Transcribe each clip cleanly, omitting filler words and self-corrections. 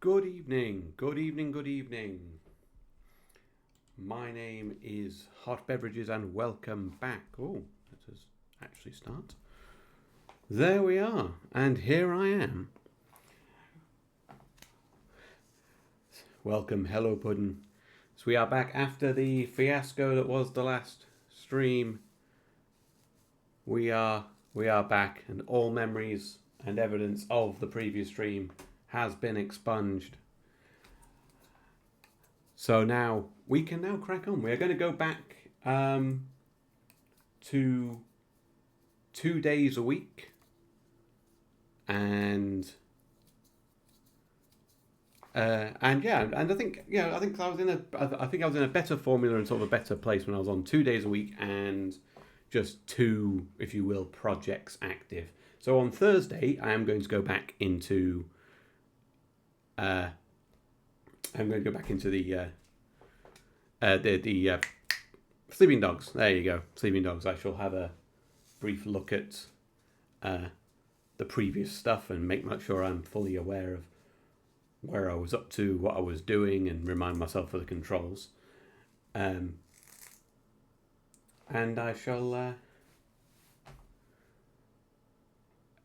Good evening, good evening, good evening. My name is Hot Beverages and welcome back. Oh, let us actually start. There we are, and here I am. Welcome, hello Puddin'. So we are back after the fiasco that was the last stream. We are back, and all memories and evidence of the previous stream has been expunged. So now we can crack on. We're going to go back to 2 days a week, and I think I was in a better formula and sort of a better place when I was on 2 days a week and just two, if you will, projects active. So on Thursday, I am going to go back into the Sleeping Dogs. There you go, Sleeping Dogs. I shall have a brief look at the previous stuff and make sure I'm fully aware of where I was up to, what I was doing, and remind myself of the controls. And I shall...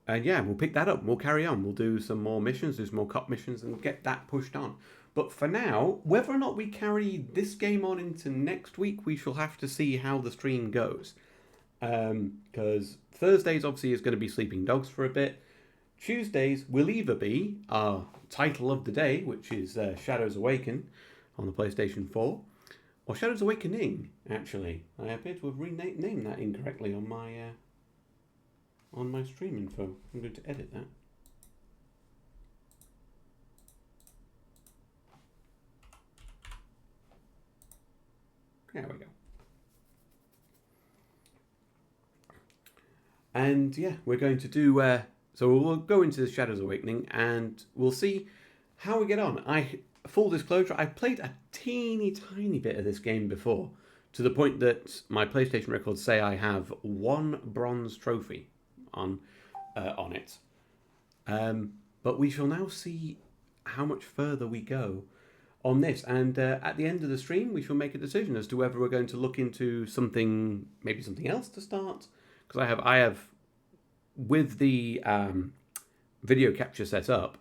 we'll pick that up. We'll carry on. We'll do some more missions, do some more cop missions, and get that pushed on. But for now, whether or not we carry this game on into next week, we shall have to see how the stream goes. Because Thursdays, obviously, is going to be Sleeping Dogs for a bit. Tuesdays will either be our title of the day, which is Shadows Awaken on the PlayStation 4, or Shadows Awakening, actually. I appear to have renamed that incorrectly on my stream info. I'm going to edit that. There we go. And yeah, we're going to do... so we'll go into the Shadows Awakening and we'll see how we get on. Full disclosure, I played a teeny tiny bit of this game before, to the point that my PlayStation records say I have 1 bronze trophy on it. But we shall now see how much further we go on this, and at the end of the stream we shall make a decision as to whether we're going to look into maybe something else to start, because I have with the video capture set up,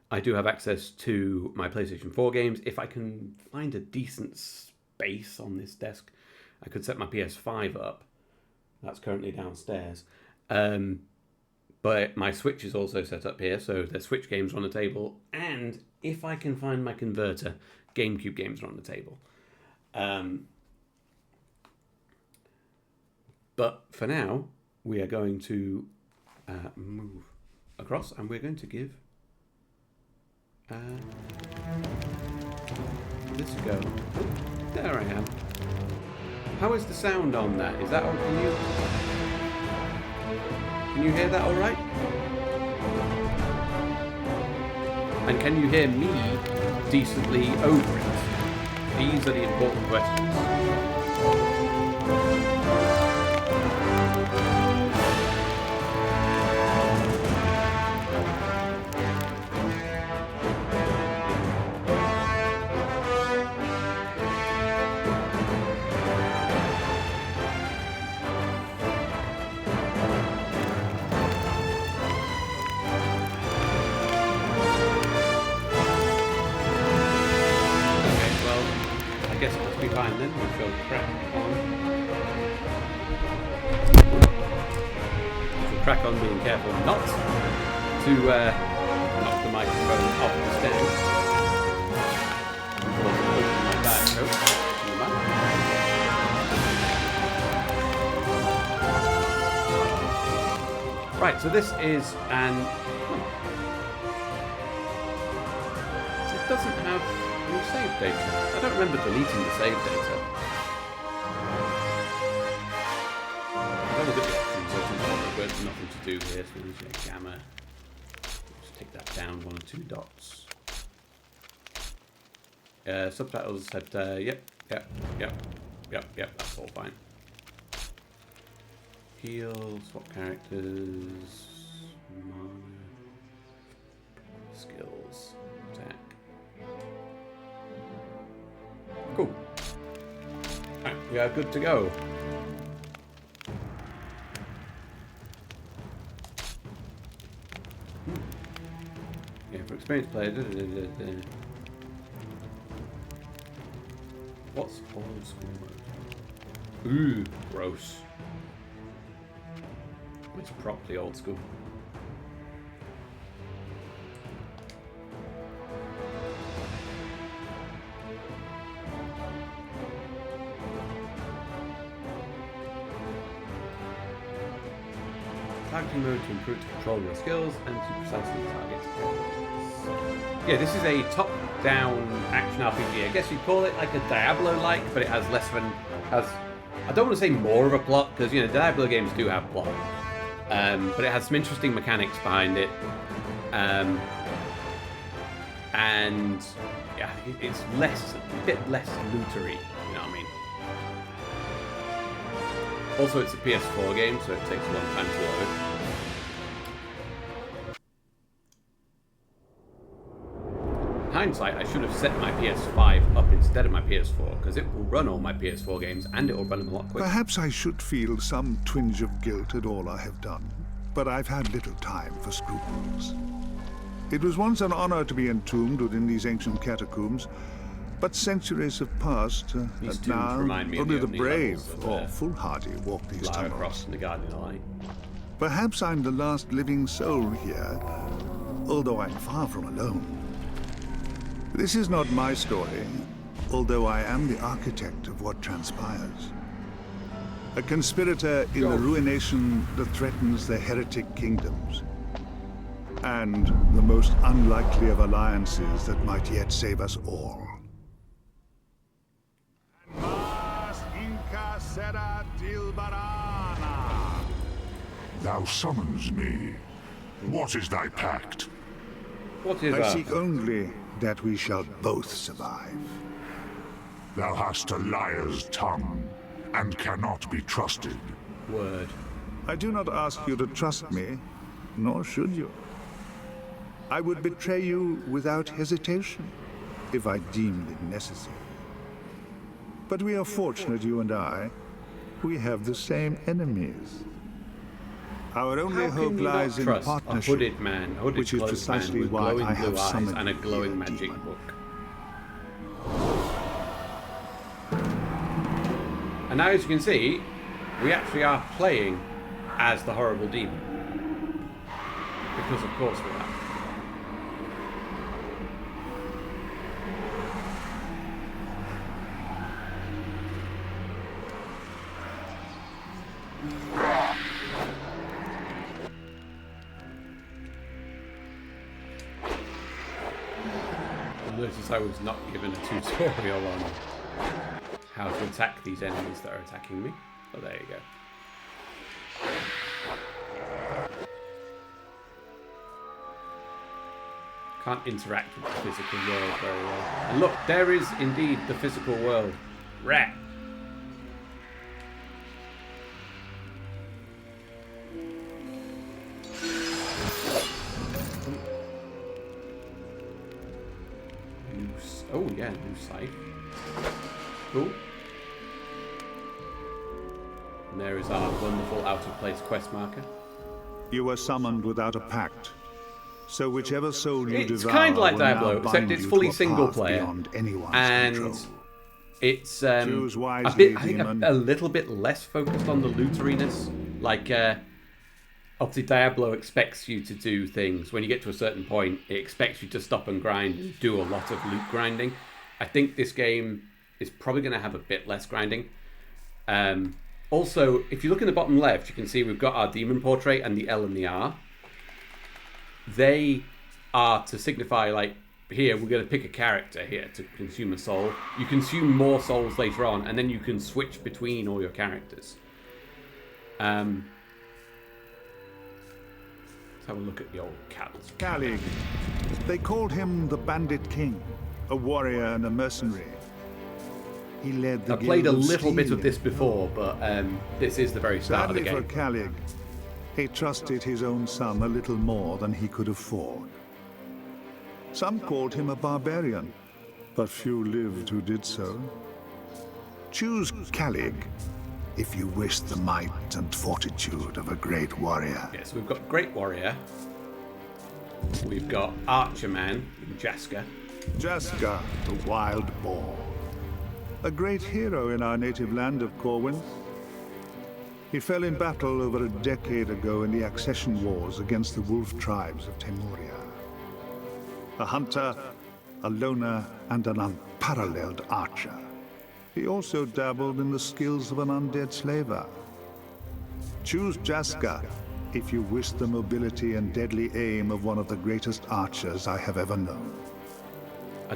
I do have access to my PlayStation 4 games. If I can find a decent space on this desk, I could set my PS5 up. That's currently downstairs. But my Switch is also set up here, so the Switch games are on the table, and if I can find my converter, GameCube games are on the table. But for now, we are going to move across, and we're going to give this a go. Oh, there I am. How is the sound on that? Is that all? Can you hear that all right? And can you hear me decently over it? These are the important questions. Fine then, we shall crack on. We shall crack on, being careful not to knock the microphone off the stand. My bag coat. Right, so this is it doesn't have any save data. I don't remember deleting the save data. I've only got the options open, but there's nothing to do here, so we need to gamma. Just take that down 1 or 2 dots. Subtitles said, yep, that's all fine. Heal, swap characters, mana, skills, attack. We are good to go. Yeah, for experienced players. What's old school mode? Ooh, gross. It's properly old school. Targeting mode to improve the control of your skills and to precisely target targets. Yeah, this is a top-down action RPG. I guess you'd call it like a Diablo-like, but it has less of an... I don't want to say more of a plot, because, you know, Diablo games do have plot. But it has some interesting mechanics behind it. And, yeah, it's a bit less lootery, you know what I mean? Also, it's a PS4 game, so it takes a long time to load. In hindsight, I should have set my PS5 up instead of my PS4, because it will run all my PS4 games, and it will run them a lot quicker. Perhaps I should feel some twinge of guilt at all I have done, but I've had little time for scruples. It was once an honor to be entombed within these ancient catacombs, but centuries have passed, and now only the brave or foolhardy walk these tunnels. Across the Guardian of Light. Perhaps I'm the last living soul here, although I'm far from alone. This is not my story, although I am the architect of what transpires. A conspirator in the ruination that threatens the heretic kingdoms, and the most unlikely of alliances that might yet save us all. Thou summons me. What is thy pact? What is I seek only that we shall both survive. Thou hast a liar's tongue, and cannot be trusted. Word. I do not ask you to trust me, nor should you. I would betray you without hesitation, if I deemed it necessary. But we are fortunate, you and I. We have the same enemies. Our only hope lies in partnership, a hooded man, which is precisely why I have summoned and a glowing magic book. And now, as you can see, we actually are playing as the horrible demon. Because of course we are. Notice I was not given a tutorial on how to attack these enemies that are attacking me. Oh, there you go. Can't interact with the physical world very well. And look, there is indeed the physical world. Rat. Oh yeah, new site. Cool. And there is our wonderful out-of-place quest marker. You were summoned without a pact. So whichever soul you devour, it's kind of like Diablo, except it's fully single player, and control. It's Choose a wisely, bit, I think, demon. a little bit less focused on the looteriness. Like, obviously, Diablo expects you to do things. When you get to a certain point, it expects you to stop and grind and do a lot of loot grinding. I think this game is probably going to have a bit less grinding. Also, if you look in the bottom left, you can see we've got our demon portrait and the L and the R. They are to signify, like, here, we're going to pick a character here to consume a soul. You consume more souls later on, and then you can switch between all your characters. Let's have a look at the old catals. Calig. They called him the Bandit King, a warrior and a mercenary. He led the I played a Guild of little bit of Stealing. this before, but this is the very start Sadly of the for game. Calig, he trusted his own son a little more than he could afford. Some called him a barbarian, but few lived who did so. Choose Calig if you wish the might and fortitude of a great warrior. Yeah, so we've got Great Warrior. We've got Archerman, Jaska. Jaska, the wild boar. A great hero in our native land of Corwin. He fell in battle over a decade ago in the accession wars against the wolf tribes of Temuria. A hunter, a loner, and an unparalleled archer. He also dabbled in the skills of an undead slaver. Choose Jaska if you wish the mobility and deadly aim of one of the greatest archers I have ever known. I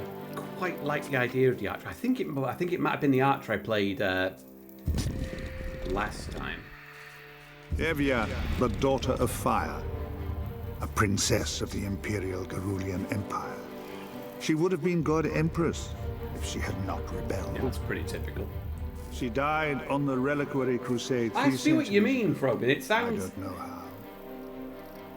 quite like the idea of the archer. I think it might have been the archer I played last time. Evia, the daughter of fire, a princess of the Imperial Garulian Empire. She would have been God Empress if she had not rebelled. Yeah, that's pretty typical. She died on the Reliquary Crusade. I see what you mean, Frogman. It sounds... I don't know how.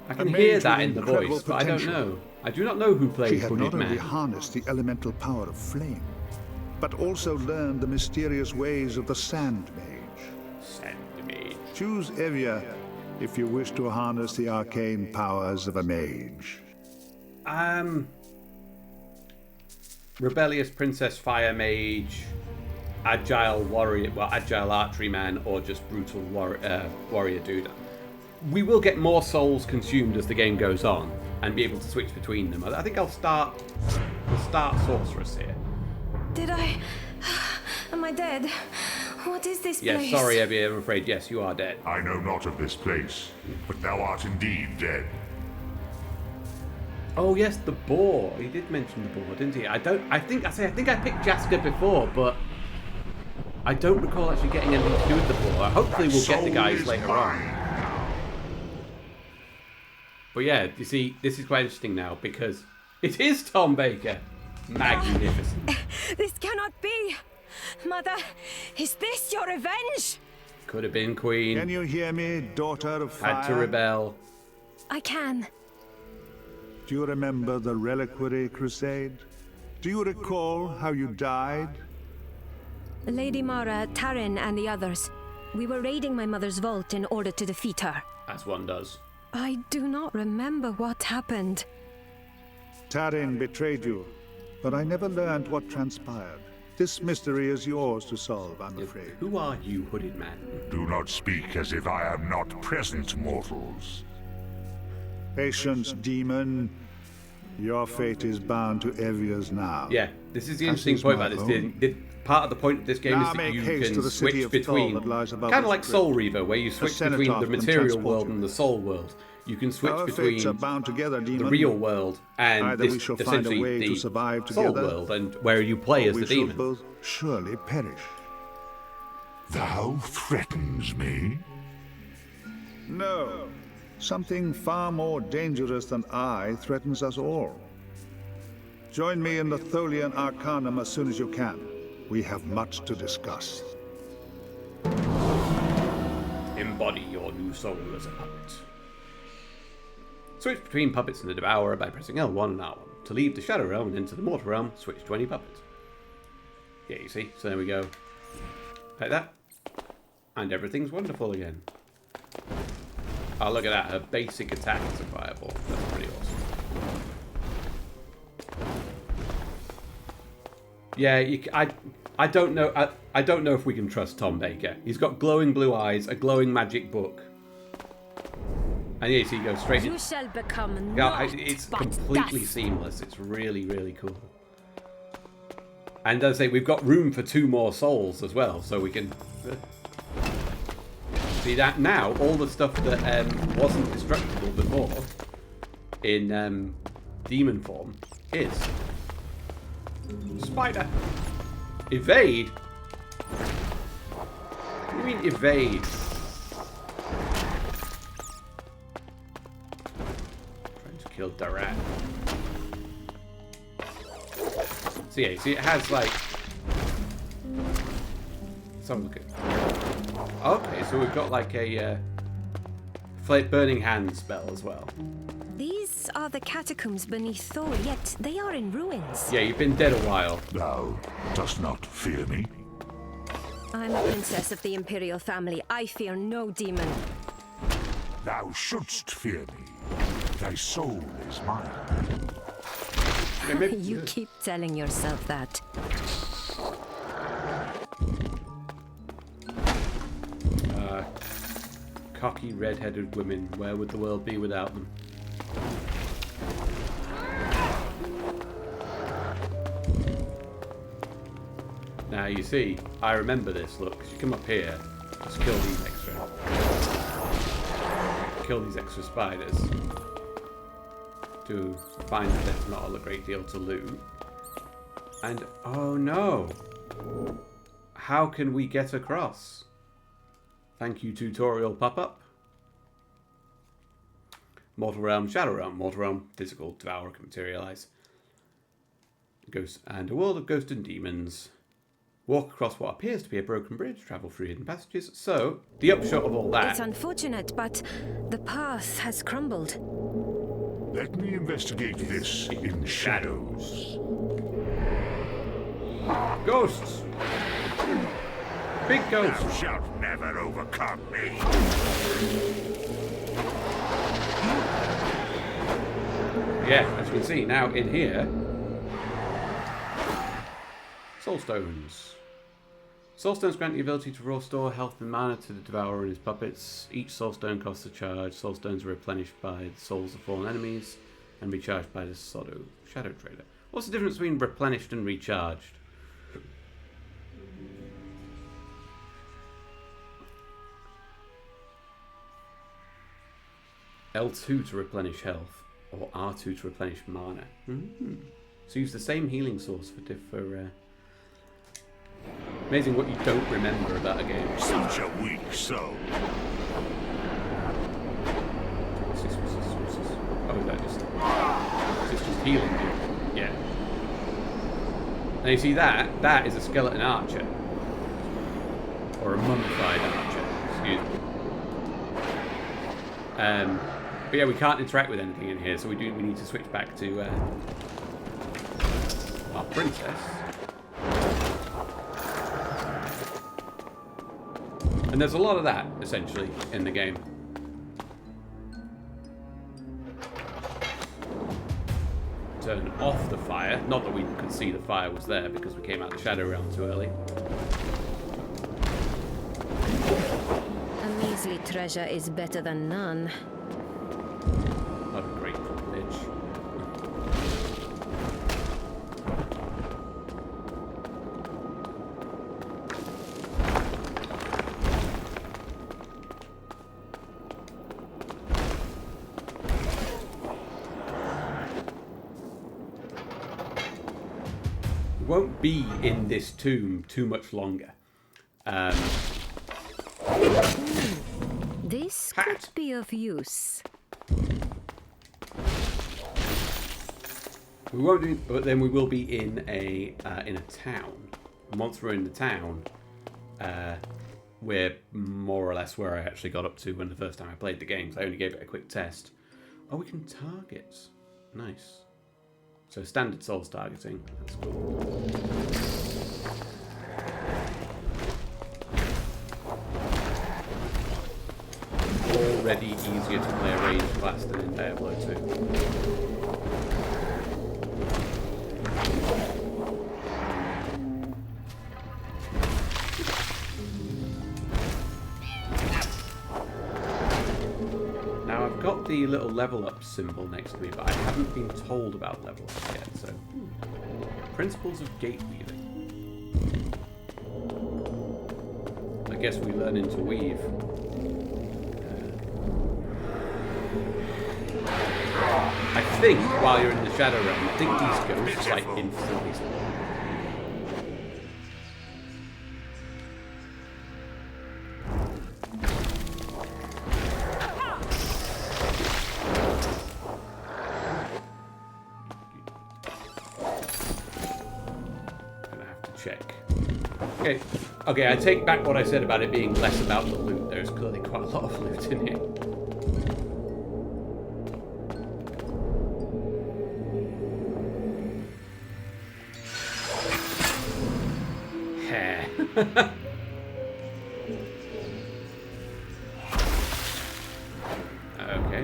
I can A hear mage that with in the incredible voice, but I don't potential. know. I do not know who She played had Hooded not only Man. harnessed the elemental power of flame, but also learned the mysterious ways of the Sand Mage. Sand Mage. Choose Evia if you wish to harness the arcane powers of a mage. Rebellious Princess Fire Mage, Agile Warrior, well, Agile Archery Man, or just Brutal Warrior Dude. We will get more souls consumed as the game goes on, and be able to switch between them. I think we'll start Sorceress here. Did I... Am I dead? What is this Yes, place? sorry, Abby, I'm afraid, yes, you are dead. I know not of this place, but thou art indeed dead. Oh yes, the boar. He did mention the boar, didn't he? I think I picked Jaska before, but I don't recall actually getting anything to do with the boar. Hopefully we'll get the guys later on. But yeah, you see, this is quite interesting now because it is Tom Baker. Magnificent. This cannot be! Mother, is this your revenge? Could have been Queen. Can you hear me, daughter of fire? Had to rebel. I can. Do you remember the Reliquary Crusade? Do you recall how you died? Lady Mara, Taryn, and the others. We were raiding my mother's vault in order to defeat her. As one does. I do not remember what happened. Taryn betrayed you, but I never learned what transpired. This mystery is yours to solve, I'm afraid. Who are you, Hooded Man? Do not speak as if I am not present, mortals. Patience, demon. Your fate is bound to Evia's now. Yeah, this is the interesting is point my about this. home. Part of the point of this game Now is that make you haste can to the city switch of between, Thor that lies above kind of this like Soul Reaver, where you switch between the cenotaph can material transport world you. and the soul world. You can switch Our between fates are bound together, demon. the real world and Either this, we shall find a essentially way to the survive soul together, world, and where you play or as we the shall demon. both surely perish. Thou threatens me? No. Something far more dangerous than I threatens us all. Join me in the Tholian Arcanum as soon as you can. We have much to discuss. Embody your new soul as a puppet. Switch between puppets and the Devourer by pressing L1 and R1. To leave the Shadow Realm and enter the Mortal Realm, switch to any puppet. Yeah, you see? So there we go. Like that. And everything's wonderful again. Oh, look at that. Her basic attack is a fireball. That's pretty awesome. Yeah, I don't know. I don't know if we can trust Tom Baker. He's got glowing blue eyes, a glowing magic book. And yes, he goes straight in. You shall become Yeah, naught it's but completely dust. seamless. It's really, really cool. And as I say, we've got room for 2 more souls as well, so we can see that now. All the stuff that wasn't destructible before in demon form is. Spider, evade. What do you mean evade? Killed Darat. So yeah, see it has like some look at. Okay, so we've got like a burning hand spell as well. These are the catacombs beneath Thor, yet they are in ruins. Yeah, you've been dead a while. Thou dost not fear me? I'm a princess of the Imperial family. I fear no demon. Thou shouldst fear me. Thy soul is mine. You keep telling yourself that. Cocky red-headed women. Where would the world be without them? Now you see, I remember this. Look, you come up here, let's kill these extra spiders to find that there's not a great deal to loot. And oh no, how can we get across? Thank you, tutorial pop-up. Mortal Realm, Shadow Realm. Mortal Realm, physical, devourer can materialize. Ghost and a world of ghosts and demons. Walk across what appears to be a broken bridge, travel through hidden passages. So, the upshot of all that... It's unfortunate, but the path has crumbled. Let me investigate this in shadows. Ghosts! Big ghosts! Thou shalt never overcome me. Yeah, as you can see now in here... Soul Stones. Soul Stones grant the ability to restore health and mana to the Devourer and his puppets. Each Soul Stone costs a charge. Soul Stones are replenished by the souls of fallen enemies and recharged by the Shadow Trader. What's the difference between replenished and recharged? L2 to replenish health, or R2 to replenish mana. So use the same healing source for amazing what you don't remember about a game. Such a weak soul. Oh, that is just healing you. Yeah. And you see that? That is a skeleton archer. Or a mummified archer. Excuse me. But yeah, we can't interact with anything in here, so we need to switch back to our princess. And there's a lot of that, essentially, in the game. Turn off the fire. Not that we could see the fire was there, because we came out of the Shadow Realm too early. A measly treasure is better than none. What a great bitch. We won't be in this tomb too much longer. This could be of use. We won't do, but then we will be in a town. And once we're in the town, we're more or less where I actually got up to when the first time I played the game. So I only gave it a quick test. Oh, we can target. Nice. So standard souls targeting. That's cool. Already easier to play a ranged class than in Diablo 2. Got the little level up symbol next to me, but I haven't been told about level ups yet, so principles of gate weaving. I guess we learn into weave. I think while you're in the Shadow Realm, I think these ghosts like instantly. Okay, I take back what I said about it being less about the loot. There's clearly quite a lot of loot in here.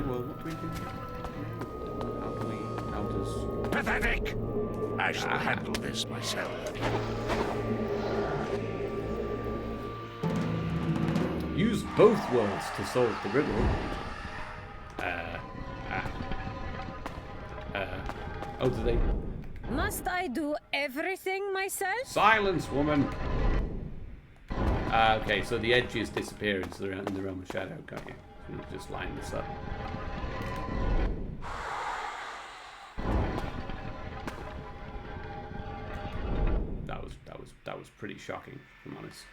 well, what do we do? How does... Pathetic! I shall handle this myself. Use both worlds to solve the riddle. Oh, do they... Must I do everything myself? Silence, woman! Okay, so the edges disappear into in the realm of shadow, can't you? So you just line this up. That was pretty shocking, if I'm honest.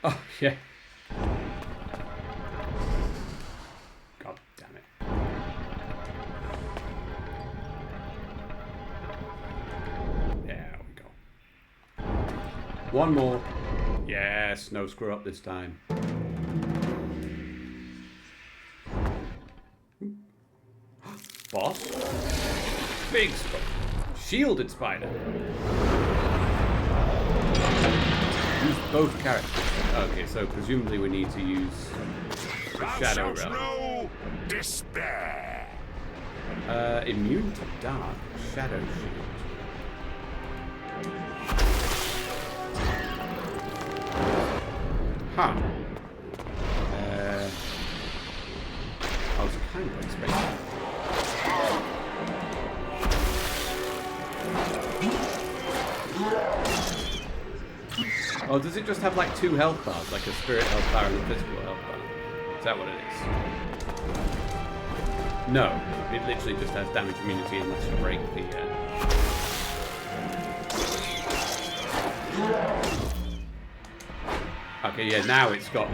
Oh, yeah. God damn it. There we go. One more. Yes, no screw up this time. Boss. Big spider. Shielded spider. Use both characters. Okay, so presumably we need to use the Shadow Realm. No despair. Immune to dark. Shadow shield. Huh. I was kind of expecting. Oh, does it just have like 2 health bars, like a spirit health bar and a physical health bar? Is that what it is? No, it literally just has damage immunity unless you break the... Okay, yeah, now it's got...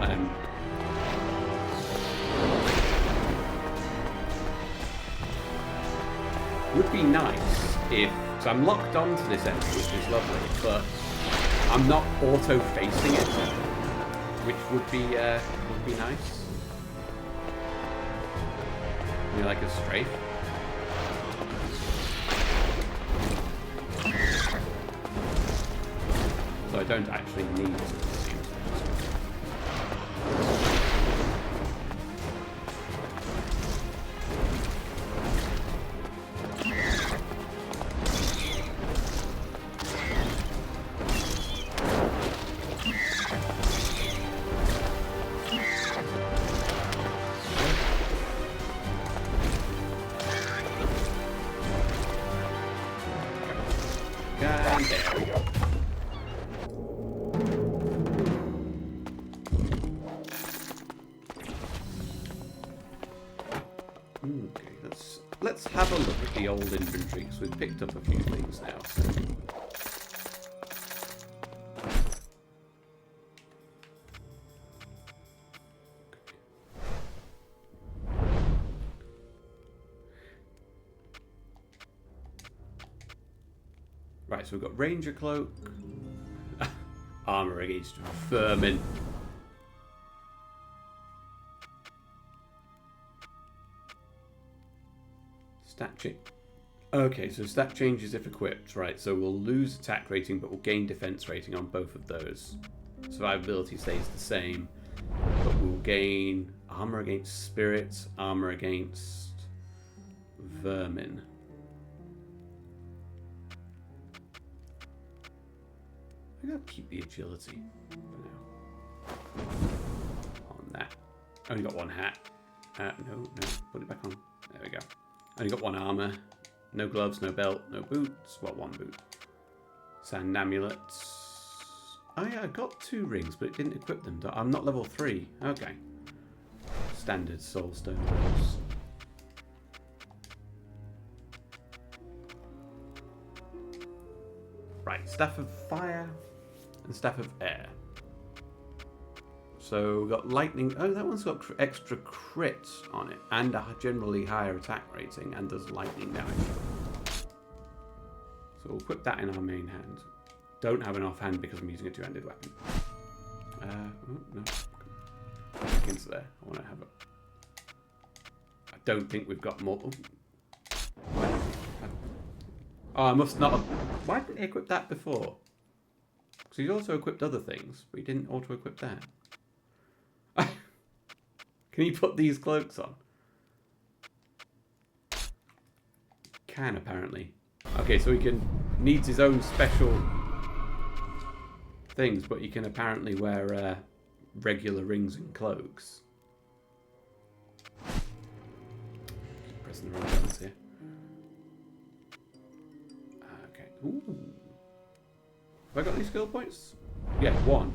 Would be nice if... So I'm locked onto this enemy, which is lovely, but I'm not auto-facing it, which would be nice. Maybe like a strafe. So I don't actually need to. And there we go. Okay, let's have a look at the old inventory, because we've picked up a few things now. Right, so we've got Ranger Cloak, armor against vermin. Stat change. Okay, so stat changes if equipped, right? So we'll lose attack rating, but we'll gain defense rating on both of those. Survivability stays the same, but we'll gain armor against spirits, armor against vermin. I gotta keep the agility for now. On that. Only got one hat. No, put it back on. There we go. Only got one armor. No gloves, no belt, no boots. Well, one boot. Sand amulets. Oh yeah, I got 2 rings, but it didn't equip them. I'm not level 3. Okay. Standard soulstone levels. Right, Staff of Fire and Staff of Air. So we've got lightning. Oh, that one's got extra crits on it and a generally higher attack rating and does lightning damage. So we'll put that in our main hand. Don't have an offhand because I'm using a 2-handed weapon. Oh, no. Back into there. I want to have it. I don't think we've got more. Oh, I must not have... Why didn't I equip that before? Because he's also equipped other things, but he didn't auto-equip that. Can you put these cloaks on? Can, apparently. Okay, so he needs his own special things, but he can apparently wear regular rings and cloaks. Keep pressing the wrong buttons here. Okay. Ooh. Have I got any skill points? Yeah, 1.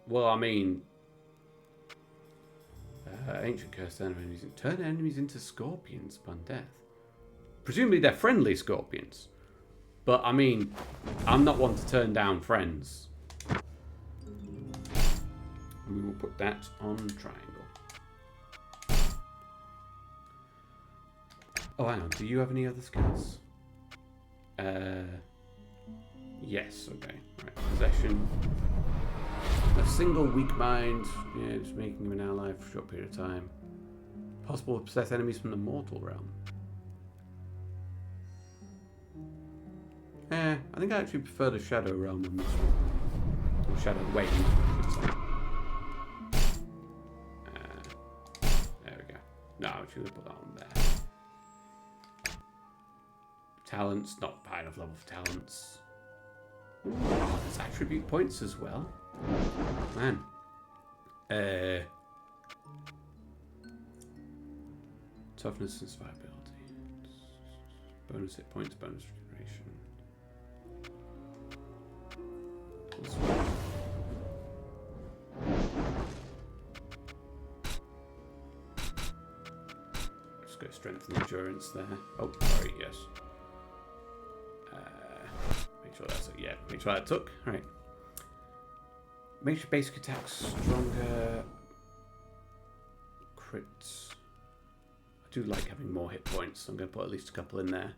Well, I mean, ancient curse turn enemies into scorpions upon death. Presumably they're friendly scorpions, but I mean, I'm not one to turn down friends. And we will put that on triangle. Oh, hang on. Do you have any other skills? Yes. Okay. Right. Possession. A single weak mind, yeah, just making him an ally for a short period of time. Possible to possess enemies from the mortal realm. I think I actually prefer the shadow realm on this one. Or shadow wave, I should say. There we go. No, I should have put that on there. Talents, not high enough level for talents. Oh, there's attribute points as well. Man. Toughness and survivability. Bonus hit points, bonus regeneration. Just go strength and endurance there. Oh, sorry, yes. Make sure that's it. Yeah, make sure that took. Alright. Makes your basic attacks stronger. Crits. I do like having more hit points, so I'm going to put at least a couple in there.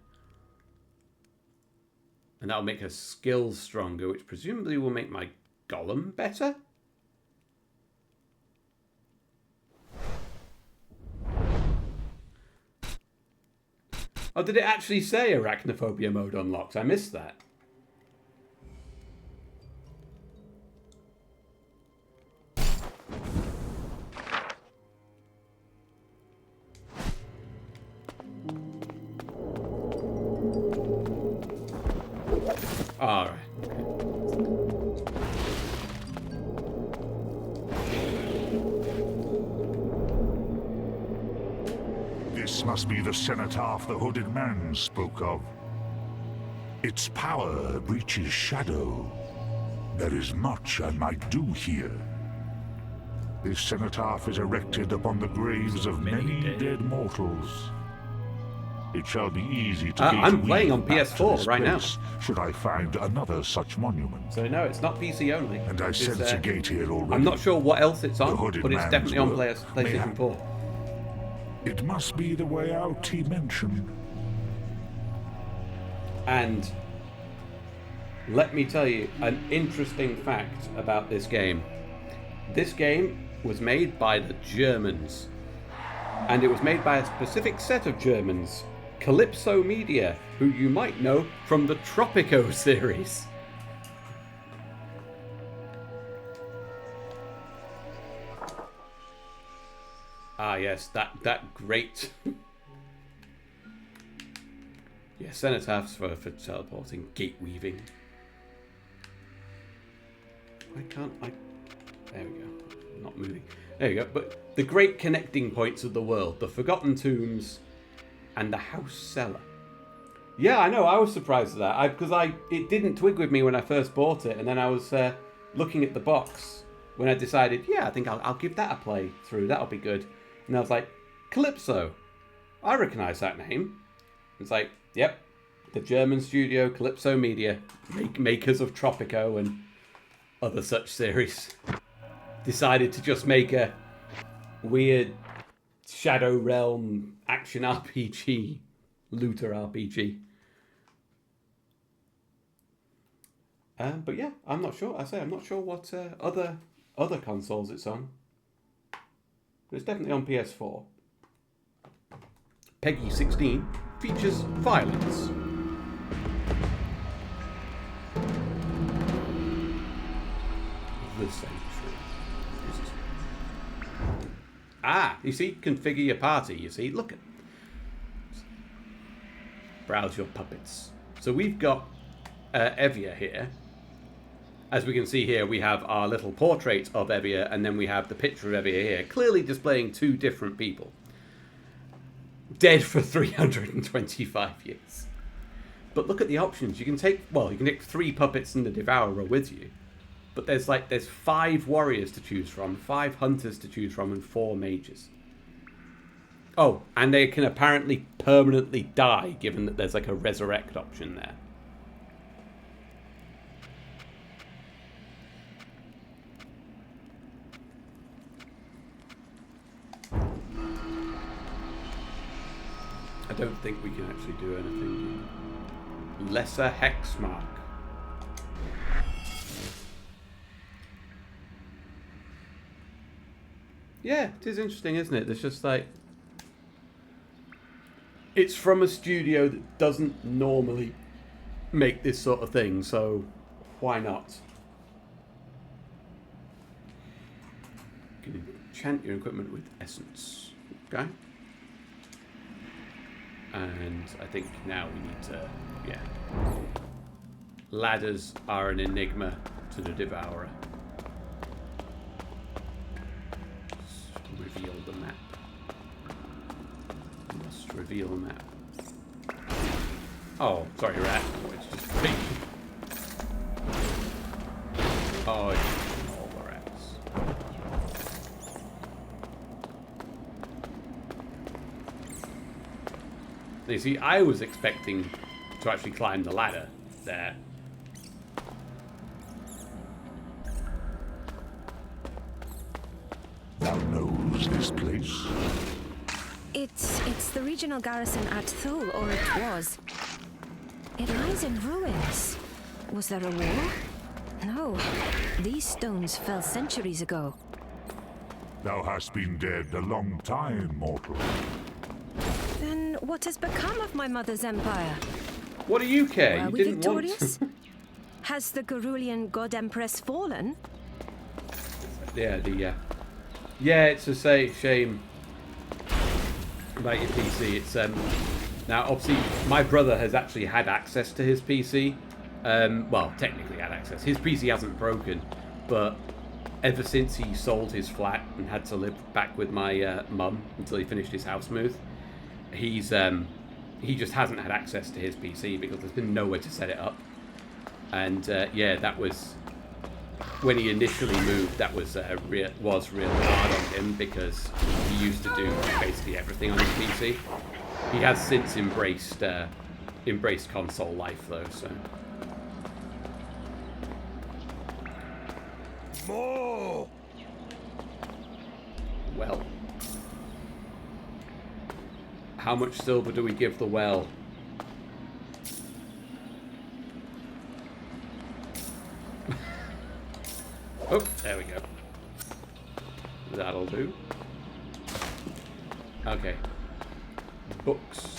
And that'll make her skills stronger, which presumably will make my golem better? Oh, did it actually say arachnophobia mode unlocks? I missed that. Alright. This must be the cenotaph the hooded man spoke of. Its power breaches shadow. There is much I might do here. This cenotaph is erected upon the graves of many dead mortals. It shall be easy to I'm playing on PS4 right now. Should I find another such monument. So no, it's not PC only. And I sense a gate here already. I'm not sure what else it's on, hooded but it's man's definitely on work PlayStation 4. It must be the way out he mentioned. And let me tell you an interesting fact about this game. This game was made by the Germans. And it was made by a specific set of Germans, Calypso Media, who you might know from the Tropico series. Ah yes, that great... yeah, cenotaphs for teleporting, gate weaving. Why can't I... There we go. I'm not moving. There you go. But the great connecting points of the world, the Forgotten Tombs and the House Cellar. Yeah, I know. I was surprised at that because it didn't twig with me when I first bought it, and then I was looking at the box when I decided, yeah, I think I'll give that a play through. That'll be good. And I was like, Calypso. I recognise that name. It's like, yep, the German studio Calypso Media, makers of Tropico and other such series, decided to just make a weird Shadow Realm action RPG, looter RPG. But yeah, I'm not sure. I'm not sure what other consoles it's on. But it's definitely on PS4. Peggy 16 features violence. Sanctuary. Jesus. Ah, you see? Configure your party, you see? Look at... Browse your puppets. So we've got Evia here. As we can see here, we have our little portrait of Evia, and then we have the picture of Evia here, clearly displaying two different people. Dead for 325 years. But look at the options. You can take, well, you can take 3 puppets and the Devourer with you. But there's 5 warriors to choose from, 5 hunters to choose from, and 4 mages. Oh, and they can apparently permanently die, given that there's like a resurrect option there. I don't think we can actually do anything. Lesser hex mark. Yeah, it is interesting, isn't it? There's just like... It's from a studio that doesn't normally make this sort of thing, so why not? You can enchant your equipment with essence. Okay. And I think now we need to, yeah. Ladders are an enigma to the Devourer. Just reveal the map. Must reveal the map. Oh, sorry, rat. Oh, it's just big. Oh, it's all the rats. You see, I was expecting to actually climb the ladder there. Thou knows this place? It's the regional garrison at Thule, or it was. It lies in ruins. Was there a war? No. These stones fell centuries ago. Thou hast been dead a long time, mortal. Then what has become of my mother's empire? What do you care? Were You we didn't victorious? want... Has the Gerulian god empress fallen? Yeah, yeah, it's a shame about your PC. It's now obviously my brother has actually had access to his PC. Well, technically had access. His PC hasn't broken, but ever since he sold his flat and had to live back with my mum until he finished his house move, he just hasn't had access to his PC because there's been nowhere to set it up. And yeah, that was when he initially moved. That was real hard on him because he used to do basically everything on his PC. He has since embraced console life though. So. More! Well, how much silver do we give the well? Oh, there we go. That'll do. Okay. Books.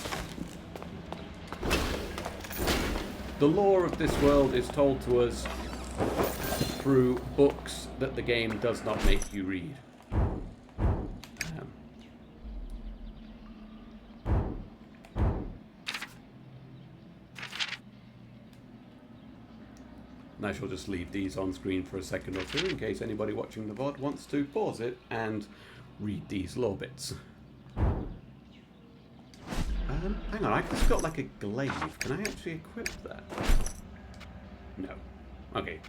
The lore of this world is told to us through books that the game does not make you read. And I shall just leave these on screen for a second or two in case anybody watching the VOD wants to pause it and read these lore bits. Hang on, I've just got like a glaive. Can I actually equip that? No. Okay.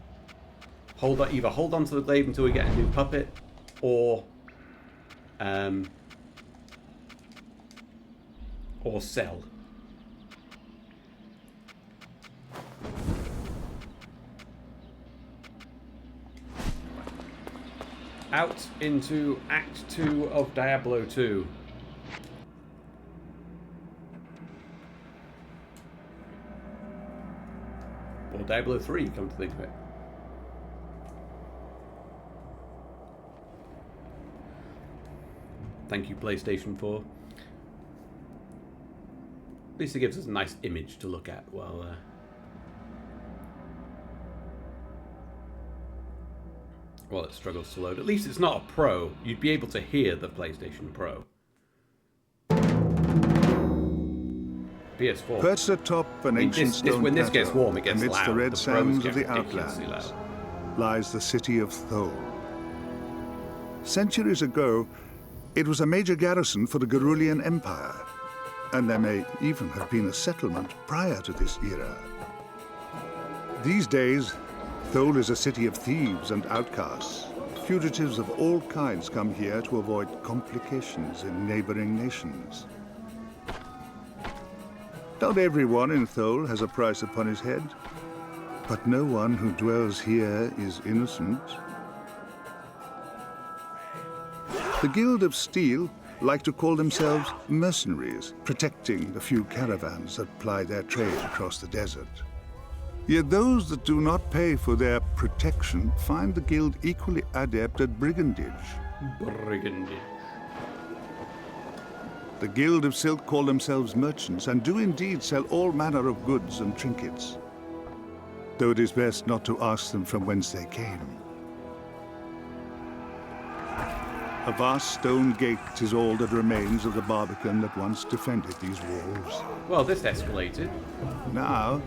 Either hold on to the glaive until we get a new puppet, or sell. Out into Act 2 of Diablo 2. Or Diablo 3, come to think of it. Thank you, PlayStation 4. At least it gives us a nice image to look at while... Well, it struggles to load. At least it's not a Pro. You'd be able to hear the PlayStation Pro. PS4. Perched atop an ancient stone when this gets plateau, warm, it gets amidst loud. the red The sands Pros of the get ridiculously Outlands, loud. lies the city of Thole. Centuries ago, it was a major garrison for the Gerulian Empire, and there may even have been a settlement prior to this era. These days, Thole is a city of thieves and outcasts. Fugitives of all kinds come here to avoid complications in neighboring nations. Not everyone in Thole has a price upon his head, but no one who dwells here is innocent. The Guild of Steel like to call themselves mercenaries, protecting the few caravans that ply their trade across the desert. Yet those that do not pay for their protection find the Guild equally adept at brigandage. Brigandage. The Guild of Silk call themselves merchants and do indeed sell all manner of goods and trinkets, though it is best not to ask them from whence they came. A vast stone gate is all that remains of the Barbican that once defended these walls. Well, this escalated. Now,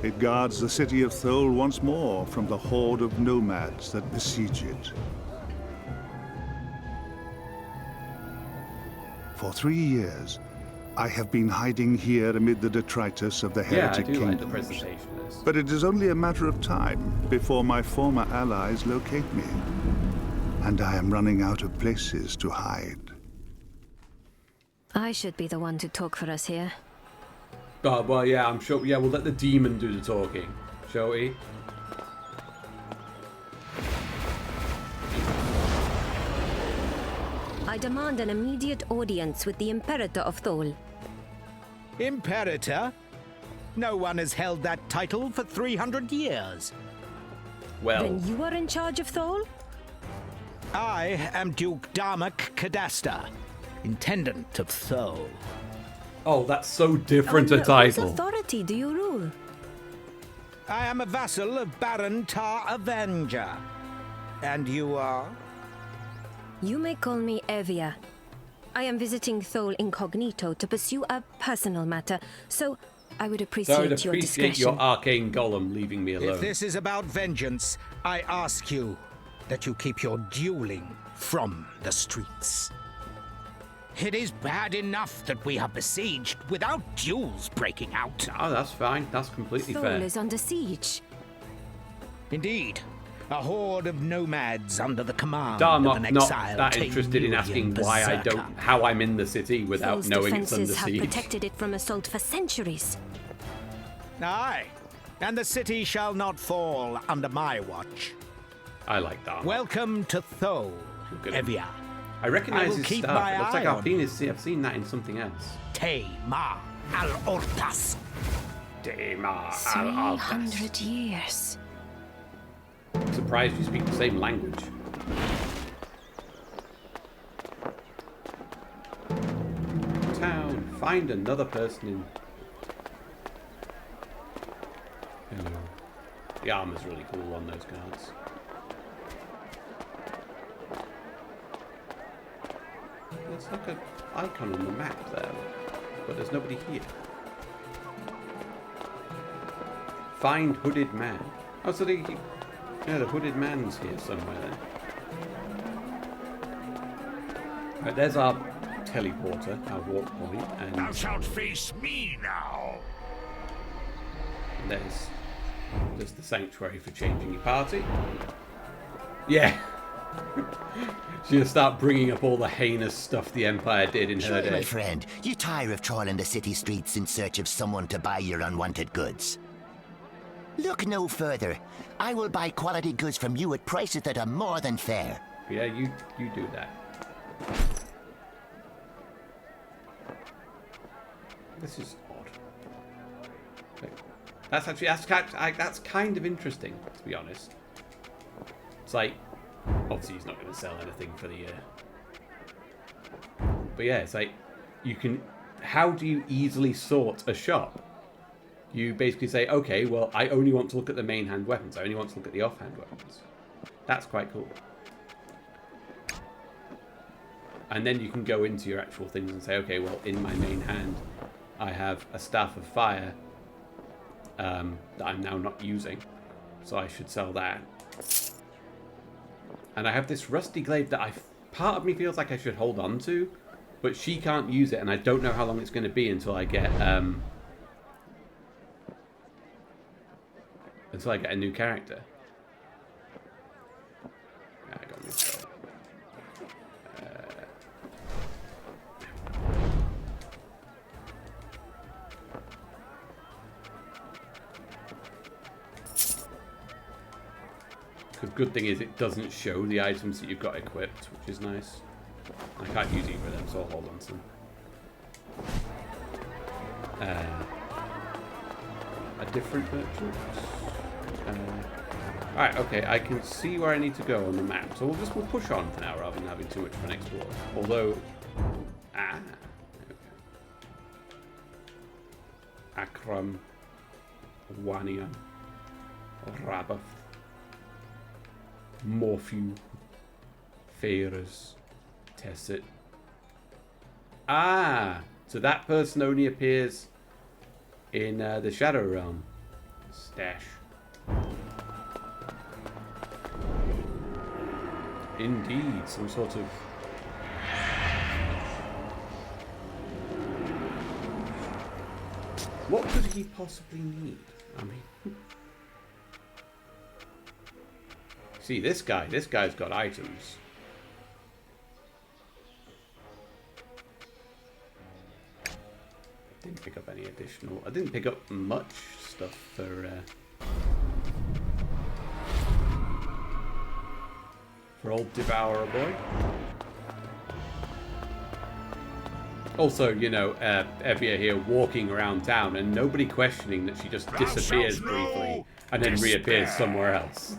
it guards the city of Thole once more from the horde of nomads that besiege it. For 3 years, I have been hiding here amid the detritus of the heretic Yeah, I do like the kingdoms. presentation of this. But it is only a matter of time before my former allies locate me. And I am running out of places to hide. I should be the one to talk for us here. Oh, well, yeah, I'm sure. Yeah, we'll let the demon do the talking, shall we? I demand an immediate audience with the Imperator of Thole. Imperator? No one has held that title for 300 years. Well, Then you are in charge of Thole? I am Duke Darmok Cadasta, Intendant of Thole. oh, that's so different a Under title. whose authority do you rule? I am a vassal of Baron Tar Avenger. And you are? You may call me Evia. I am visiting Thole incognito to pursue a personal matter, so I would So appreciate I'd your appreciate discretion. your arcane golem leaving me alone. If this is about vengeance, I ask you that you keep your dueling from the streets. It is bad enough that we are besieged without duels breaking out. Oh, that's fine. That's completely Thole fair. is under siege. Indeed, a horde of nomads under the command of Darmok an not exiled that interested in Taymurian asking why I berserker. don't, how I'm in the city without Thole's knowing it's under defenses have siege. protected it from assault for centuries. Aye, and the city shall not fall under my watch. I like that. Welcome to Thole, Look at him. Evia. I recognise will his keep stuff. my It looks like eye I've on seen his. I've seen that in something else. Te Ma Al Ortas. Dema 300 years. Surprised you speak the same language. Town. Find another person in. Hello. The armor's really cool on those guards. There's like an icon on the map there, but there's nobody here. Find hooded man. Oh, so the hooded man's here somewhere then. Right, there's our teleporter, our warp point, Thou and shalt face me now. there's the sanctuary for changing your party. Yeah. She's gonna start bringing up all the heinous stuff the Empire did in her Surely, my day. friend, you tire of trawling the city streets in search of someone to buy your unwanted goods. Look no further. I will buy quality goods from you at prices that are more than fair. Yeah, you do that. This is odd. Wait, that's kind of interesting, to be honest. It's like, obviously he's not going to sell anything for the year. But yeah, it's like, you can, how do you easily sort a shop? You basically say, okay, well, I only want to look at the main hand weapons. I only want to look at the offhand weapons. That's quite cool. And then you can go into your actual things and say, okay, well, in my main hand, I have a staff of fire that I'm now not using. So I should sell that. And I have this rusty glaive that part of me feels like I should hold on to, but she can't use it, and I don't know how long it's going to be until I get a new character. I got this. The good thing is it doesn't show the items that you've got equipped, which is nice. I can't use either of them, so I'll hold on to them. A different merchant. Alright, okay, I can see where I need to go on the map, so we'll push on for now rather than having too much of an explore. Although, okay. Akram, Wania, Rabath, Morphew, Phares, Tessit. Ah, so that person only appears in the Shadow Realm. Stash. Indeed, some sort of... What could he possibly need? I mean... See, this guy's got items. Didn't pick up any additional... I didn't pick up much stuff for old Devourer Boy. Also, you know, Evia here walking around town and nobody questioning that she just disappears briefly and then reappears somewhere else.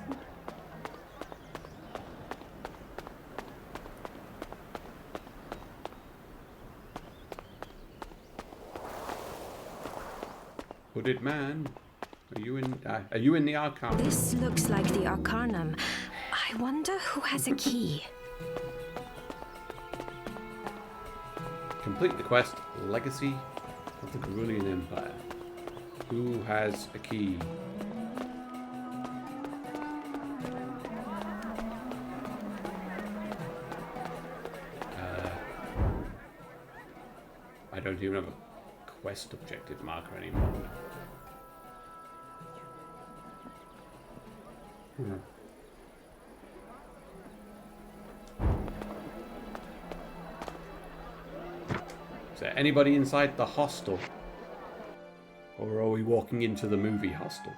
Hooded man, are you in the Arcanum? This looks like the Arcanum. I wonder who has a key. Complete the quest, Legacy of the Carulian Empire. Who has a key? I don't even have a quest objective marker anymore. Is there anybody inside the hostel? Or are we walking into the movie hostel?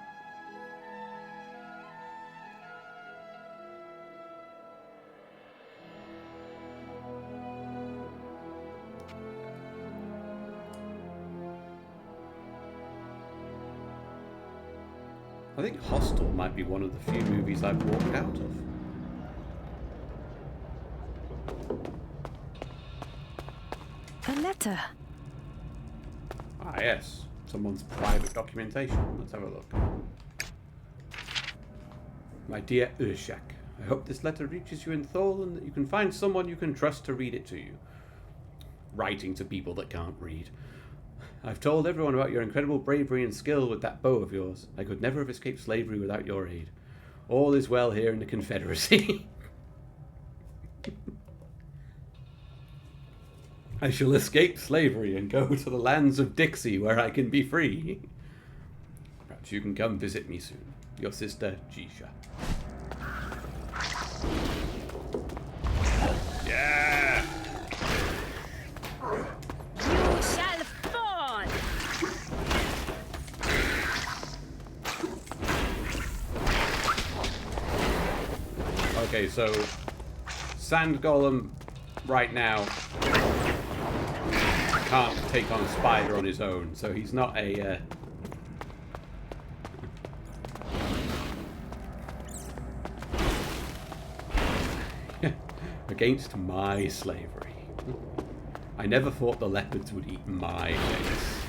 I think Hostel might be one of the few movies I've walked out of. A letter. Ah, yes. Someone's private documentation. Let's have a look. My dear Urshak, I hope this letter reaches you in Thol and that you can find someone you can trust to read it to you. Writing to people that can't read. I've told everyone about your incredible bravery and skill with that bow of yours. I could never have escaped slavery without your aid. All is well here in the Confederacy. I shall escape slavery and go to the lands of Dixie where I can be free. Perhaps you can come visit me soon. Your sister, Jisha. Yeah! You shall fall! Okay, so Sand Golem right now can't take on a spider on his own, so he's not a against my slavery. I never thought the leopards would eat my face.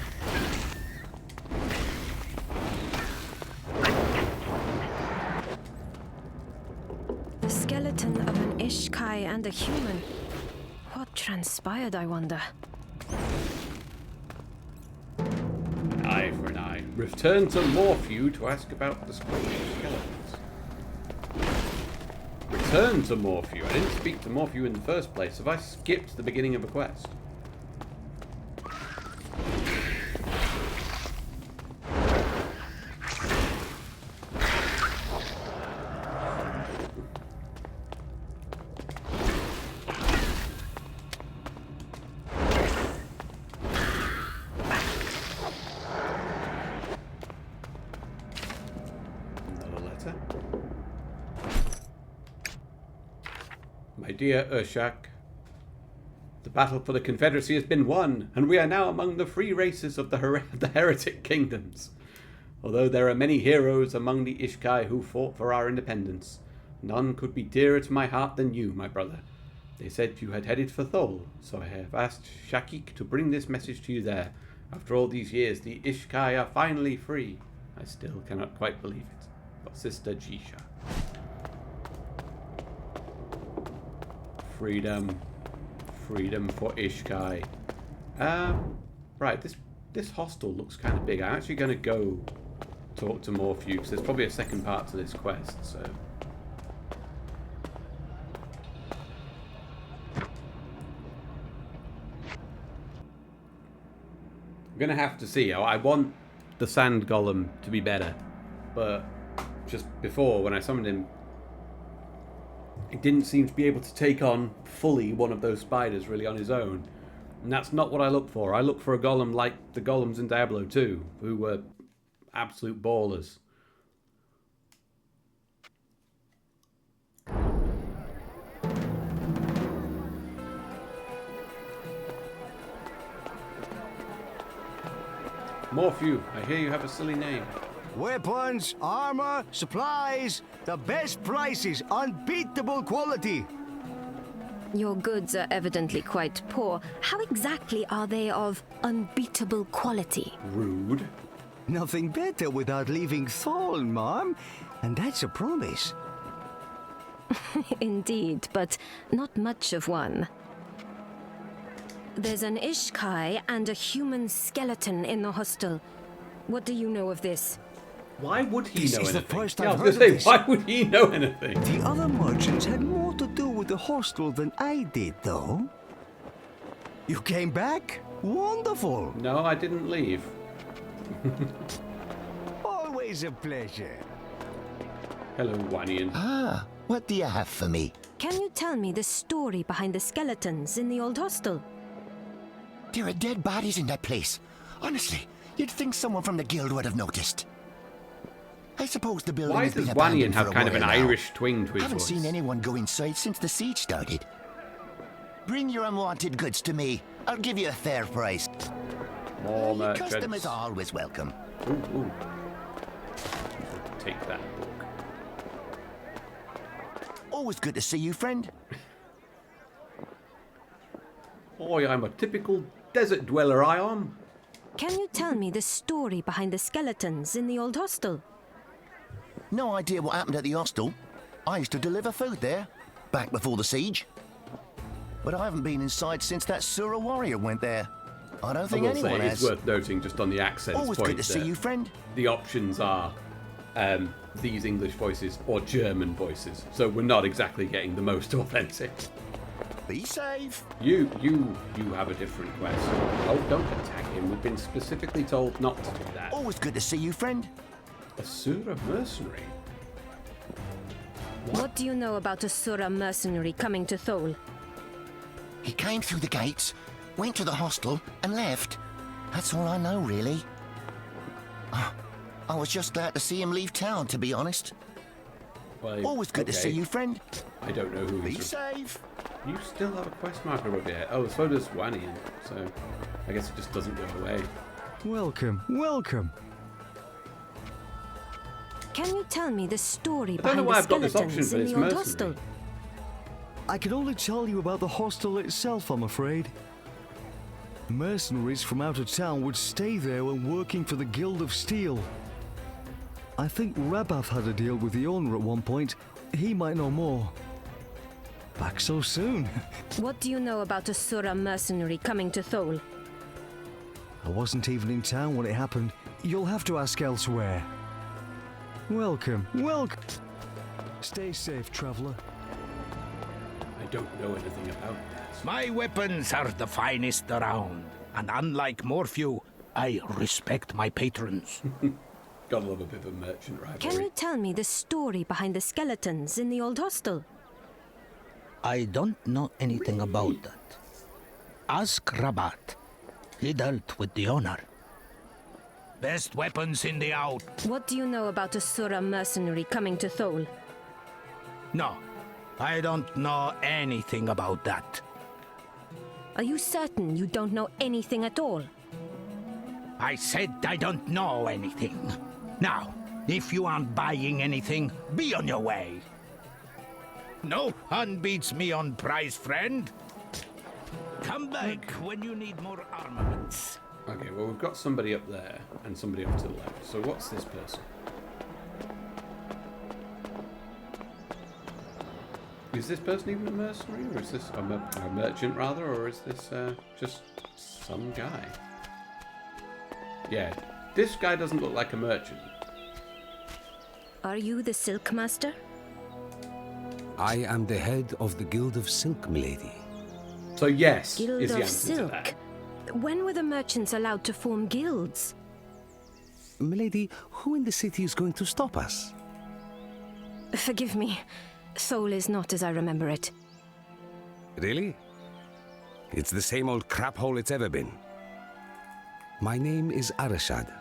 skeleton of an Ishkai and a human. What transpired, I wonder? Eye for an eye. Return to Morphew to ask about the squelching skeletons. Return to Morphew. I didn't speak to Morphew in the first place. Have I skipped the beginning of a quest? My dear Urshak, the battle for the Confederacy has been won, and we are now among the free races of the heretic kingdoms. Although there are many heroes among the Ishkai who fought for our independence, none could be dearer to my heart than you, my brother. They said you had headed for Thol, so I have asked Shakik to bring this message to you there. After all these years, the Ishkai are finally free. I still cannot quite believe it. Your sister Jisha. Freedom. Freedom for Ishkai. Right, this hostel looks kind of big. I'm actually going to go talk to Morphew, because there's probably a second part to this quest, so... I'm going to have to see. I want the sand golem to be better, but just before, when I summoned him, he didn't seem to be able to take on fully one of those spiders really on his own. And that's not what I look for. I look for a golem like the golems in Diablo 2, who were absolute ballers. Morphew, I hear you have a silly name. Weapons, armor, supplies, the best prices, unbeatable quality. Your goods are evidently quite poor. How exactly are they of unbeatable quality? Rude. Nothing better without leaving Thol, Mom. And that's a promise. Indeed, but not much of one. There's an Ishkai and a human skeleton in the hostel. What do you know of this? Why would he This know is the anything? first Yeah, I I've was heard going of to say, this. why would he know anything? The other merchants had more to do with the hostel than I did, though. You came back? Wonderful. No, I didn't leave. Always a pleasure. Hello, Wanian. Ah, what do you have for me? Can you tell me the story behind the skeletons in the old hostel? There are dead bodies in that place. Honestly, you'd think someone from the guild would have noticed. I suppose the building Why has been does abandoned Wanian have for a kind of an while now. Irish twang to his Haven't voice? seen anyone go inside since the siege started. Bring your unwanted goods to me. I'll give you a fair price. More Your merchants. customers are always welcome. Ooh, ooh. Take that book. Always good to see you, friend. Oi, I'm a typical desert dweller, I am. Can you tell me the story behind the skeletons in the old hostel? No idea what happened at the hostel. I used to deliver food there, back before the siege. But I haven't been inside since that Sura warrior went there. I don't I think will anyone say, it's has. worth noting just on the accents Always point good to see that you, friend. the options are these English voices or German voices. So we're not exactly getting the most authentic. Be safe. You have a different quest. Oh, don't attack him. We've been specifically told not to do that. Always good to see you, friend. A Sura mercenary? What do you know about a Sura mercenary coming to Thol? He came through the gates, went to the hostel, and left. That's all I know, really. I was just glad to see him leave town, to be honest. Well, Always good to okay. see you, friend. I don't know who Be he's... safe. You still have a quest marker above your head. Oh, so does Wanian. So I guess it just doesn't go away. Welcome, welcome. Can you tell me the story I don't know behind why the I've got this option skeletons for in this the old mercenary. hostel? I can only tell you about the hostel itself, I'm afraid. Mercenaries from out of town would stay there when working for the Guild of Steel. I think Rabath had a deal with the owner at one point. He might know more. Back so soon. What do you know about a Sura mercenary coming to Thole? I wasn't even in town when it happened. You'll have to ask elsewhere. Welcome, welcome. Stay safe, traveler. I don't know anything about that. My weapons are the finest around, and unlike Morphew, I respect my patrons. Gotta love a bit of a merchant rivalry. Can you tell me the story behind the skeletons in the old hostel? I don't know anything about that. Ask Rabat. He dealt with the owner. Best weapons in the out. What do you know about a Sura mercenary coming to Thole? No, I don't know anything about that. Are you certain you don't know anything at all? I said I don't know anything. Now, if you aren't buying anything, be on your way. No one beats me on price, friend. Come back when you need more armaments. Okay, well, we've got somebody up there and somebody up to the left. So what's this person? Is this person even a mercenary, or is this a merchant rather, or is this just some guy? Yeah, this guy doesn't look like a merchant. Are you the Silk Master? I am the head of the Guild of Silk, milady. So yes, Guild is the of answer to Silk. that. When were the merchants allowed to form guilds? Milady, who in the city is going to stop us? Forgive me. Thole is not as I remember it. Really? It's the same old crap hole it's ever been. My name is Arashad.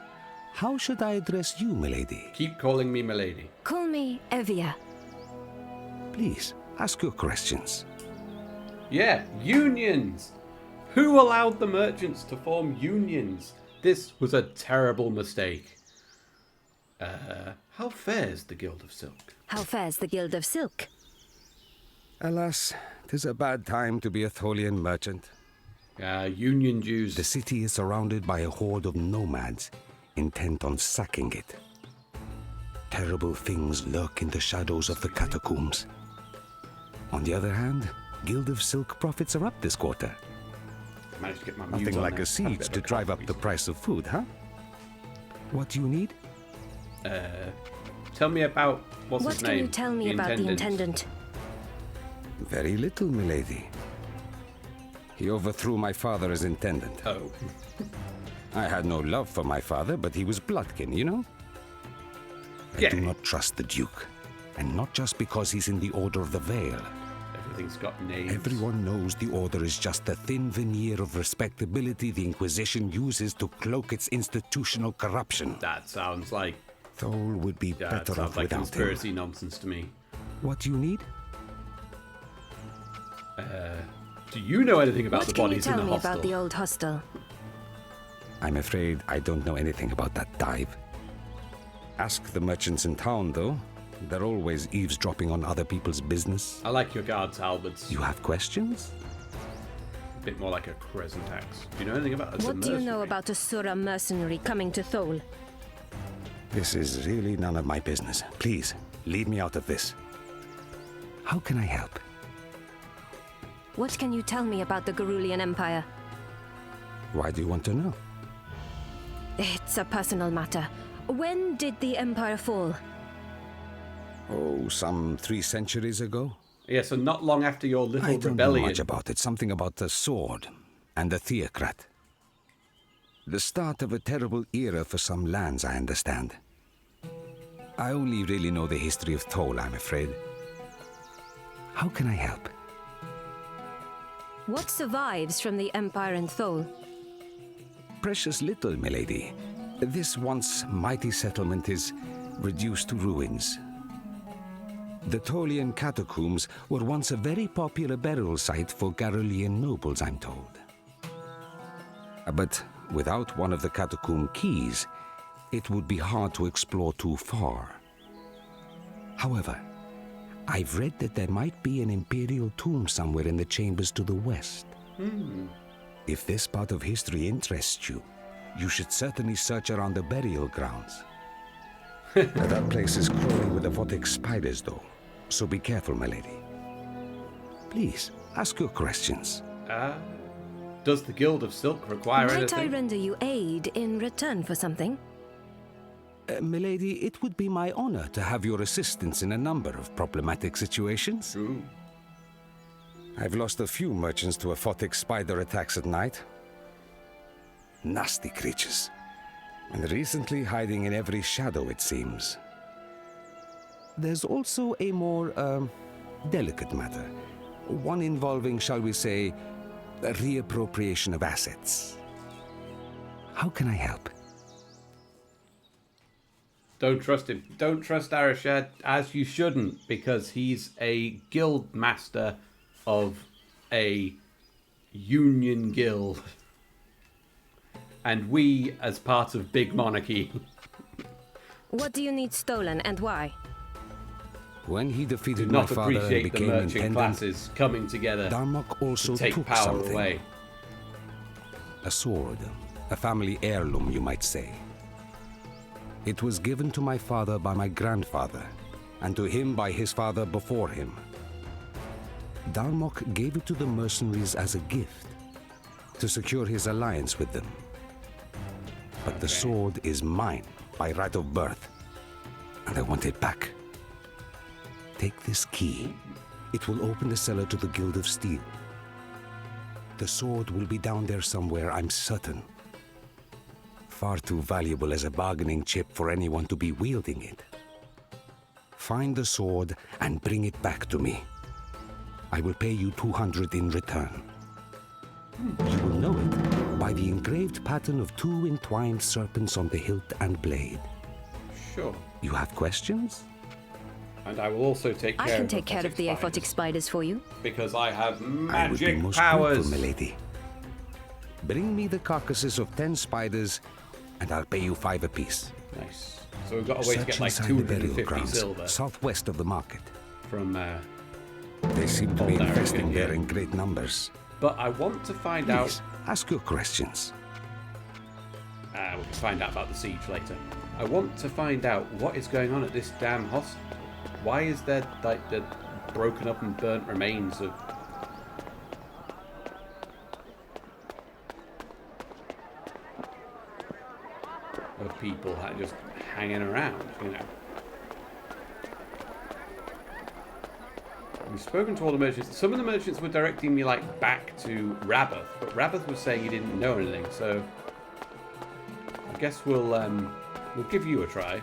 How should I address you, milady? Keep calling me milady. Call me Evia. Please, ask your questions. Yeah, unions! Who allowed the merchants to form unions? This was a terrible mistake. How fares the Guild of Silk? How fares the Guild of Silk? Alas, 'tis a bad time to be a Tholian merchant. Union dues. The city is surrounded by a horde of nomads, intent on sacking it. Terrible things lurk in the shadows of the catacombs. On the other hand, Guild of Silk profits are up this quarter. Managed to get my Nothing mute on like there. a siege to drive up the price of food, huh? What do you need? Tell me about what's What his can name? you tell me about the intendant? Very little, milady. He overthrew my father as intendant. Oh. I had no love for my father, but he was bloodkin, you know? I Yeah. do not trust the Duke. And not just because he's in the Order of the Veil. Everything's got names. Everyone knows the Order is just the thin veneer of respectability the Inquisition uses to cloak its institutional corruption. That sounds like Thole would be that better sounds off like without conspiracy him. nonsense to me. What do you need? Do you know anything about What the can you bodies in tell the me hostel? about the old hostel? I'm afraid I don't know anything about that dive. Ask the merchants in town, though. They're always eavesdropping on other people's business. I like your guards' halberds. You have questions? A bit more like a crescent axe. Do you know anything about the What do you know mercenary? about a Sura mercenary coming to Thole? This is really none of my business. Please, leave me out of this. How can I help? What can you tell me about the Garulian Empire? Why do you want to know? It's a personal matter. When did the Empire fall? Oh, some 3 centuries ago? Yeah, so not long after your little I don't rebellion. know much about it. Something about the sword and the theocrat. The start of a terrible era for some lands, I understand. I only really know the history of Thole, I'm afraid. How can I help? What survives from the Empire in Thole? Precious little, milady. This once mighty settlement is reduced to ruins. The Tholian catacombs were once a very popular burial site for Garulian nobles, I'm told. But without one of the catacomb keys, it would be hard to explore too far. However, I've read that there might be an imperial tomb somewhere in the chambers to the west. If this part of history interests you, you should certainly search around the burial grounds. That place is crawling with aphotic spiders, though, so be careful, my lady. Please, ask your questions. Does the Guild of Silk require Might I anything? render you aid in return for something? Milady, it would be my honor to have your assistance in a number of problematic situations. Ooh. I've lost a few merchants to aphotic spider attacks at night. Nasty creatures. And recently hiding in every shadow, it seems. There's also a more, delicate matter. One involving, shall we say, a reappropriation of assets. How can I help? Don't trust him. Don't trust Arashad, as you shouldn't, because he's a guild master of a union guild. And we, as part of Big Monarchy. What do you need stolen and why? When he Do defeated my not father and appreciate the became merchant independent, classes coming together Darmok also to take took power something. away. A sword, a family heirloom, you might say. It was given to my father by my grandfather, and to him by his father before him. Darmok gave it to the mercenaries as a gift, to secure his alliance with them. But the sword is mine by right of birth, and I want it back. Take this key. It will open the cellar to the Guild of Steel. The sword will be down there somewhere, I'm certain. Far too valuable as a bargaining chip for anyone to be wielding it. Find the sword and bring it back to me. I will pay you 200 in return. You will know it by the engraved pattern of 2 entwined serpents on the hilt and blade. Sure. You have questions? And I will also take care I can of take care of the aphotic spiders for you. because I have I would be magic most powers. grateful, milady. Bring me the carcasses of 10 spiders, and I'll pay you 5 apiece. Nice. So we've got a way to Search get like inside the burial 250 grounds, silver southwest of the market. from. They seem to be Old Irish infesting Indian. there in great numbers. But I want to find out. Please, ask your questions. We can find out about the siege later. I want to find out what is going on at this damn hospital. Why is there like the broken up and burnt remains of people just hanging around, you know? We've spoken to all the merchants. Some of the merchants were directing me like back to Rabbath, but Rabbath was saying he didn't know anything. So I guess we'll give you a try.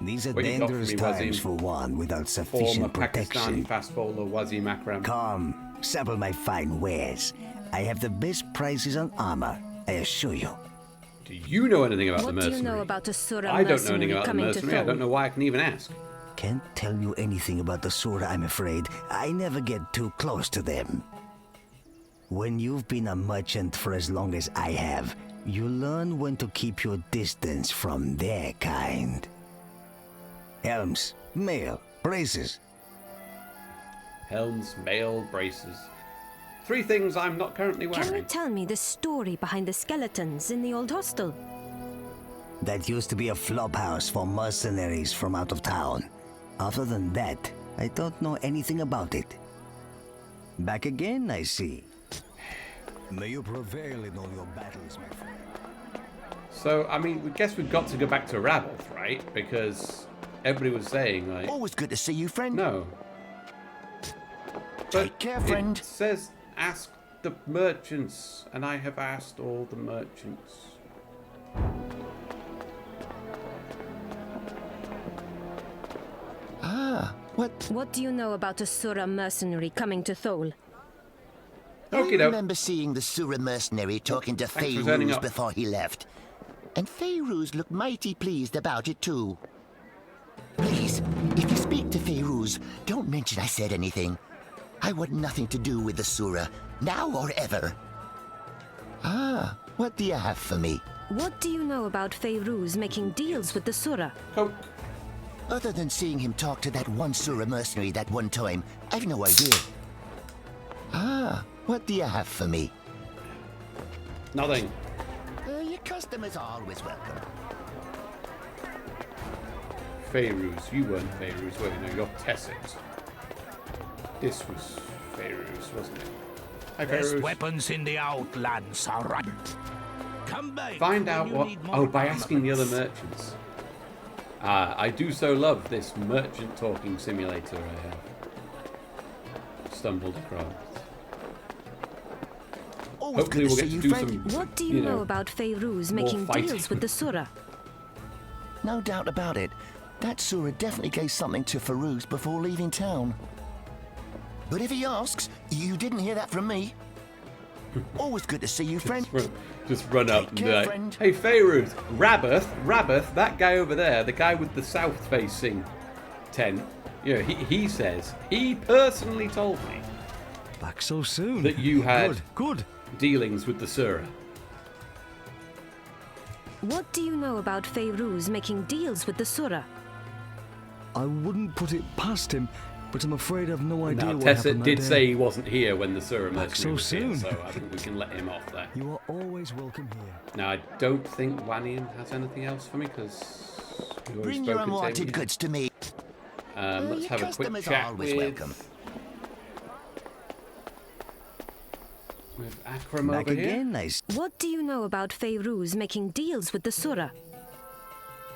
These are What you got for dangerous me, times Wazim? for one without Former sufficient Pakistani protection. fast bowler Wazim Akram. Come, sample my fine wares. I have the best prices on armor, I assure you. Do you know anything about the What do mercenary? you know about a Sura I don't know anything mercenary about the coming to mercenary. I don't know Thole? why I can even ask. Can't tell you anything about the Sura, I'm afraid. I never get too close to them. When you've been a merchant for as long as I have, you learn when to keep your distance from their kind. Helms, mail, braces. Helms, mail, braces. 3 things I'm not currently Can you wearing. tell me the story behind the skeletons in the old hostel? That used to be a flophouse for mercenaries from out of town. Other than that, I don't know anything about it. Back again, I see. May you prevail in all your battles, my friend. So, I mean, we guess we've got to go back to Rabbath, right? Because everybody was saying, like, Always good to see you, friend. no. Take care, friend. It says ask the merchants, and I have asked all the merchants. What do you know about a Sura mercenary coming to Thole? I Okie doke. remember seeing the Sura mercenary talking to Thanks for turning Fayruz up. before he left. And Fayruz looked mighty pleased about it too. Please, if you speak to Fayruz, don't mention I said anything. I want nothing to do with the Sura, now or ever. What do you have for me? What do you know about Fayruz making deals with the Sura? Coke. Other than seeing him talk to that one Sura mercenary that one time, I've no idea. What do you have for me? Nothing. Your customers are always welcome. Fayruz. You weren't Fayruz, were you? No, you're Tessit. This was Fairuz, wasn't it? Hi, Best Fairuz. weapons in the Outlands are right. Come back. Find when out you what... need more Oh, by asking the other armaments. merchants. I do so love this merchant talking simulator I have stumbled across. Always Hopefully good we'll to get see to you, do friend. some... What do you know, know about Fairuz more making fighting. deals with the Surah? No doubt about it. That Surah definitely gave something to Farouz before leaving town. But if he asks, you didn't hear that from me. Always good to see you, friend. Just run up and be care, like, friend. hey Fairuz, Rabbath, that guy over there, the guy with the south-facing tent, you know, he says, he personally told me Back so soon. that you had Good. dealings with the Surah. What do you know about Fairuz making deals with the Surah? I wouldn't put it past him, but I'm afraid I've no idea Now, what Tessa happened did that say day. he wasn't here when the Surah Back mercenary so was here, soon. so I think we can let him off there. You are always welcome here. Now, I don't think Wanian has anything else for me, because we've already Bring your spoken to him. unwanted goods to me. Let's Your have a quick customers are chat always welcome. with Akram Back over here. again, nice. What do you know about Fairuz making deals with the Surah?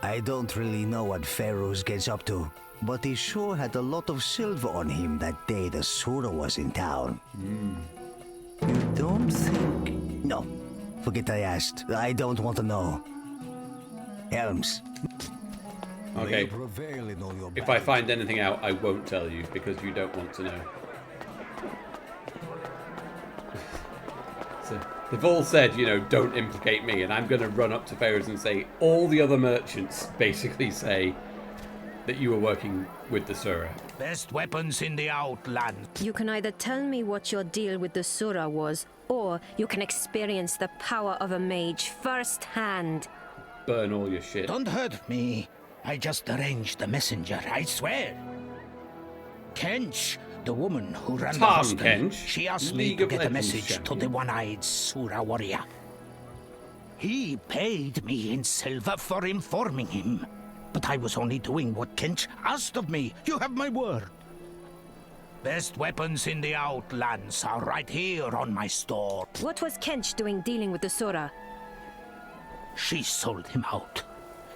I don't really know what Pharaohs gets up to, but he sure had a lot of silver on him that day the Surah was in town. You don't think... No, forget I asked. I don't want to know. Helms. Okay. may prevail in all your If I battles. find anything out, I won't tell you because you don't want to know. So they've all said, you know, don't implicate me, and I'm going to run up to Fairuz and say all the other merchants basically say that you were working with the Surah. Best weapons in the Outlands. You can either tell me what your deal with the Surah was, or you can experience the power of a mage firsthand. Burn all your shit. Don't hurt me. I just arranged the messenger, I swear. Kench, the woman who ran the Tom hostel, Kench, she asked me League to of get a Legends message to champion. the one-eyed Surah warrior. He paid me in silver for informing him. But I was only doing what Kench asked of me. You have my word. Best weapons in the Outlands are right here on my store. What was Kench doing dealing with the Surah? She sold him out.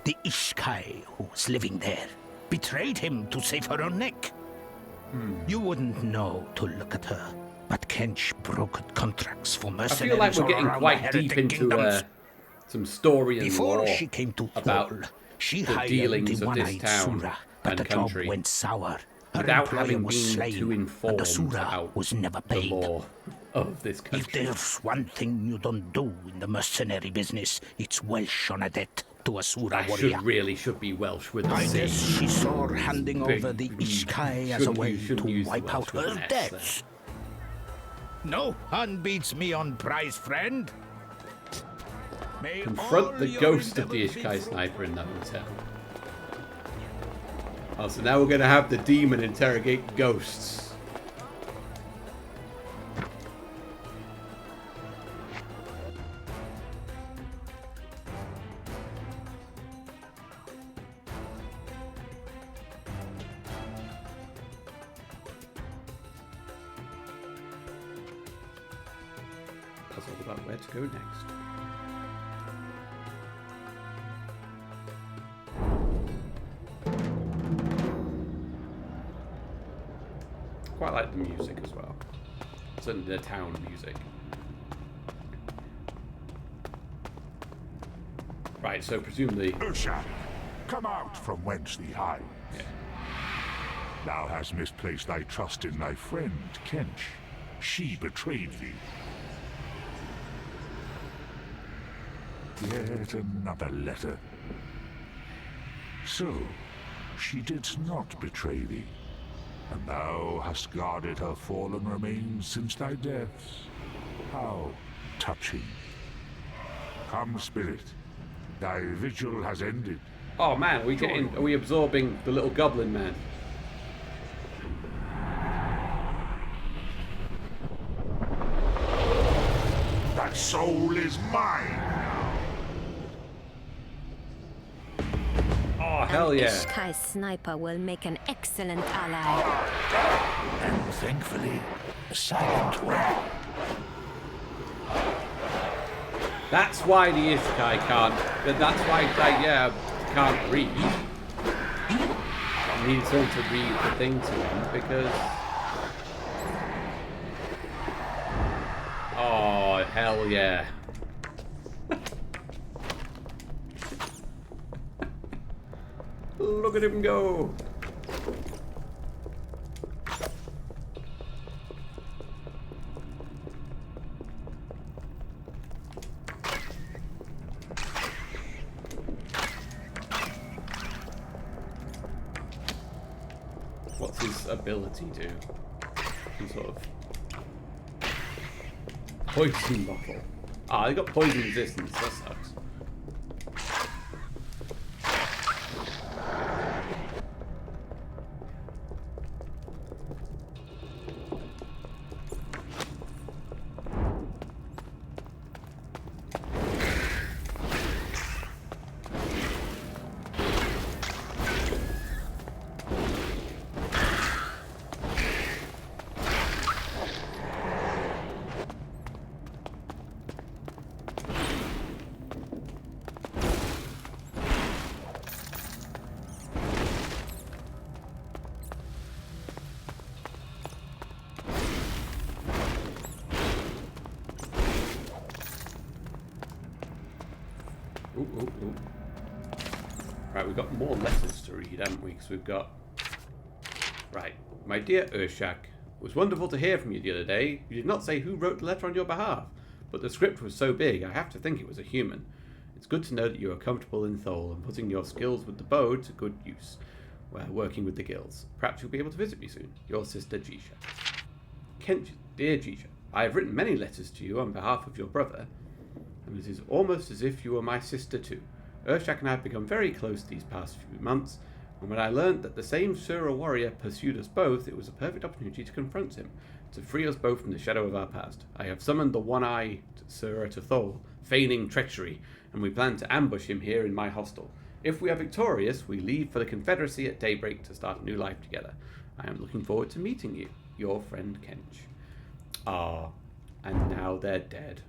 The Ishkai who was living there betrayed him to save her own neck. You wouldn't know to look at her, but Kench brokered contracts for I mercenaries feel like we're all getting around quite the deep heretic into kingdoms. some story and Before lore she came to about Thor, she the hired dealings the of this one-eyed town Surah, but and the country job went sour. Her without employer having was been slain, too and informed the Surah about was never the paid. law of this If country. there's one thing you don't do in the mercenary business, it's Welsh on a debt to a Surah I warrior. should be Welsh with the I C. guess she saw handing Big- over the Ishkai as a shouldn't way you- shouldn't to use the wipe Welsh out with her an S debts. No one beats me on prize, friend. May Confront all the your ghost of the endeavors be Ishkai fruitful. sniper in the hotel. Oh, so now we're going to have the demon interrogate ghosts. Puzzled about where to go next. Quite like the music as well. Certainly the town music. Right, so presumably... Usha, come out from whence thee hide. Yeah. Thou hast misplaced thy trust in thy friend, Kench. She betrayed thee. Yet another letter. So, she did not betray thee, and thou hast guarded her fallen remains since thy deaths. How touching. Come, spirit. Thy vigil has ended. Oh man, are we absorbing the little goblin man? That soul is mine now. Oh hell yeah. Ishkai's sniper will make an excellent ally. And thankfully, a silent one. That's why the Ishkai can't. That's why can't read. I need someone to read the thing to him because. Oh hell yeah! Look at him go! What's his ability do? Some sort of poison bottle. Ah, they got poison resistance. That sucks. Ooh. Right, we've got more letters to read, haven't we? Because we've got... Right. My dear Urshak, it was wonderful to hear from you the other day. You did not say who wrote the letter on your behalf, but the script was so big, I have to think it was a human. It's good to know that you are comfortable in Thole and putting your skills with the bow to good use while working with the guilds. Perhaps you'll be able to visit me soon. Your sister, Jisha. Kench, dear Jisha, I have written many letters to you on behalf of your brother, and it is almost as if you were my sister too. Urshak and I have become very close these past few months, and when I learned that the same Sura warrior pursued us both, it was a perfect opportunity to confront him, to free us both from the shadow of our past. I have summoned the one-eyed Sura to Thole, feigning treachery, and we plan to ambush him here in my hostel. If we are victorious, we leave for the Confederacy at daybreak to start a new life together. I am looking forward to meeting you, your friend Kench. Ah, and now they're dead.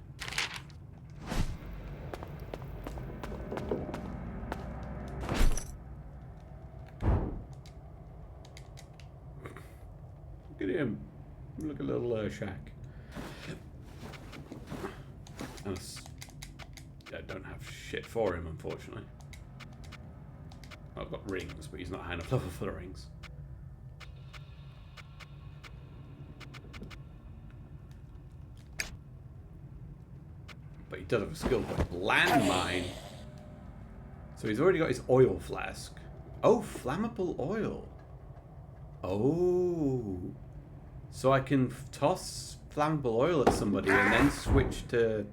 Look at him. Look at little Urshak. I don't have shit for him, unfortunately. I've got rings, but he's not high enough level for the rings. But he does have a skill point. Landmine! So he's already got his oil flask. Oh, flammable oil. Oh. So I can toss flammable oil at somebody and then switch to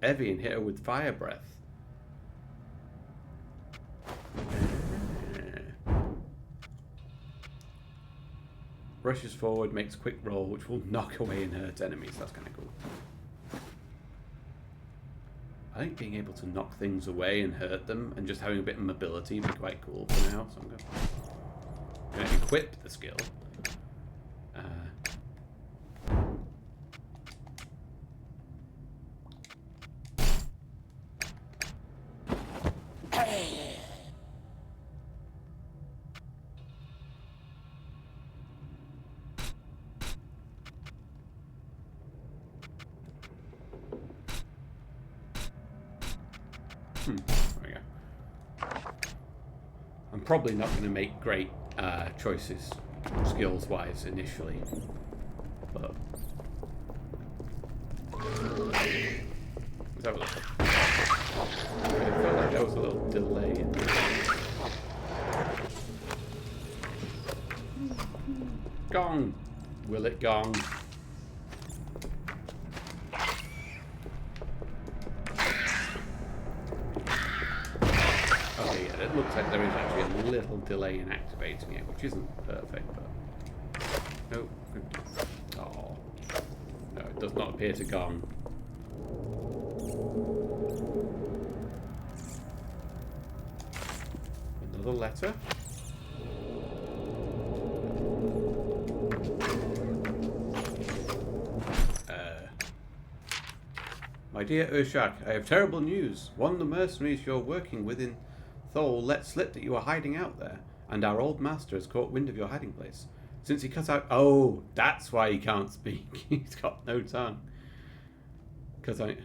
Evie and hit her with fire breath. Rushes forward, makes a quick roll, which will knock away and hurt enemies. That's kind of cool. I think being able to knock things away and hurt them and just having a bit of mobility would be quite cool for now. So I'm going to equip the skill. There we go. I'm probably not going to make great choices skills-wise initially, but let's have a look. I felt like there was a little delay in there. Gong! Will it gong? It looks like there is actually a little delay in activating it, which isn't perfect, but... No. Oh. No, it does not appear to gong. Another letter. My dear Urshak, I have terrible news. One of the mercenaries you're working with in Thol let slip that you are hiding out there, and our old master has caught wind of your hiding place. Since he cut out... Oh, that's why he can't speak. He's got no tongue. Because A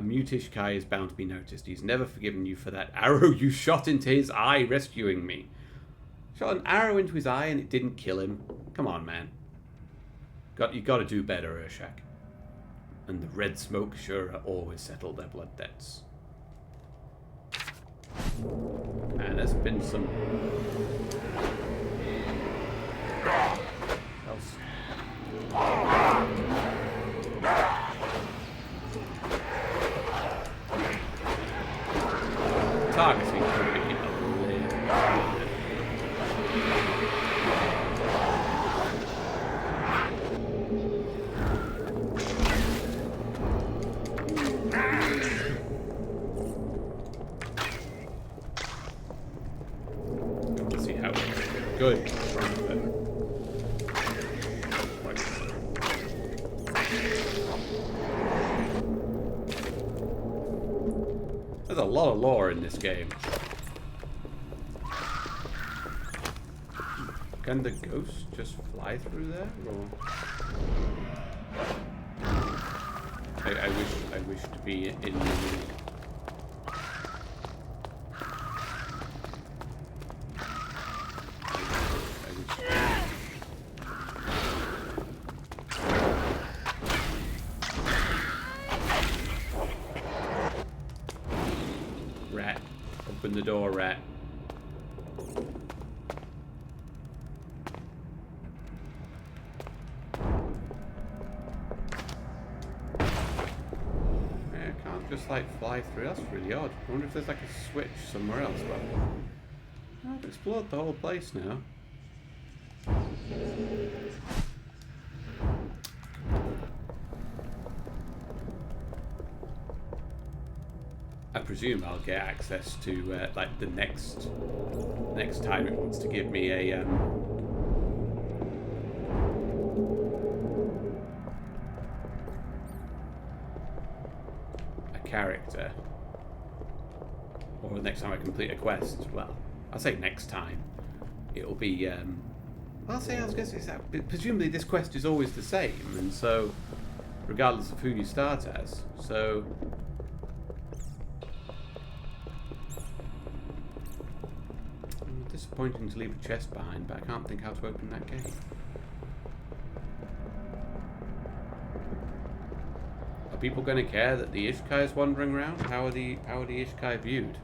mutish Kai is bound to be noticed. He's never forgiven you for that arrow you shot into his eye rescuing me. Shot an arrow into his eye and it didn't kill him. Come on, man. You got to do better, Urshak. And the red smoke sure always settle their blood debts. Man, there's been some... else. Targeting could be a little... Good. There's a lot of lore in this game. Can the ghost just fly through there? Or... I wish to be in the... Rat. Open the door, rat. Just like fly through. That's really odd. I wonder if there's like a switch somewhere else, but I've explored the whole place now. I presume I'll get access to like the next time it wants to give me a character, or the next time I complete a quest. Well, I'll say next time it'll be I was guessing it's that, presumably this quest is always the same, and so regardless of who you start as, so disappointing to leave a chest behind, but I can't think how to open that gate. People going to care that the Ishkai is wandering around? How are the Ishkai viewed?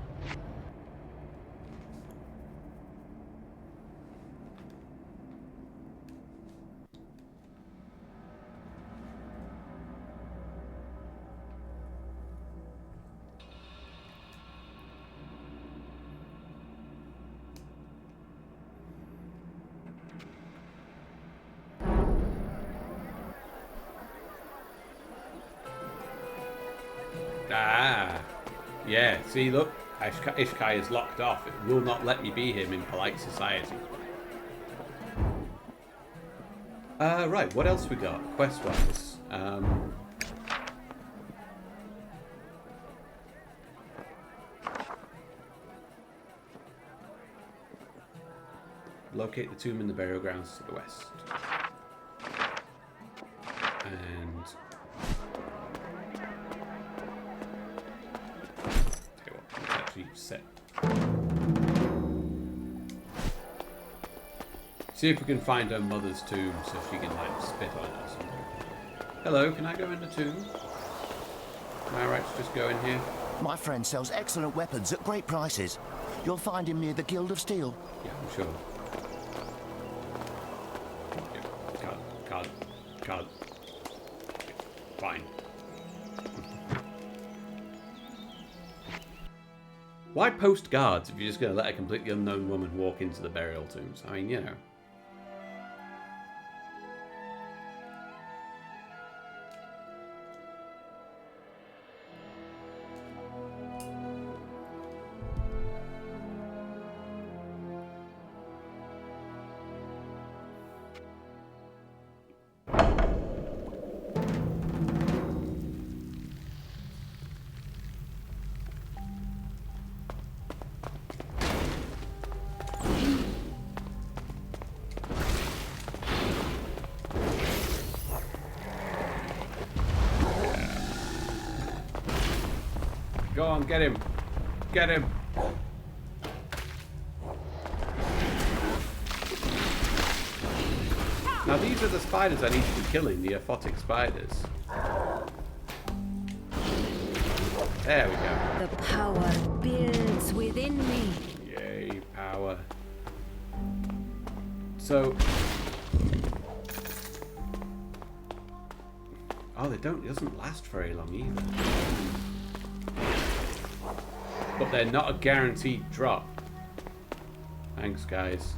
Ah, yeah, see, look, Ishkai is locked off. It will not let me be him in polite society. Right, what else we got, quest-wise? Locate the tomb in the burial grounds to the west. And... set. See if we can find her mother's tomb so she can like spit on it or something. Hello, can I go in the tomb? Am I right to just go in here? My friend sells excellent weapons at great prices. You'll find him near the Guild of Steel. Yeah, I'm sure. Yeah, can't. Fine. Why post guards if you're just going to let a completely unknown woman walk into the burial tombs? I mean, you know. Go on, get him. Get him. Now these are the spiders I need to be killing, the aphotic spiders. There we go. The power builds within me. Yay, power. So... Oh, it doesn't last very long either. But they're not a guaranteed drop. Thanks, guys.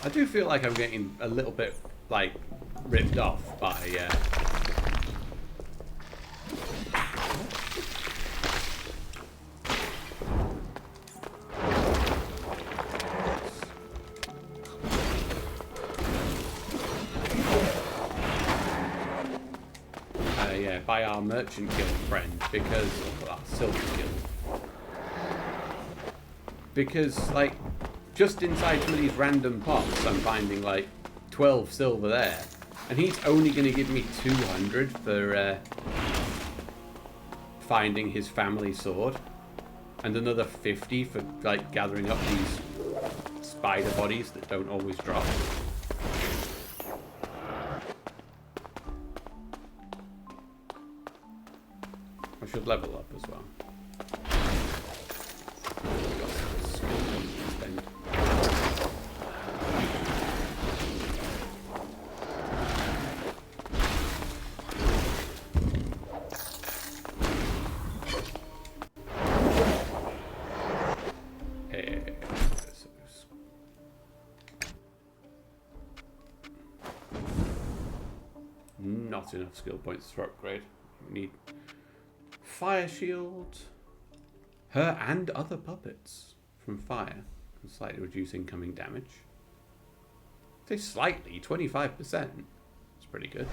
I do feel like I'm getting a little bit, like, ripped off by, yeah, by our merchant guild friend, because, our silver guild. Because, like, just inside some of these random pots, I'm finding like 12 silver there. And he's only going to give me 200 for finding his family sword. And another 50 for like gathering up these spider bodies that don't always drop. I should level up as well. Not enough skill points for upgrade. We need fire shield. Her and other puppets from fire can slightly reduce incoming damage. Say slightly, 25%. It's pretty good.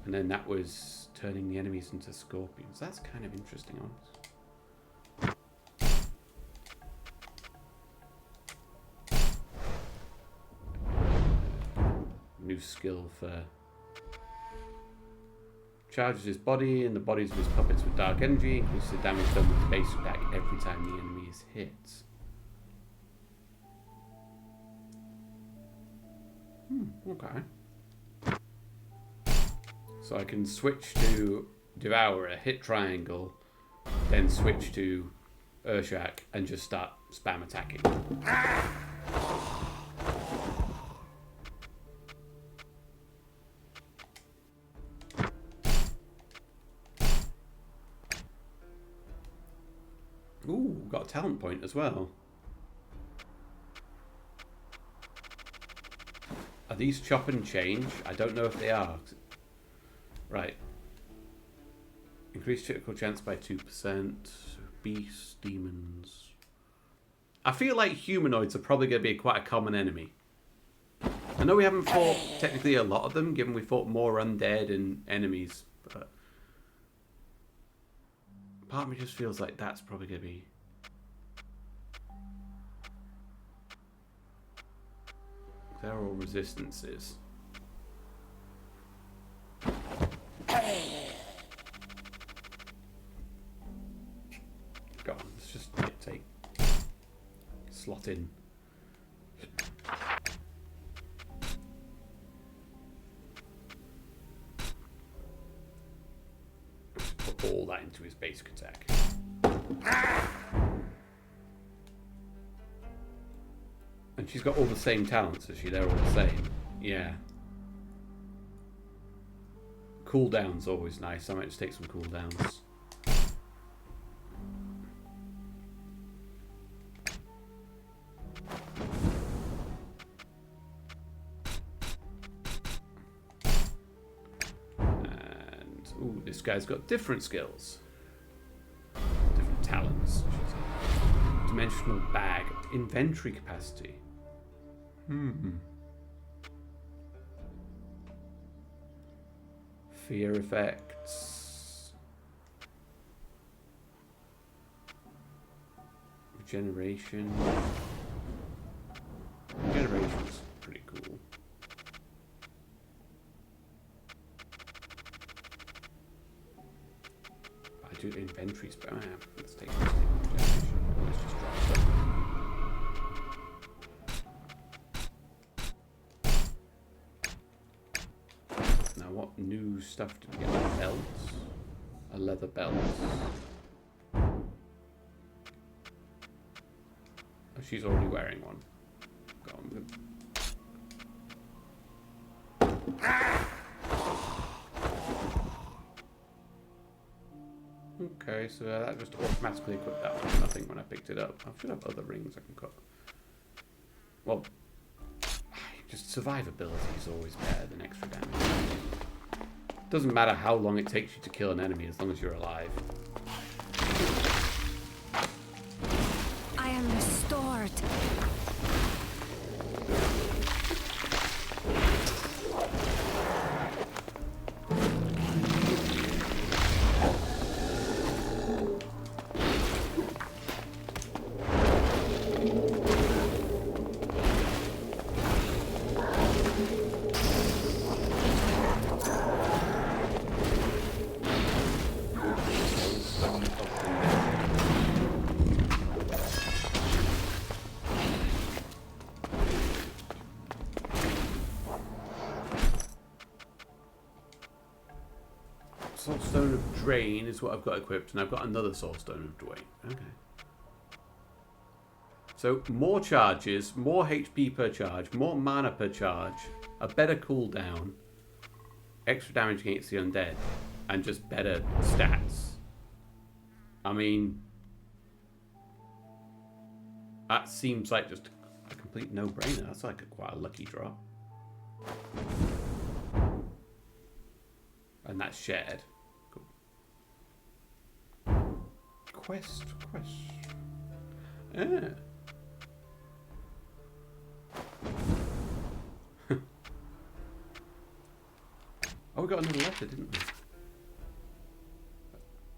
And then that was turning the enemies into scorpions. That's kind of interesting, honestly. New skill for charges his body and the bodies of his puppets with dark energy, increases the damage done with the base attack every time the enemy is hit. Okay. So I can switch to Devourer, hit triangle, then switch to Urshak and just start spam attacking. Ooh, got a talent point as well. Are these chop and change? I don't know if they are. Right. Increased critical chance by 2%. Beasts, demons. I feel like humanoids are probably going to be quite a common enemy. I know we haven't fought technically a lot of them, given we fought more undead and enemies, but part of me just feels like that's probably going to be... They're all resistances. Go on, let's just take slot in. Put all that into his basic attack. And she's got all the same talents, has she? They're all the same. Yeah. Cooldown's always nice. I might just take some cooldowns. And, ooh, this guy's got different skills. Different talents. Dimensional bag. Inventory capacity. Fear effects. Regeneration. Regeneration's pretty cool. I do inventory spell. Let's take this thing. Let's just drop stuff. Now, what new stuff did we get? A belt? A leather belt. Oh, she's already wearing one. Go on with. Okay, so that just automatically equipped that one. Nothing when I picked it up. I should have other rings I can cut. Well, just survivability is always better than extra damage. Doesn't matter how long it takes you to kill an enemy as long as you're alive. I am restored. Soulstone of Drain is what I've got equipped, and I've got another Soulstone of Drain. Okay. So, more charges, more HP per charge, more mana per charge, a better cooldown, extra damage against the undead, and just better stats. I mean, that seems like just a complete no-brainer. That's like quite a lucky draw. And that's shared. Cool. Quest. Yeah. Oh, we got another letter, didn't we?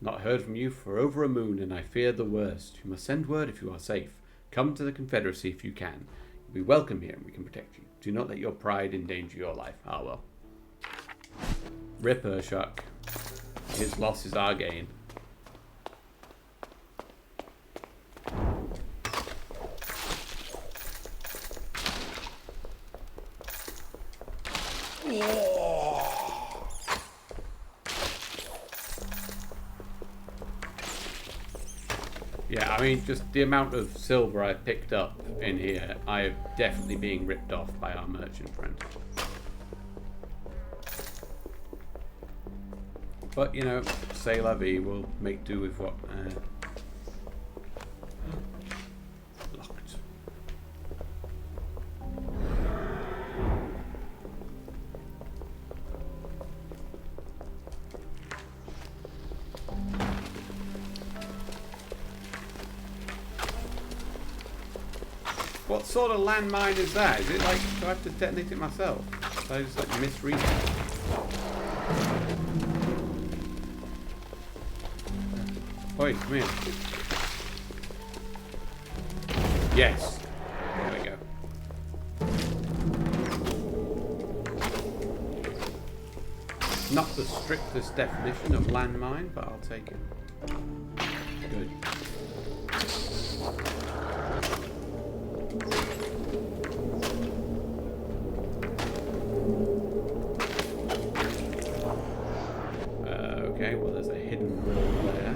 Not heard from you for over a moon, and I fear the worst. You must send word if you are safe. Come to the Confederacy if you can. You'll be welcome here, and we can protect you. Do not let your pride endanger your life. Ah, well. Rip Urshak. His loss is our gain. Yeah, I mean, just the amount of silver I picked up in here, I am definitely being ripped off by our merchant friend. But, you know, c'est la vie, we'll make do with what... locked. What sort of landmine is that? Is it like, do I have to detonate it myself? So I just like misread it? Oi, come here. Yes. There we go. Not the strictest definition of landmine, but I'll take it. Good. Okay, well there's a hidden wall there.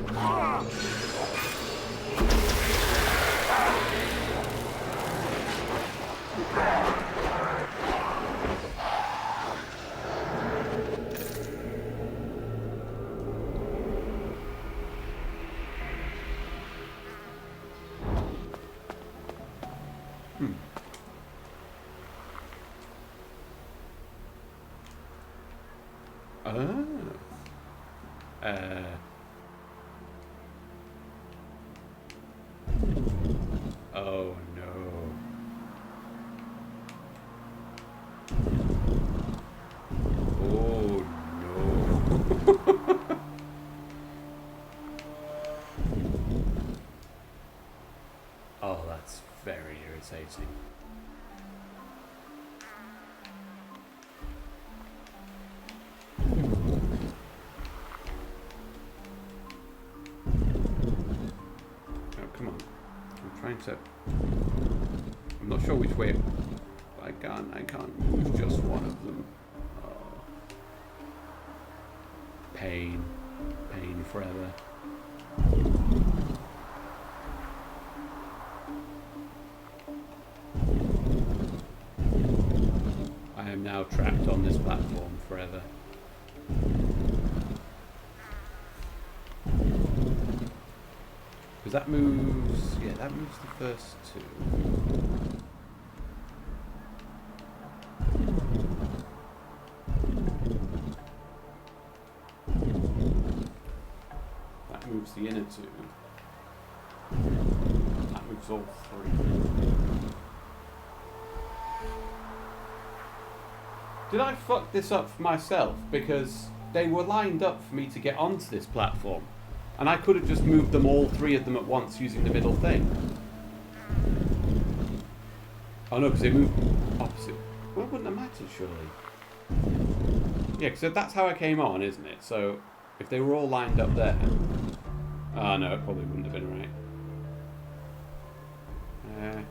Oh no. compensating. Oh, come on. I'm trying to... I'm not sure which way... I can't move just one of them. Oh. Pain. Pain forever. I am now trapped on this platform forever. Because that moves... Yeah, that moves the first two. That moves the inner two. That moves all three. Did I fuck this up for myself? Because they were lined up for me to get onto this platform. And I could have just moved them, all three of them at once, using the middle thing. Oh no, because they moved opposite. Well, it wouldn't have mattered, surely. Yeah, because that's how I came on, isn't it? So, if they were all lined up there... Oh no, it probably wouldn't have been right. Damn it.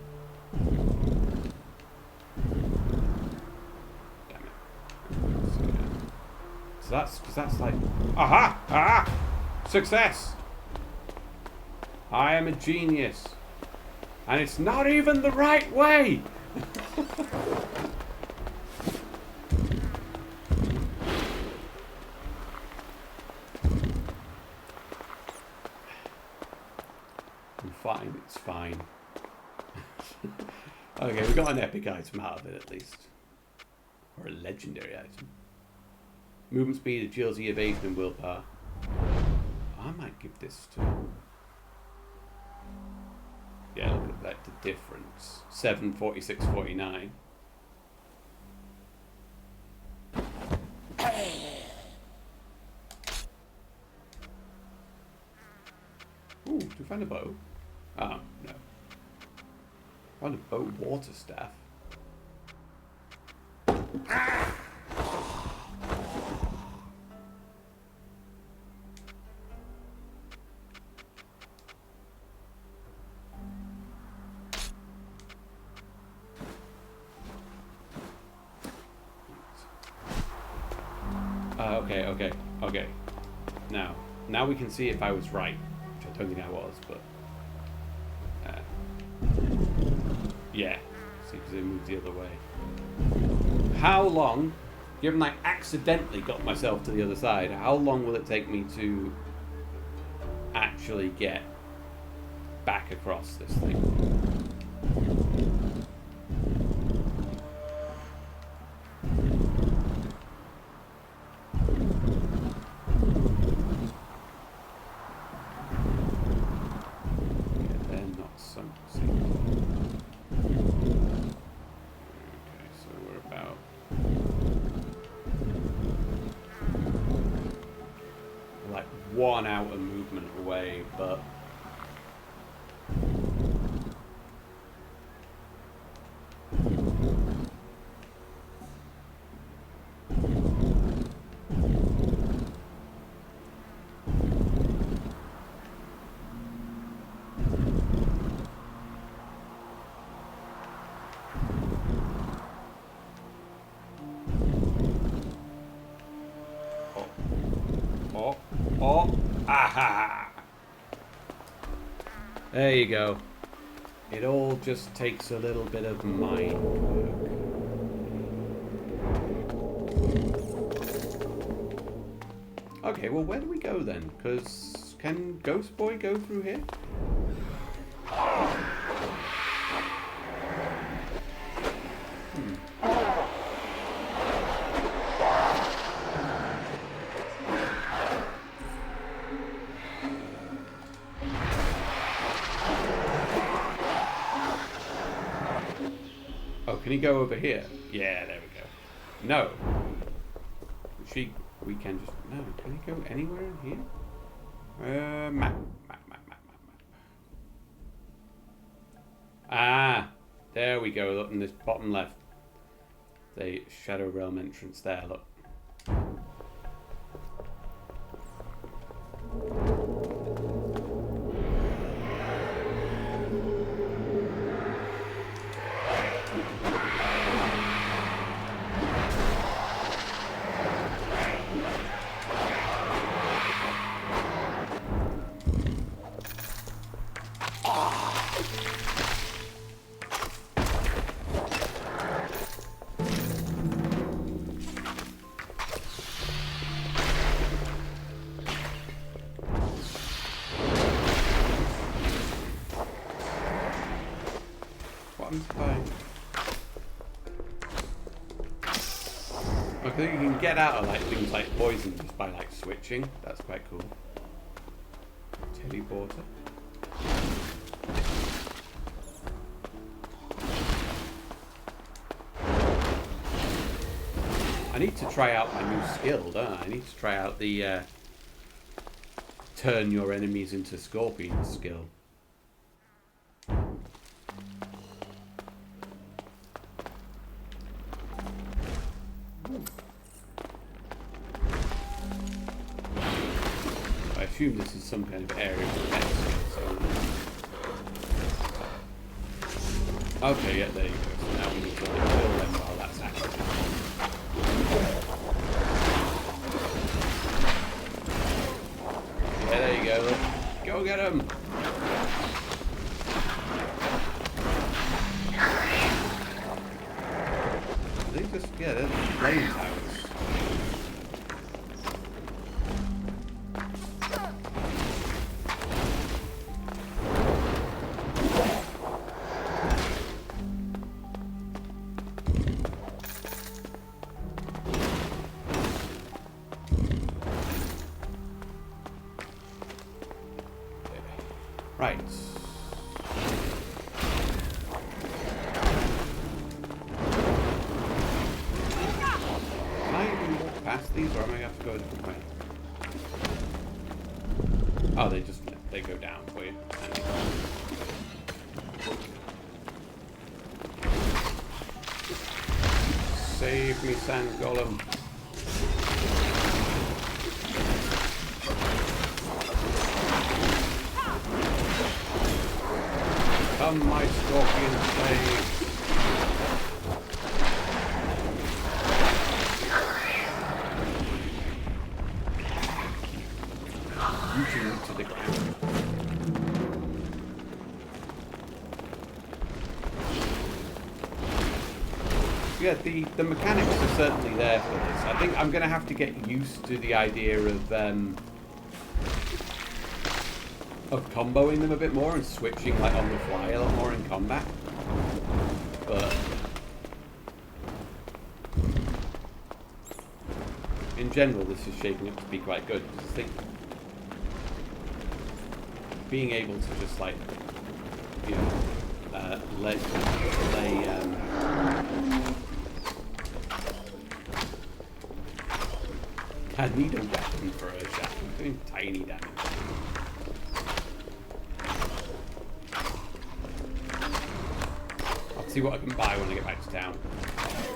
So that's... Because that's like... Aha! Aha! Success! I am a genius. And it's not even the right way! I'm fine, it's fine. Okay, we got an epic item out of it at least. Or a legendary item. Movement speed, agility, evasion, and willpower. I might give this to... Yeah, look at that, the difference. 7, 46, 49. Ooh, did we find a bow? Oh, no. Found a bow water staff. Okay. Now we can see if I was right, which I don't think I was, but yeah, see, because it moved the other way. How long, given I accidentally got myself to the other side, how long will it take me to actually get back across this thing? One outer movement away, but aha! There you go. It all just takes a little bit of mind work. Okay, well, where do we go then? Because can Ghost Boy go through here? Can he go over here? Yeah, there we go. No. We can just... No, can he go anywhere in here? Map. Ah. There we go, look in this bottom left. The Shadow Realm entrance there, look. I think you can get out of like things like poison just by like switching. That's quite cool. Teleporter. I need to try out my new skill, don't I? I need to try out the turn your enemies into scorpions skill. I assume this is some kind of area of defense. So... Okay, yeah, there you go. So now we need to like, kill them while that's active. Yeah, there you go. Look. Go get them. They just, yeah, they're flame towers. Right. Can I even walk past these, or am I going to have to go a different way? Oh, they go down for you. Save me, Sand Golem. Come, my scorpion slave. Rooting into the ground. Yeah, the mechanics are certainly there for this. I think I'm going to have to get used to the idea of comboing them a bit more and switching like on the fly a lot more in combat. But in general, this is shaping up to be quite good. I think being able to just like, you know, I need a weapon for a shot. I'm doing tiny damage. See what I can buy when I get back to town.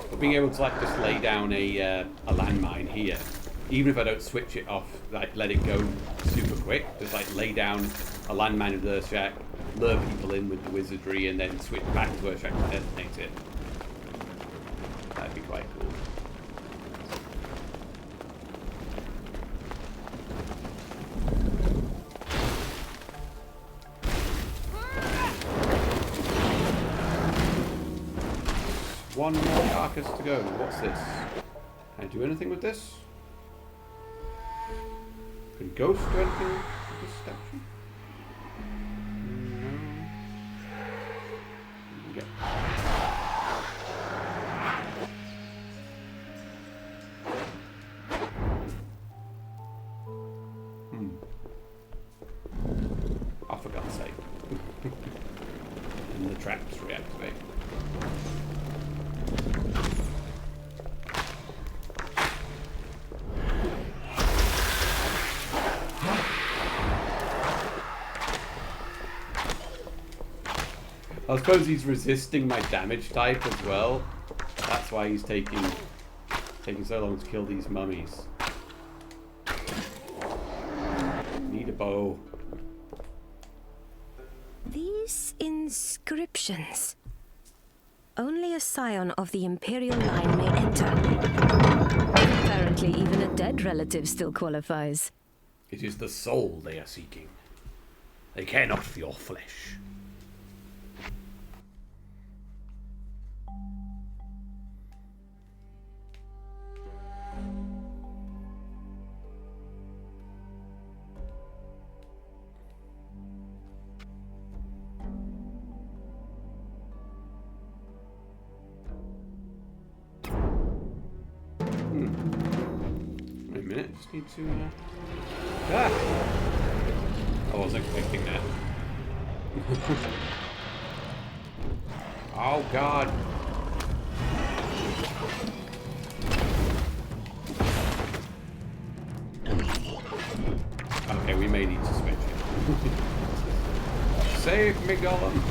But being able to like just lay down a landmine here, even if I don't switch it off, like let it go super quick, just like lay down a landmine in the shack, lure people in with the wizardry, and then switch back to Earthshack to detonate it. That'd be quite cool. One more carcass to go. What's this? Can I do anything with this? Can Ghost do anything with this statue? No. Okay. Oh, for God's sake. And the traps reactivate. I suppose he's resisting my damage type as well. That's why he's taking so long to kill these mummies. Need a bow. These inscriptions. Only a scion of the Imperial line may enter. Apparently, even a dead relative still qualifies. It is the soul they are seeking. They care not for your flesh. Wait a minute, just need to... Ah! I wasn't expecting that. Oh god. Okay, we may need to switch it. Save me, Gollum!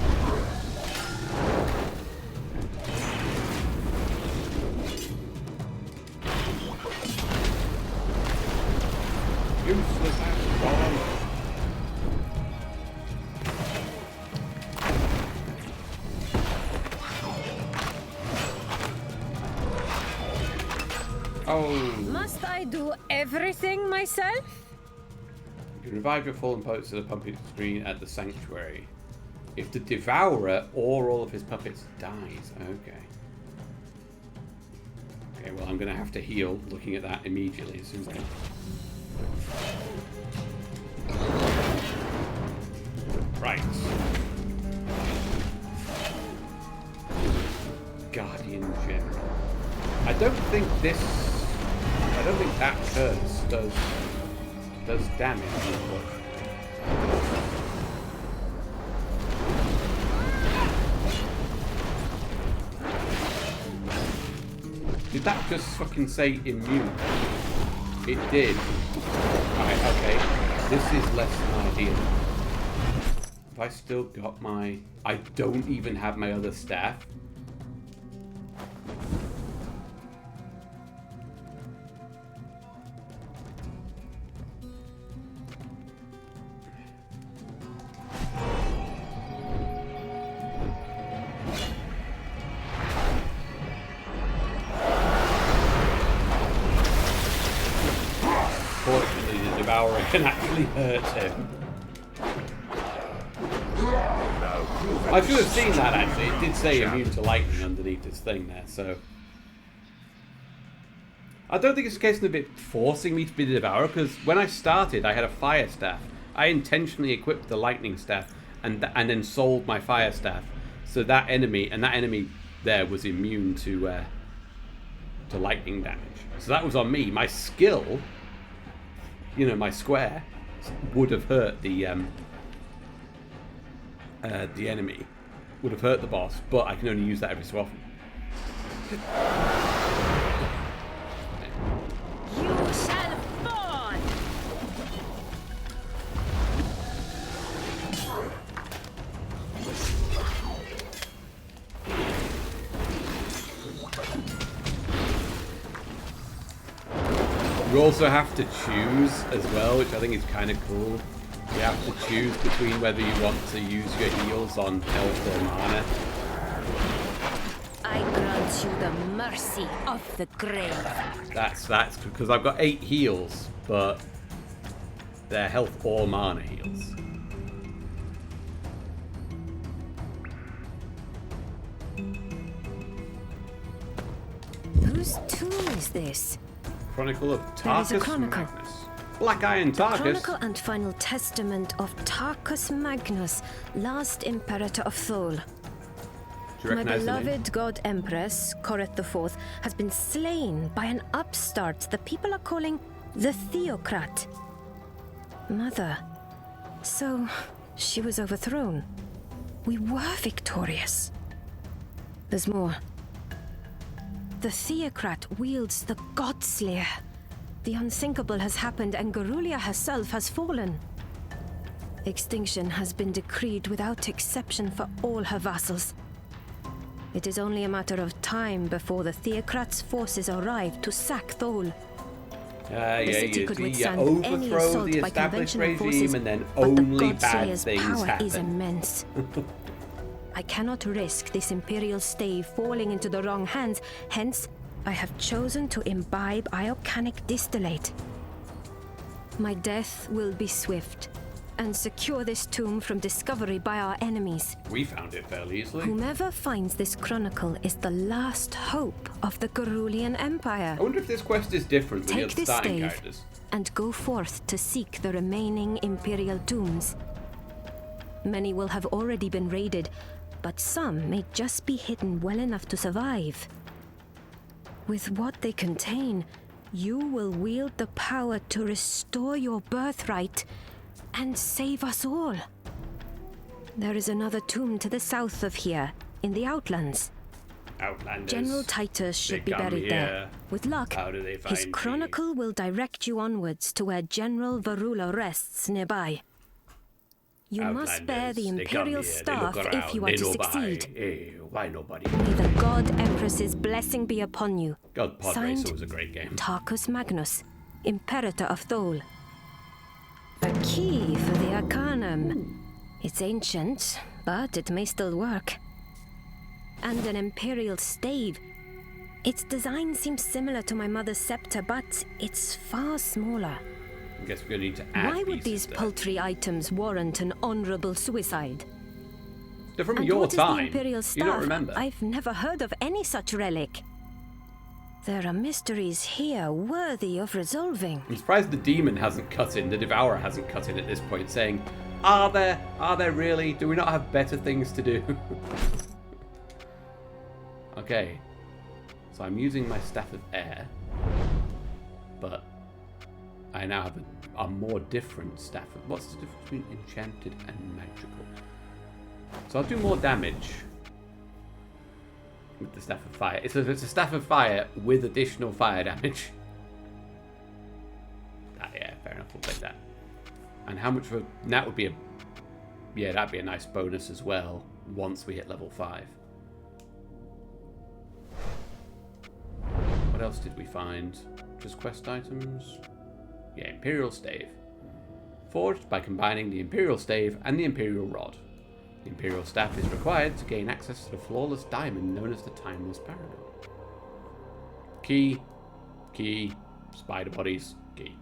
Useless ass Gollum! Oh. Must I do everything myself? You can revive your fallen puppets to the puppet screen at the sanctuary. If the Devourer or all of his puppets dies. Okay. Okay, well I'm going to have to heal looking at that immediately as soon as I... Right. Guardian General. I don't think that hurts, does damage. Did that just fucking say immune? It did. Alright, okay. This is less than ideal. Have I still got my... I don't even have my other staff. Fortunately, the Devourer can actually hurt him. I should have seen that actually. It did say immune to lightning underneath this thing there, so... I don't think it's a case of a bit forcing me to be the Devourer, because when I started I had a fire staff. I intentionally equipped the lightning staff and then sold my fire staff. So that enemy there was immune to lightning damage. So that was on me. My skill, you know, my square, would have hurt the enemy, would have hurt the boss, but I can only use that every so often. You shall fall! You also have to choose as well, which I think is kind of cool. You have to choose between whether you want to use your heals on health or mana. I grant you the mercy of the grave. That's because I've got 8 heals, but they're health or mana heals. Whose tomb is this? Chronicle of There is a Tarkus chronicle. Magnus. Black Iron Tarkus. Chronicle and final testament of Tarkus Magnus, last Imperator of Thol. Do you My recognize the name? beloved God Empress, Coreth IV, has been slain by an upstart the people are calling the Theocrat. Mother. So, she was overthrown. We were victorious. There's more. The Theocrat wields the Godslayer. The unthinkable has happened and Garulia herself has fallen. Extinction has been decreed without exception for all her vassals. It is only a matter of time before the Theocrats' forces arrive to sack Thole. The city could withstand any overthrow assault the by established conventional forces, regime and then but the only God bad Slayer's things power happen. is immense. I cannot risk this Imperial stave falling into the wrong hands, hence, I have chosen to imbibe iocanic distillate. My death will be swift, and secure this tomb from discovery by our enemies. We found it fairly easily. Whomever finds this chronicle is the last hope of the Garulian Empire. I wonder if this quest is different than the Take other this starting stave characters. and go forth to seek the remaining Imperial tombs. Many will have already been raided, but some may just be hidden well enough to survive. With what they contain, you will wield the power to restore your birthright and save us all. There is another tomb to the south of here, in the Outlands. Outlanders. General Titus should be come buried here. there. With luck, How do they his find chronicle will direct you onwards to where General Varula rests nearby. You must bear the Outlanders, they come Imperial here, they staff look if you around, are they to know succeed. why nobody? May the God Empress's blessing be upon you. God, Pod Signed, Racer was a great game. Tarkus Magnus, Imperator of Thole. A key for the Arcanum. It's ancient, but it may still work. And an Imperial stave. Its design seems similar to my mother's scepter, but it's far smaller. I guess we're going to need to add Why would pieces these there. paltry items warrant an honorable suicide? They're from And your what is the time. Imperial You staff? don't remember? I've never heard of any such relic. There are mysteries here worthy of resolving. I'm surprised the demon hasn't cut in, the devourer hasn't cut in at this point, saying, Are there really? Do we not have better things to do? Okay. So I'm using my Staff of Air. But I now have a more different Staff of... What's the difference between enchanted and magical? So I'll do more damage with the Staff of Fire. It's a Staff of Fire with additional fire damage. Ah, yeah, fair enough. We'll take that. And how much for... That would be a... Yeah, that'd be a nice bonus as well once we hit level 5. What else did we find? Just quest items? Yeah, Imperial Stave. Forged by combining the Imperial Stave and the Imperial Rod. The Imperial Staff is required to gain access to the flawless diamond known as the Timeless Paragon. Key, spider bodies, key.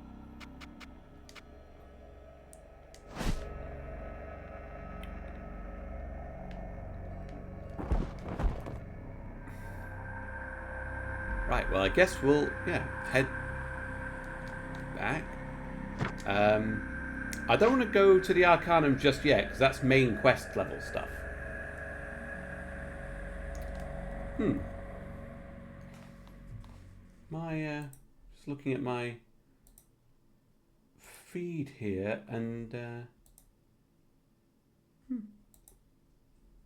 Right, well I guess we'll, head back. I don't want to go to the Arcanum just yet, because that's main quest level stuff. Just looking at my feed here, and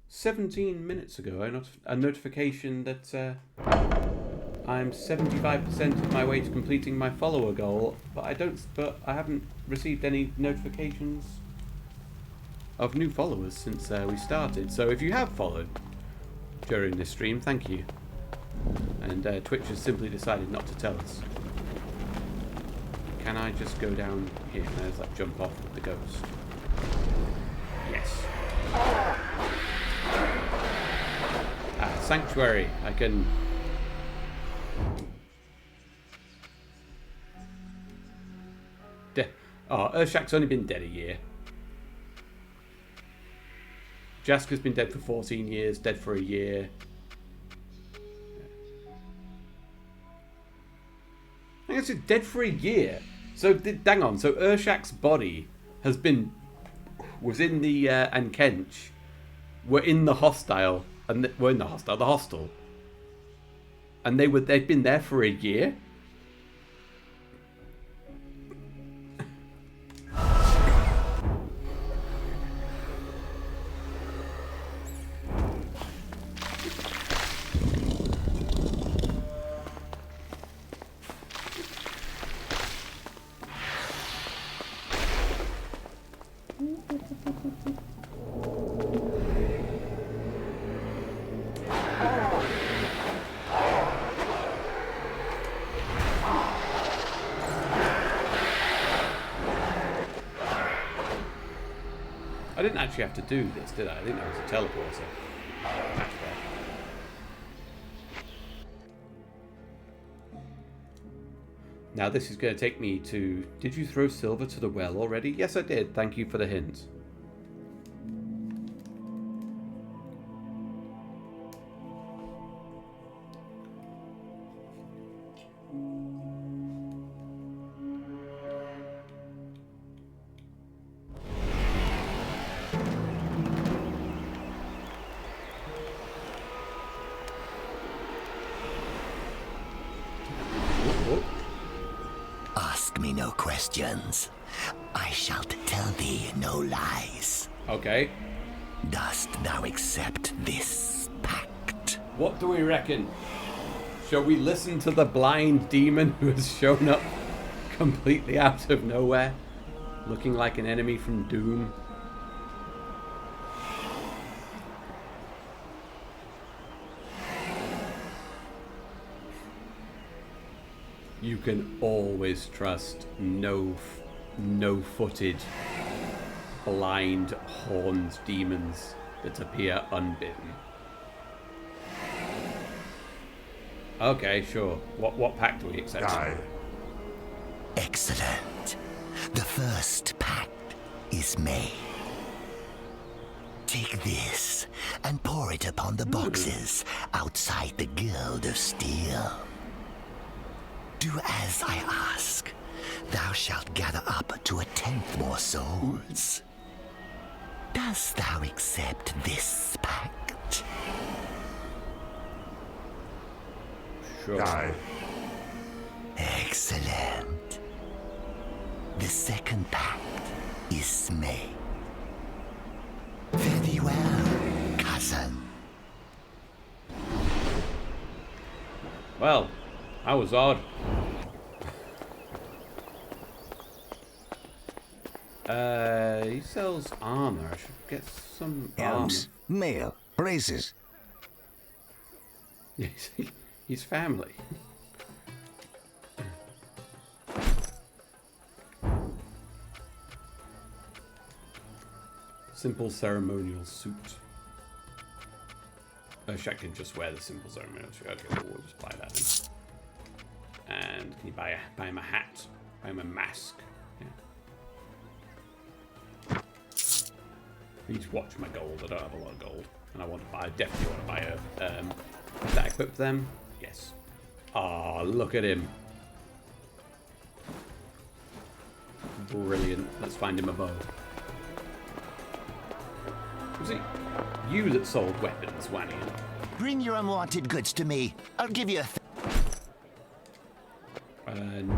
17 minutes ago, I got a notification that I'm 75% of my way to completing my follower goal, but I haven't received any notifications of new followers since we started. So if you have followed during this stream, thank you. And Twitch has simply decided not to tell us. Can I just go down here? Can I just like jump off with the ghost? Yes. Sanctuary. I can... Urshak's only been dead a year. Jaska's been dead for 14 years, dead for a year. I guess it's dead for a year. So, hang on. So, Urshak's body was in the, and Kench were in the hostile, and the hostel. And they'd been there for a year? I didn't actually have to do this, did I? I think that was a teleporter. Back there. Now this is going to take me to... Did you throw silver to the well already? Yes, I did. Thank you for the hint. Ask me no questions. I shall tell thee no lies. Okay. Dost thou accept this pact? What do we reckon? Shall we listen to the blind demon who has shown up completely out of nowhere, looking like an enemy from Doom? You can always trust no-footed, blind, horned demons that appear unbidden. Okay, sure. What pact do we accept? Aye. Excellent. The first pact is made. Take this and pour it upon the boxes outside the Guild of Steel. Do as I ask. Thou shalt gather up to 1/10 more souls. Dost thou accept this pact? Sure. Aye. Excellent. The second pact is made. Fare thee well, cousin. Well, that was odd. He sells armor. I should get some armor. Elms, mail, braces. He's family. Simple ceremonial suit. I can just wear the simple ceremonial suit. Okay, well, we'll just buy that then. And can you buy him a hat? Buy him a mask. Yeah. Please watch my gold. I don't have a lot of gold, and I definitely want to buy a. Does that equip them? Yes. Ah, look at him. Brilliant. Let's find him a bow. Was it you that sold weapons, Wanian? Bring your unwanted goods to me. I'll give you a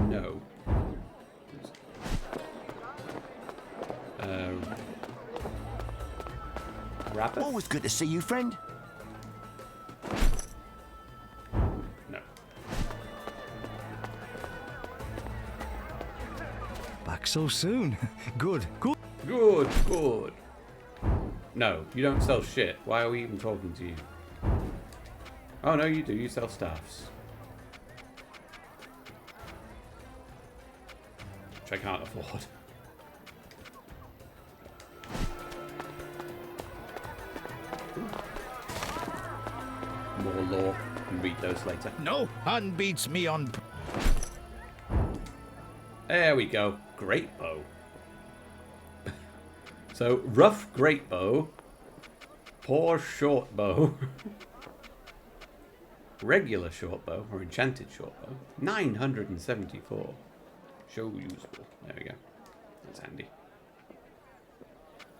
No. Rapper? Always good to see you, friend. No. Back so soon. Good, good. Good, good. No, you don't sell shit. Why are we even talking to you? Oh, no, you do. You sell staffs. Which I can't afford. More lore. Can read those later. No one beats me on... There we go. Great bow. So, rough great bow. Poor short bow. Regular short bow, or enchanted short bow. 974. Show usable. There we go. That's handy.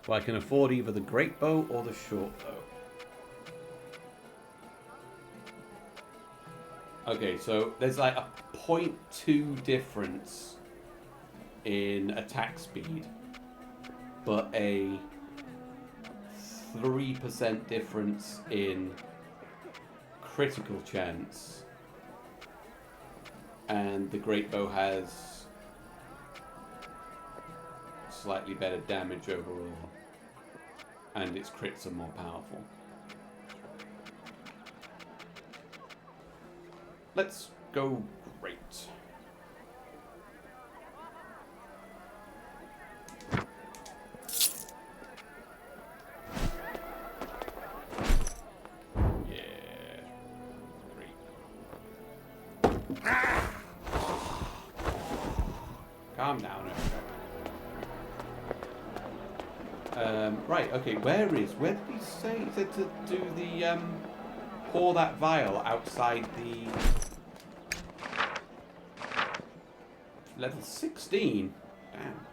Well, I can afford either the great bow or the short bow. Okay, so there's like a 0.2 difference in attack speed, but a 3% difference in critical chance, and the great bow has slightly better damage overall, and its crits are more powerful. Let's go great. Calm down. Right, okay, where did he say? He said to do the, pour that vial outside the... Level 16? Damn.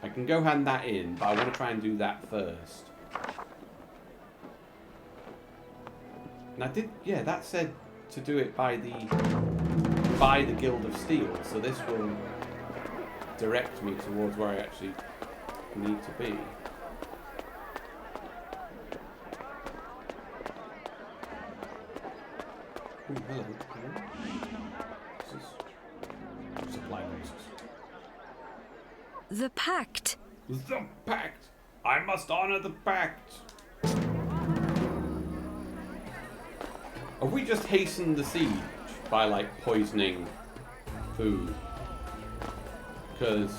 I can go hand that in, but I want to try and do that first. And I did, yeah, that said to do it by the Guild of Steel, so this will direct me towards where I actually need to be. Ooh, hello. This is supply boxes. The pact. The pact! I must honor the pact! Have we just hastened the siege by, like, poisoning food? Because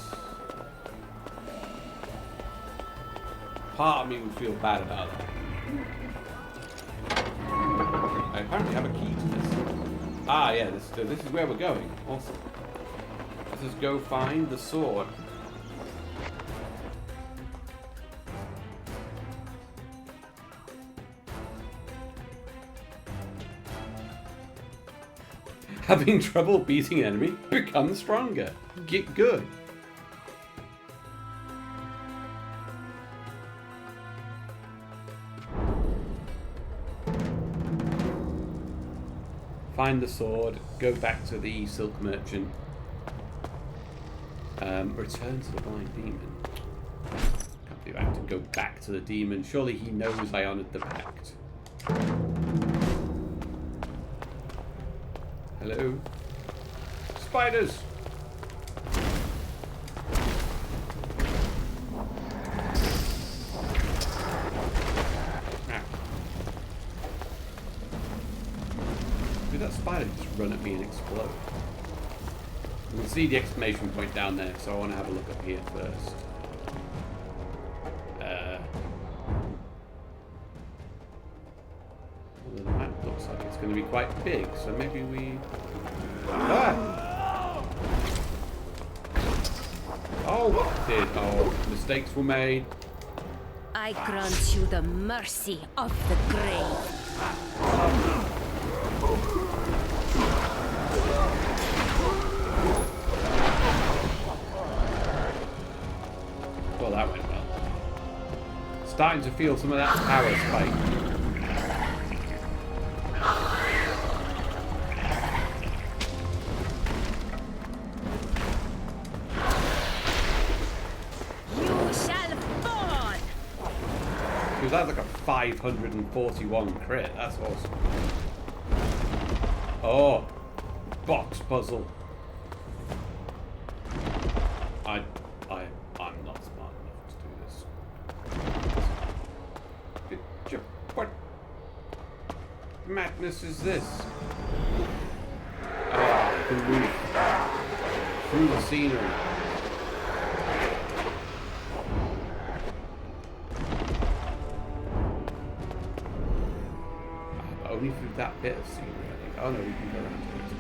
part of me would feel bad about that. I apparently have a key to this. Ah, yeah, this is where we're going. Awesome. Let's just go find the sword. Having trouble beating an enemy? Become stronger. Get good. Find the sword. Go back to the silk merchant. Return to the blind demon. Can't believe I have to go back to the demon. Surely he knows I honoured the pact. Hello? Spiders! Ah. Did that spider just run at me and explode? You can see the exclamation point down there, so I want to have a look up here first. Well, the map looks like it's going to be quite big, so maybe we... Ah! Oh, mistakes were made. I grant you the mercy of the grave. Well, that went well. Starting to feel some of that power spike. That's like a 541 crit. That's awesome. Oh, box puzzle. I'm not smart enough to do this. What madness is this? Oh, the roof. Through the scenery. Only through that bit of scenery, I think. Oh no, we can go around to it as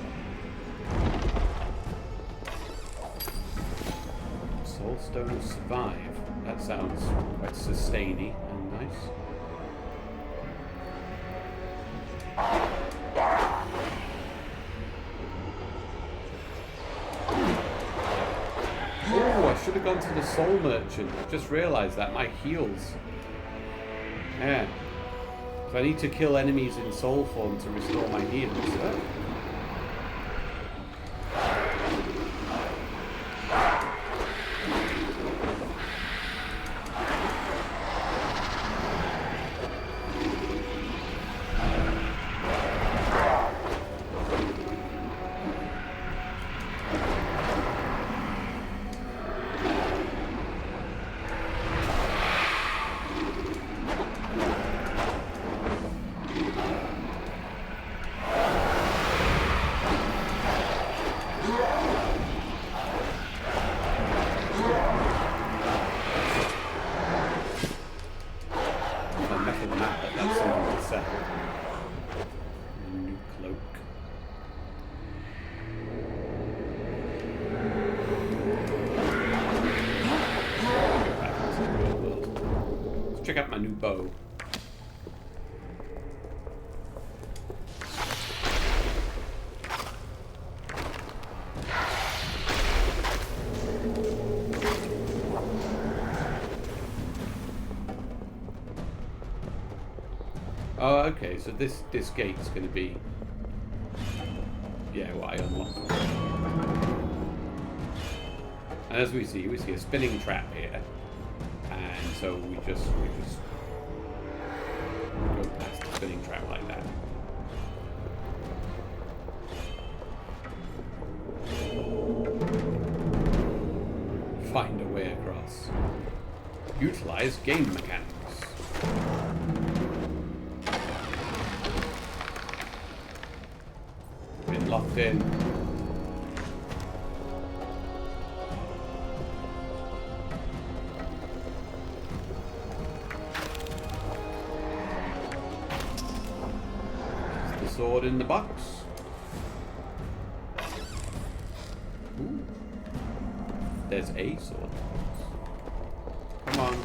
well. Soulstone of Survive. That sounds quite sustainy and nice. Oh, I should have gone to the Soul Merchant. I just realised that. My heals. Yeah. So I need to kill enemies in soul form to restore my heals. Okay, so this gate's going to be... Yeah, what I unlocked. And as we see a spinning trap here. And so we just go past the spinning trap like that. Find a way across. Utilize game mechanics. Been locked in. Is the sword in the box? Ooh. There's a sword. Come on.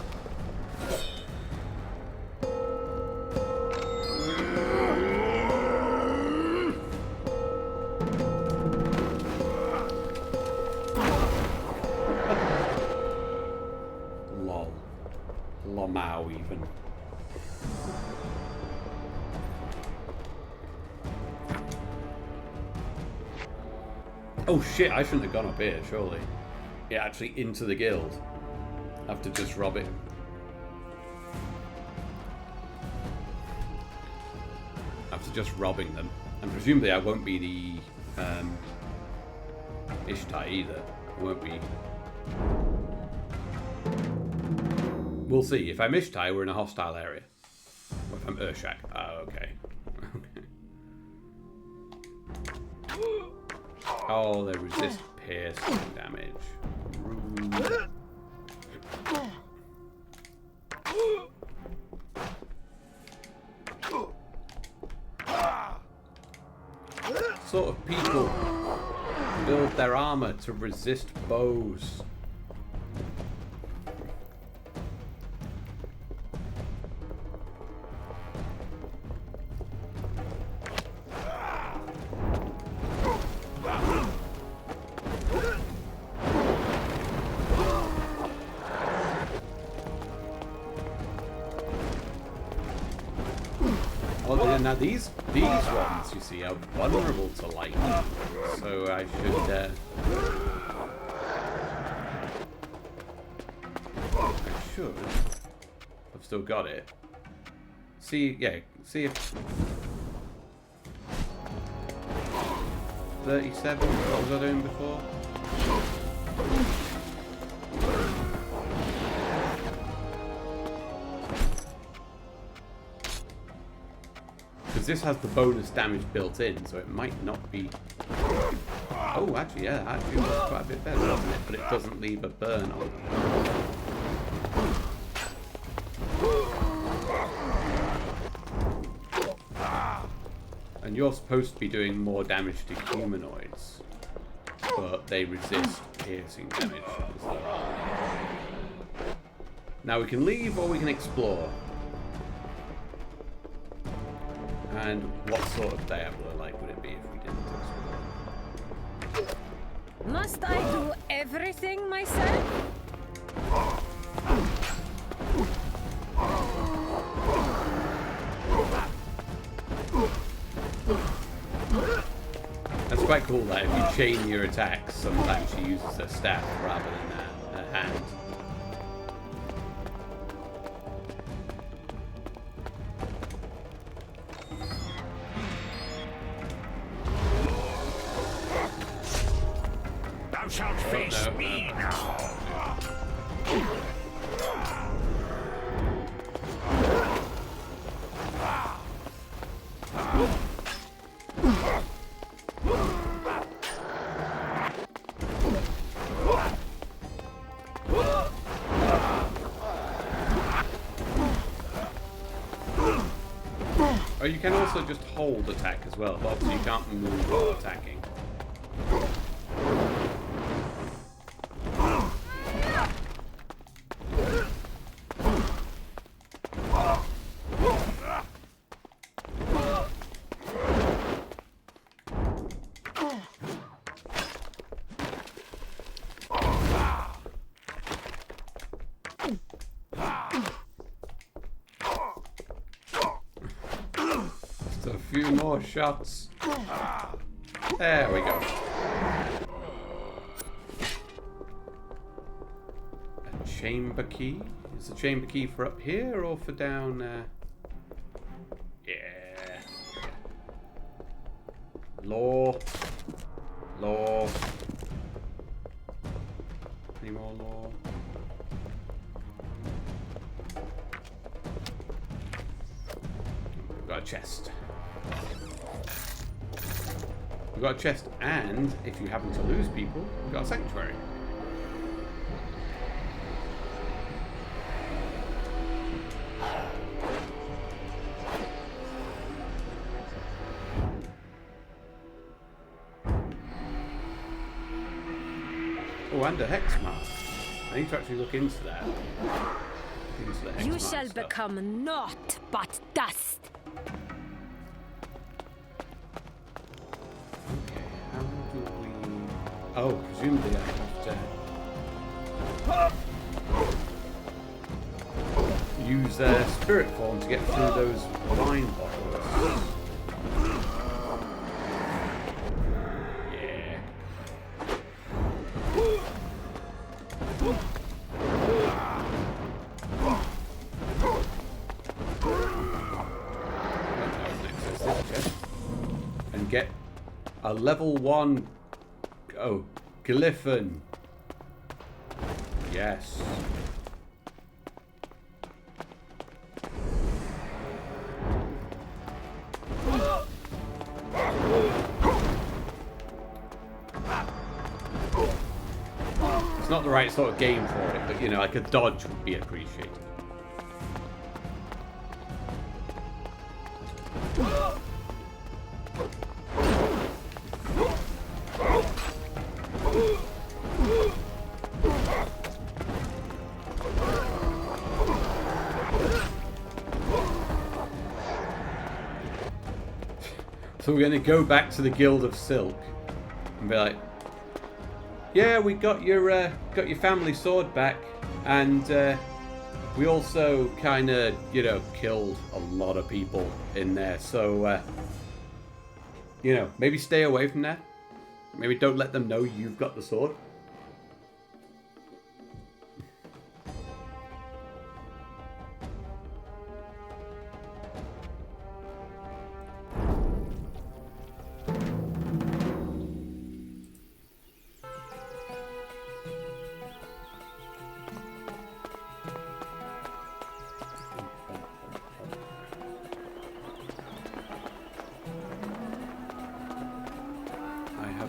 Lol. Lomao even. Oh shit, I shouldn't have gone up here, surely. Yeah, actually into the guild. I have to just rob it. After just robbing them. And presumably I won't be the Ishtai either. I won't be. We'll see. If I'm Ishtai, we're in a hostile area. Or if I'm Urshak. Oh, okay. Oh, they resist piercing damage. Rude. Sort of people build their armor to resist bows. Now these ones, you see, are vulnerable to light, so I should. I've still got it. See if 37. What was I doing before? This has the bonus damage built in, so it might not be... Oh, actually, yeah, that actually was quite a bit better, doesn't it? But it doesn't leave a burn on. And you're supposed to be doing more damage to humanoids, but they resist piercing damage. Now we can leave or we can explore. And what sort of Diablo-like would it be if we didn't explore? Must I do everything myself? That's quite cool that if you chain your attacks, sometimes she uses her staff rather than her hand. Thou shalt face me now. Oh, you can also just hold attack as well, but obviously you can't move while attacking. few more shots. Ah, there we go. A chamber key. Is the chamber key for up here or for down? Yeah. Law. Law. Any more law? We've got a chest. We've got a chest, and if you happen to lose people, we've got a sanctuary. Oh, and a hex mark. I need to actually look into that. Into the hex You mark shall stuff. become naught but dust. Okay, how do we... Oh, presumably I have to use spirit form to get through those wine bottles. Yeah. And get a level 1 Glyphon. Yes. It's not the right sort of game for it, but you know, like a dodge would be appreciated. So we're going to go back to the Guild of Silk and be like, yeah, we got your family sword back, and we also kind of, you know, killed a lot of people in there. So, you know, maybe stay away from there. Maybe don't let them know you've got the sword.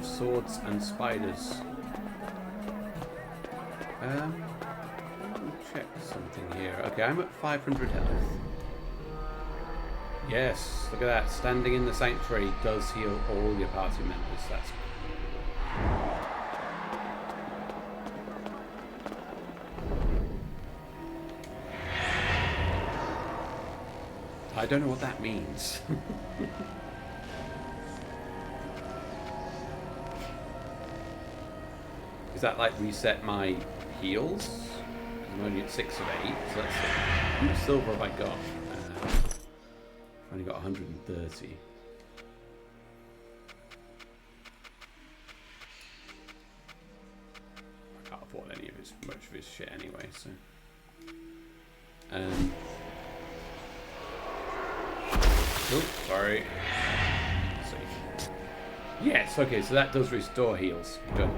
Swords and spiders. Let me check something here. Okay, I'm at 500 health. Yes, look at that. Standing in the sanctuary does heal all your party members. That's I don't know what that means. Is that like reset my heals? I'm only at 6 of 8, so let's see. How much silver have I got? I've only got 130. I can't afford any of his, much of his shit anyway, so. Oh, sorry. Let's see. Yes, okay, so that does restore heals. Good.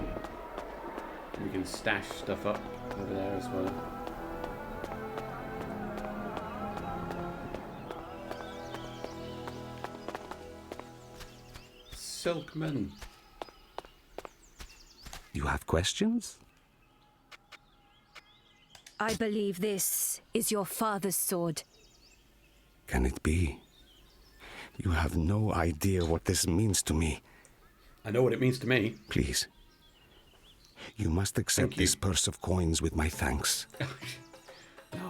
We can stash stuff up over there as well. Silkman. You have questions? I believe this is your father's sword. Can it be? You have no idea what this means to me. I know what it means to me. Please. You must accept this purse of coins with my thanks.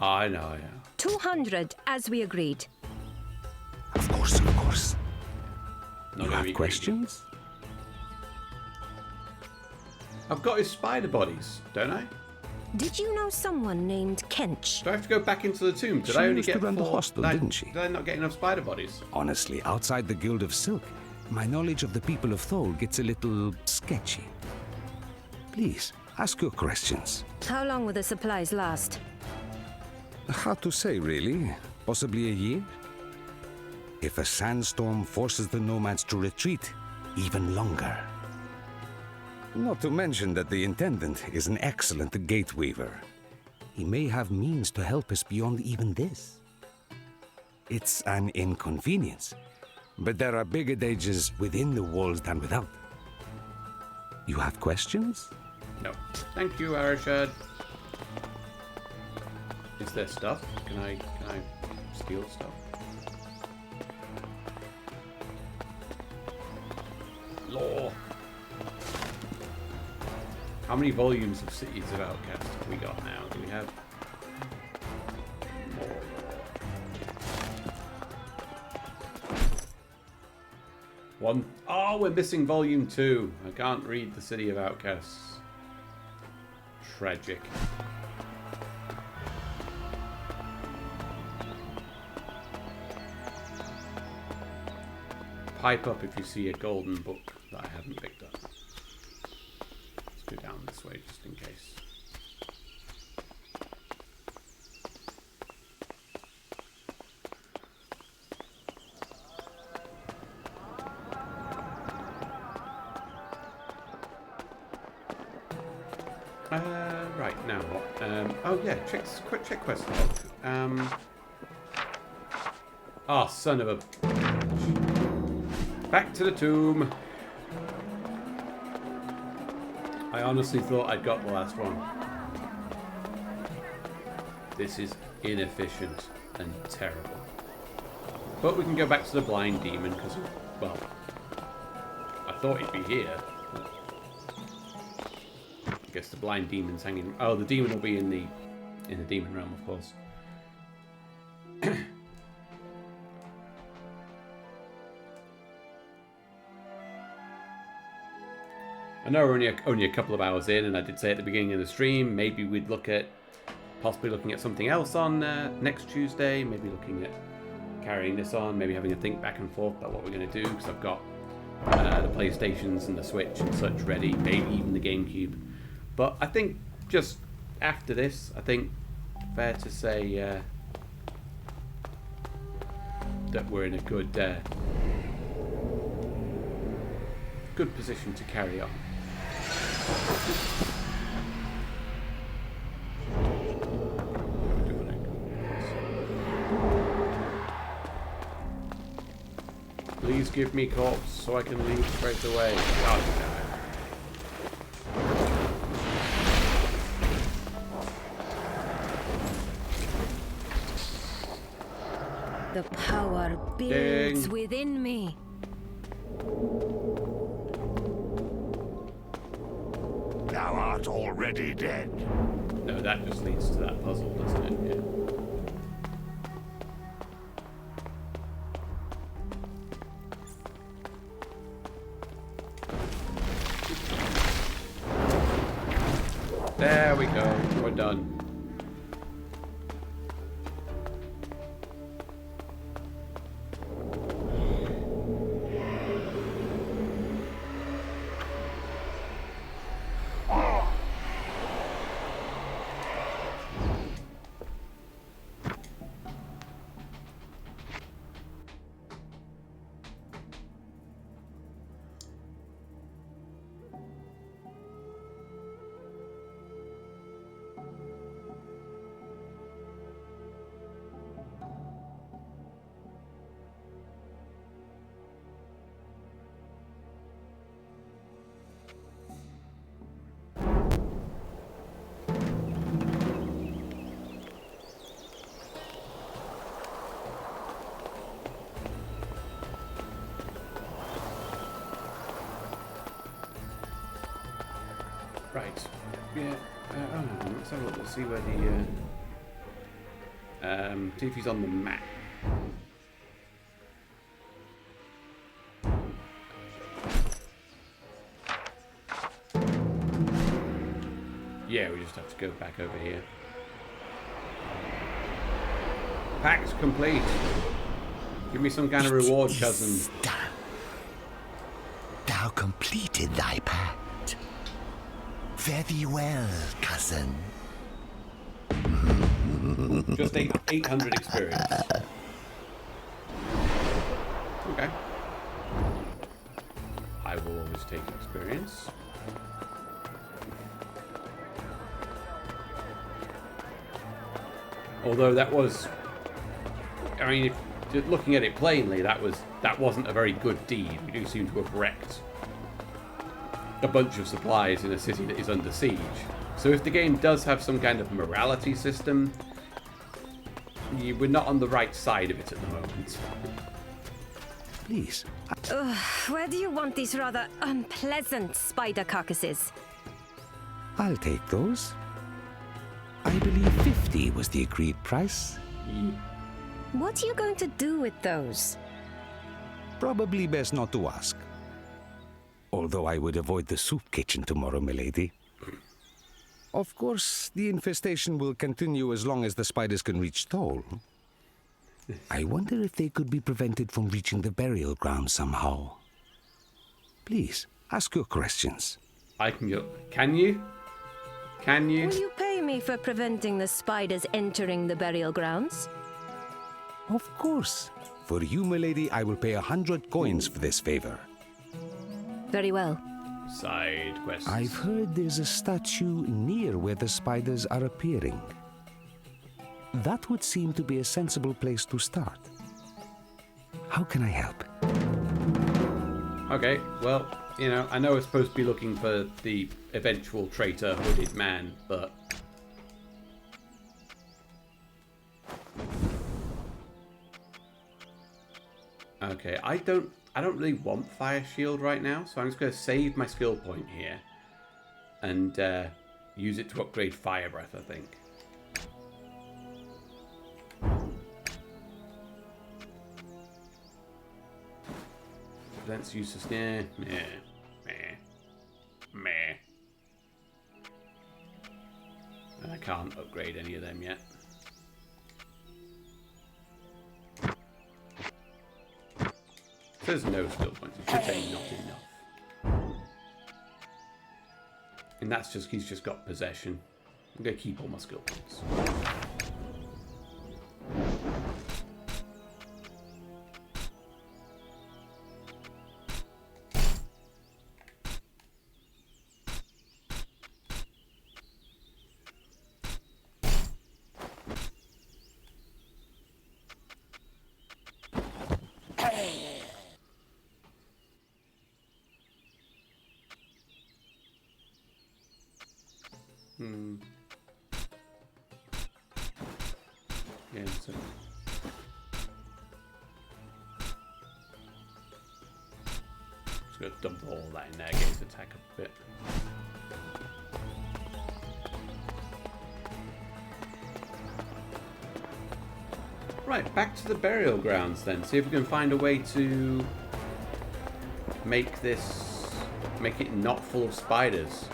I know. 200, as we agreed. Of course, of course. Not you have questions? I've got his spider bodies, don't I? Did you know someone named Kench? Do I have to go back into the tomb? Did She I only used to get run the 4? hostel, didn't she? Did I not get enough spider bodies? Honestly, outside the Guild of Silk, my knowledge of the people of Thole gets a little sketchy. Please, ask your questions. How long will the supplies last? Hard to say, really. Possibly a year? If a sandstorm forces the nomads to retreat, even longer. Not to mention that the Intendant is an excellent gateweaver. He may have means to help us beyond even this. It's an inconvenience, but there are bigger dangers within the walls than without. You have questions? No. Thank you, Arashad. Is there stuff? Can I steal stuff? Law. How many volumes of Cities of Outcast have we got now? Do we have more? One. Oh, we're missing volume 2. I can't read the City of Outcasts. Tragic. Pipe up if you see a golden book that I haven't picked up. Let's go down this way just in case. Right, now what? Oh yeah, quick check quest log. Oh, son of a... Back to the tomb. I honestly thought I'd got the last one. This is inefficient and terrible. But we can go back to the blind demon because, well, I thought he'd be here. I guess the blind demon's hanging. Oh, the demon will be in the demon realm, of course. I know we're only a couple of hours in, and I did say at the beginning of the stream, maybe we'd look at possibly looking at something else on next Tuesday. Maybe looking at carrying this on. Maybe having a think back and forth about what we're going to do, because I've got the PlayStations and the Switch and such ready. Maybe even the GameCube. But I think just after this, I think fair to say that we're in a good position to carry on. Please give me corpse so I can leave straight away. God damn it. The power builds within me. Thou art already dead. No, that just leads to that puzzle, doesn't it? Yeah. There we go. We're done. Right. Yeah. Let's have a look. Let's see where the see if he's on the map. Yeah, we just have to go back over here. Pact complete. Give me some kind of reward, cousin. Thou completed thy pact. Fare thee well, cousin. Just 800 experience. Okay. I will always take experience. Although that was, I mean, if looking at it plainly, that wasn't a very good deed. We do seem to have wrecked a bunch of supplies in a city that is under siege. So if the game does have some kind of morality system, we're not on the right side of it at the moment. Please. Where do you want these rather unpleasant spider carcasses? I'll take those. I believe 50 was the agreed price. What are you going to do with those? Probably best not to ask. Although I would avoid the soup kitchen tomorrow, milady. Of course, the infestation will continue as long as the spiders can reach Thole. I wonder if they could be prevented from reaching the burial ground somehow. Please, ask your questions. I can go. Can you? Can you? Will you pay me for preventing the spiders entering the burial grounds? Of course. For you, milady, I will pay 100 coins for this favor. Very well. Side quests. I've heard there's a statue near where the spiders are appearing. That would seem to be a sensible place to start. How can I help? Okay, well, you know, I know we're supposed to be looking for the eventual traitor hooded man, but okay, I don't really want Fire Shield right now, so I'm just going to save my skill point here and use it to upgrade Fire Breath, I think. Prevents use of snare. Meh. And I can't upgrade any of them yet. There's no skill points. It should say not enough. And that's just, he's just got possession. I'm going to keep all my skill points. Yeah, so just gonna dump all that in there, get his attack up a bit. Right, back to the burial grounds then. See if we can find a way to make it not full of spiders.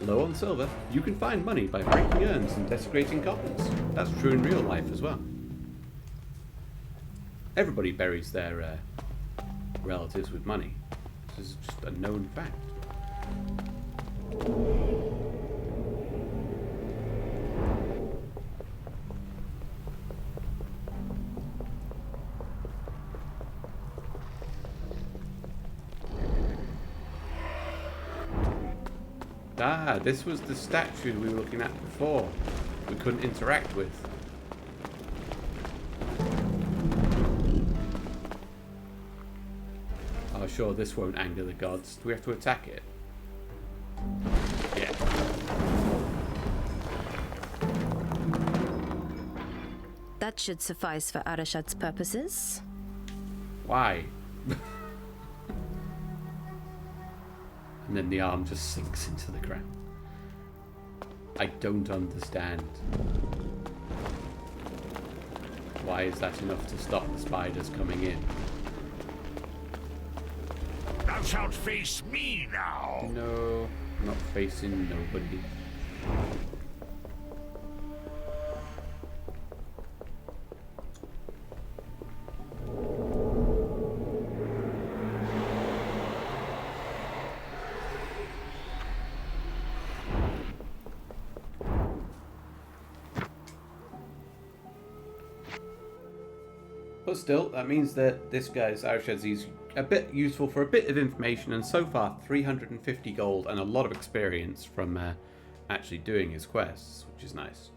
Low on silver, you can find money by breaking urns and desecrating coffins. That's true in real life as well. Everybody buries their relatives with money. This is just a known fact. Ah, this was the statue we were looking at before. we couldn't interact with. Oh, sure, this won't anger the gods. Do we have to attack it? Yeah. That should suffice for Arashad's purposes. Why? And then the arm just sinks into the ground. I don't understand. Why is that enough to stop the spiders coming in? Thou shalt face me now. No, I'm not facing nobody. But still, that means that this guy's Arashad's is a bit useful for a bit of information, and so far 350 gold and a lot of experience from actually doing his quests, which is nice.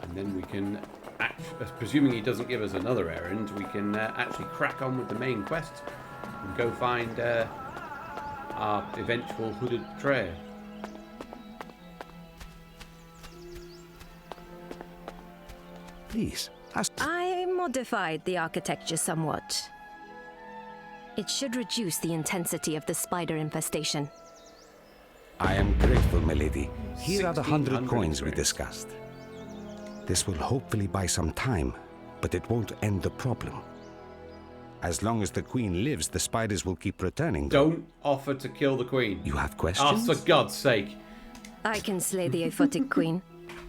And then we can, presuming he doesn't give us another errand, we can actually crack on with the main quest and go find our eventual hooded trail. Please, ask. I modified the architecture somewhat. It should reduce the intensity of the spider infestation. I am grateful, milady. Here are the 100 coins we grains. discussed. This will hopefully buy some time, but it won't end the problem. As long as the queen lives, the spiders will keep returning. Don't offer to kill the queen. You have Oh, questions? for God's sake. I can slay the aphotic queen.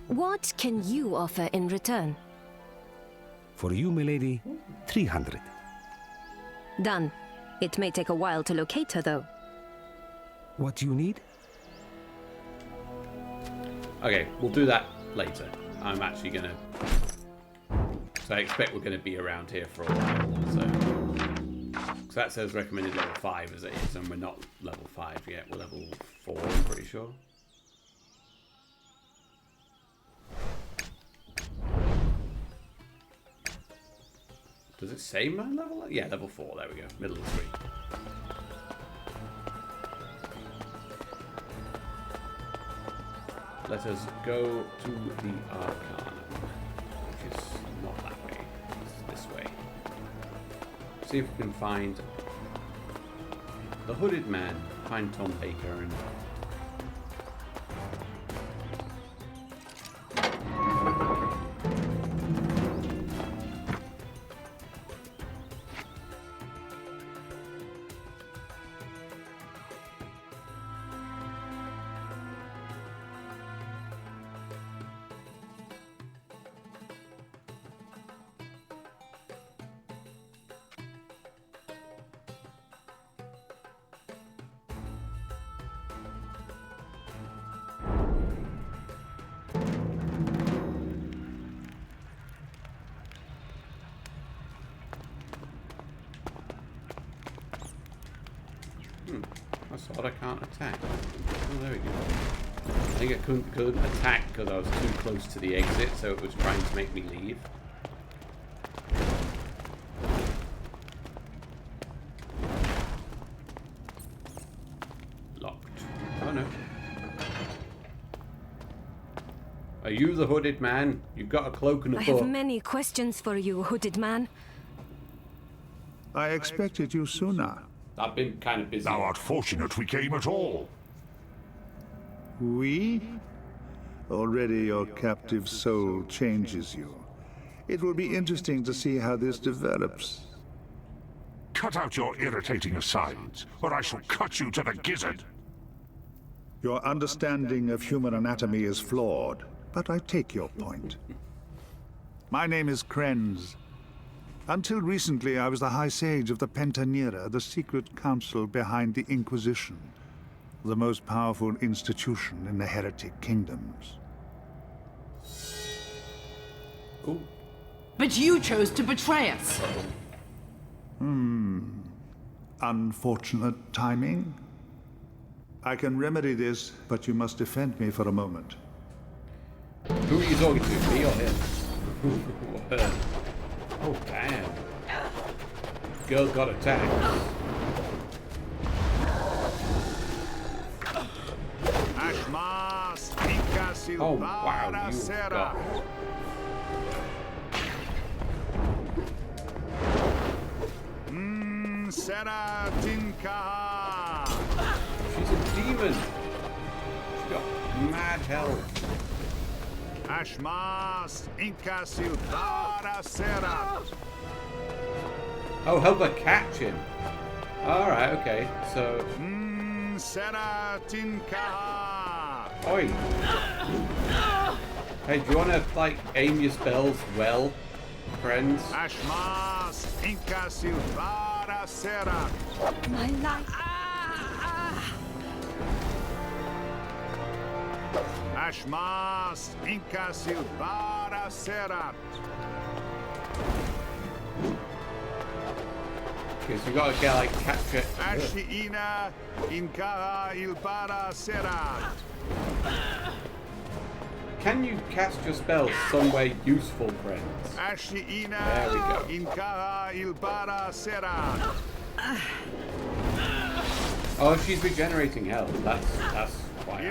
What can you offer in return? For you, milady, 300. Done. It may take a while to locate her, though. What do you need? Okay, we'll do that later. I'm actually going to... So I expect we're going to be around here for a while. So that says recommended level 5 as it is, and we're not level 5 yet. We're level 4, I'm pretty sure. Does it say my level? Yeah, level 4. There we go. Middle of 3. Let us go to the Arcanum, which is not that way. It's this way. See if we can find the Hooded Man, find Tom Baker, and that's odd, I can't attack. Oh, there we go. I think I couldn't attack because I was too close to the exit, so it was trying to make me leave. Locked. Oh no. Are you the Hooded Man? You've got a cloak and a I book. have many questions for you, hooded man. I expected you sooner. I've been kind of busy. Thou art fortunate we came at all. We? Already your captive soul changes you. It will be interesting to see how this develops. cut out your irritating asides, or I shall cut you to the gizzard. Your understanding of human anatomy is flawed, but I take your point. My name is Krenz. Until recently, I was the High Sage of the Pt1, the secret council behind the Inquisition, the most powerful institution in the heretic kingdoms. Ooh. But you chose to betray us. Unfortunate timing. I can remedy this, but you must defend me for a moment. Who are you talking to, me or him? Her. Oh, damn. Girl got attacked. Oh, wow, you got... She's a demon. She's got mad health. Oh, help her catch him. Alright, okay. So... Oi. Hey, do you want to, like, aim your spells well, friends? My life. Okay, so you gotta get, like, capture it. Can you cast your spells somewhere useful, friends? There we go. Oh, she's regenerating health. That's why.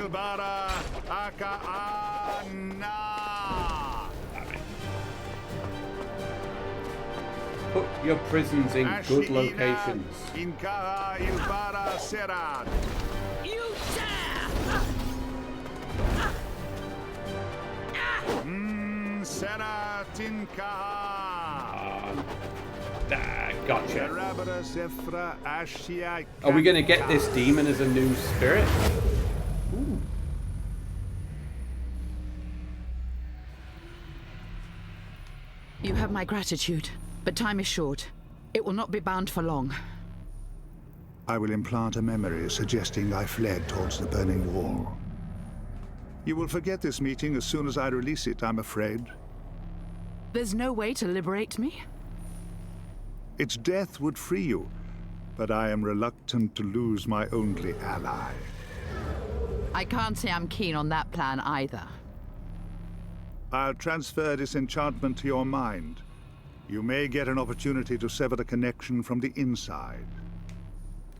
Put your prisons in good locations. You dare! Gotcha. Are we going to get this demon as a new spirit? Ooh. You have my gratitude, but time is short. It will not be bound for long. I will implant a memory suggesting I fled towards the burning wall. You will forget this meeting as soon as I release it, I'm afraid. There's no way to liberate me? Its death would free you, but I am reluctant to lose my only ally. I can't say I'm keen on that plan either. I'll transfer this enchantment to your mind. You may get an opportunity to sever the connection from the inside.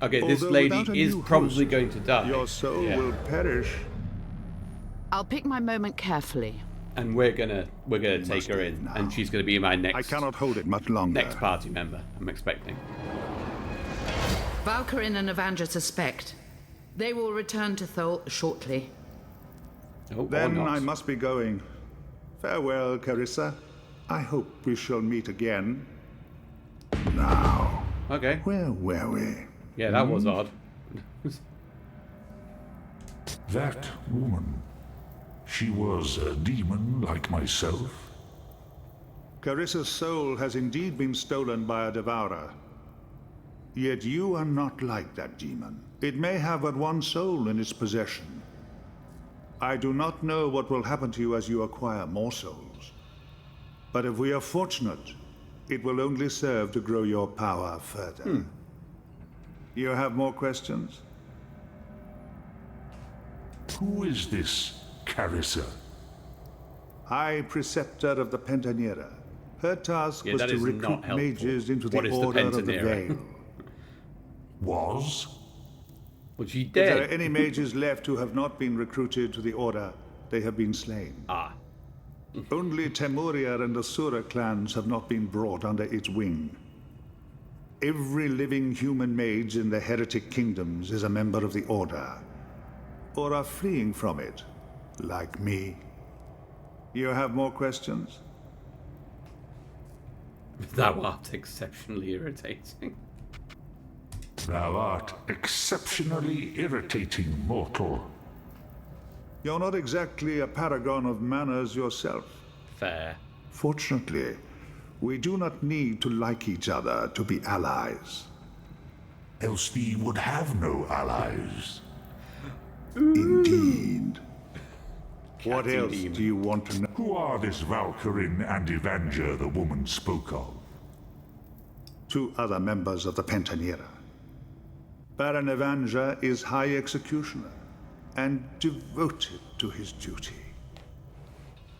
Okay, this lady is probably going to die. Your soul will perish. I'll pick my moment carefully. And we're gonna take her in, and she's gonna be my next. I cannot hold it much longer. Next party member, I'm expecting. Valkyrin and Evandra suspect. They will return to Thol shortly. Oh, then I must be going. Farewell, Carissa. I hope we shall meet again. Now. Okay. Where were we? Yeah, that was odd. That woman. She was a demon like myself? Carissa's soul has indeed been stolen by a devourer. Yet you are not like that demon. It may have but one soul in its possession. I do not know what will happen to you as you acquire more souls. But if we are fortunate, it will only serve to grow your power further. You have more questions? Who is this Carissa? High Preceptor of the Pt1. Her task was to recruit mages into the Order of the Veil. Was? Was she If dead? there are any mages left who have not been recruited to the Order, they have been slain. Ah. Only Temuria and the Sura clans have not been brought under its wing. Every living human mage in the heretic kingdoms is a member of the Order, or are fleeing from it, like me. You have more questions? That was exceptionally irritating. Thou art exceptionally irritating, mortal. You're not exactly a paragon of manners yourself. Fair. Fortunately, we do not need to like each other to be allies. Else thee would have no allies. Indeed. What Catty else demon. do you want to know? Who are this Valkyrin and Evanger the woman spoke of? 2 other members of the Pentanera. Baron Evanger is High Executioner and devoted to his duty.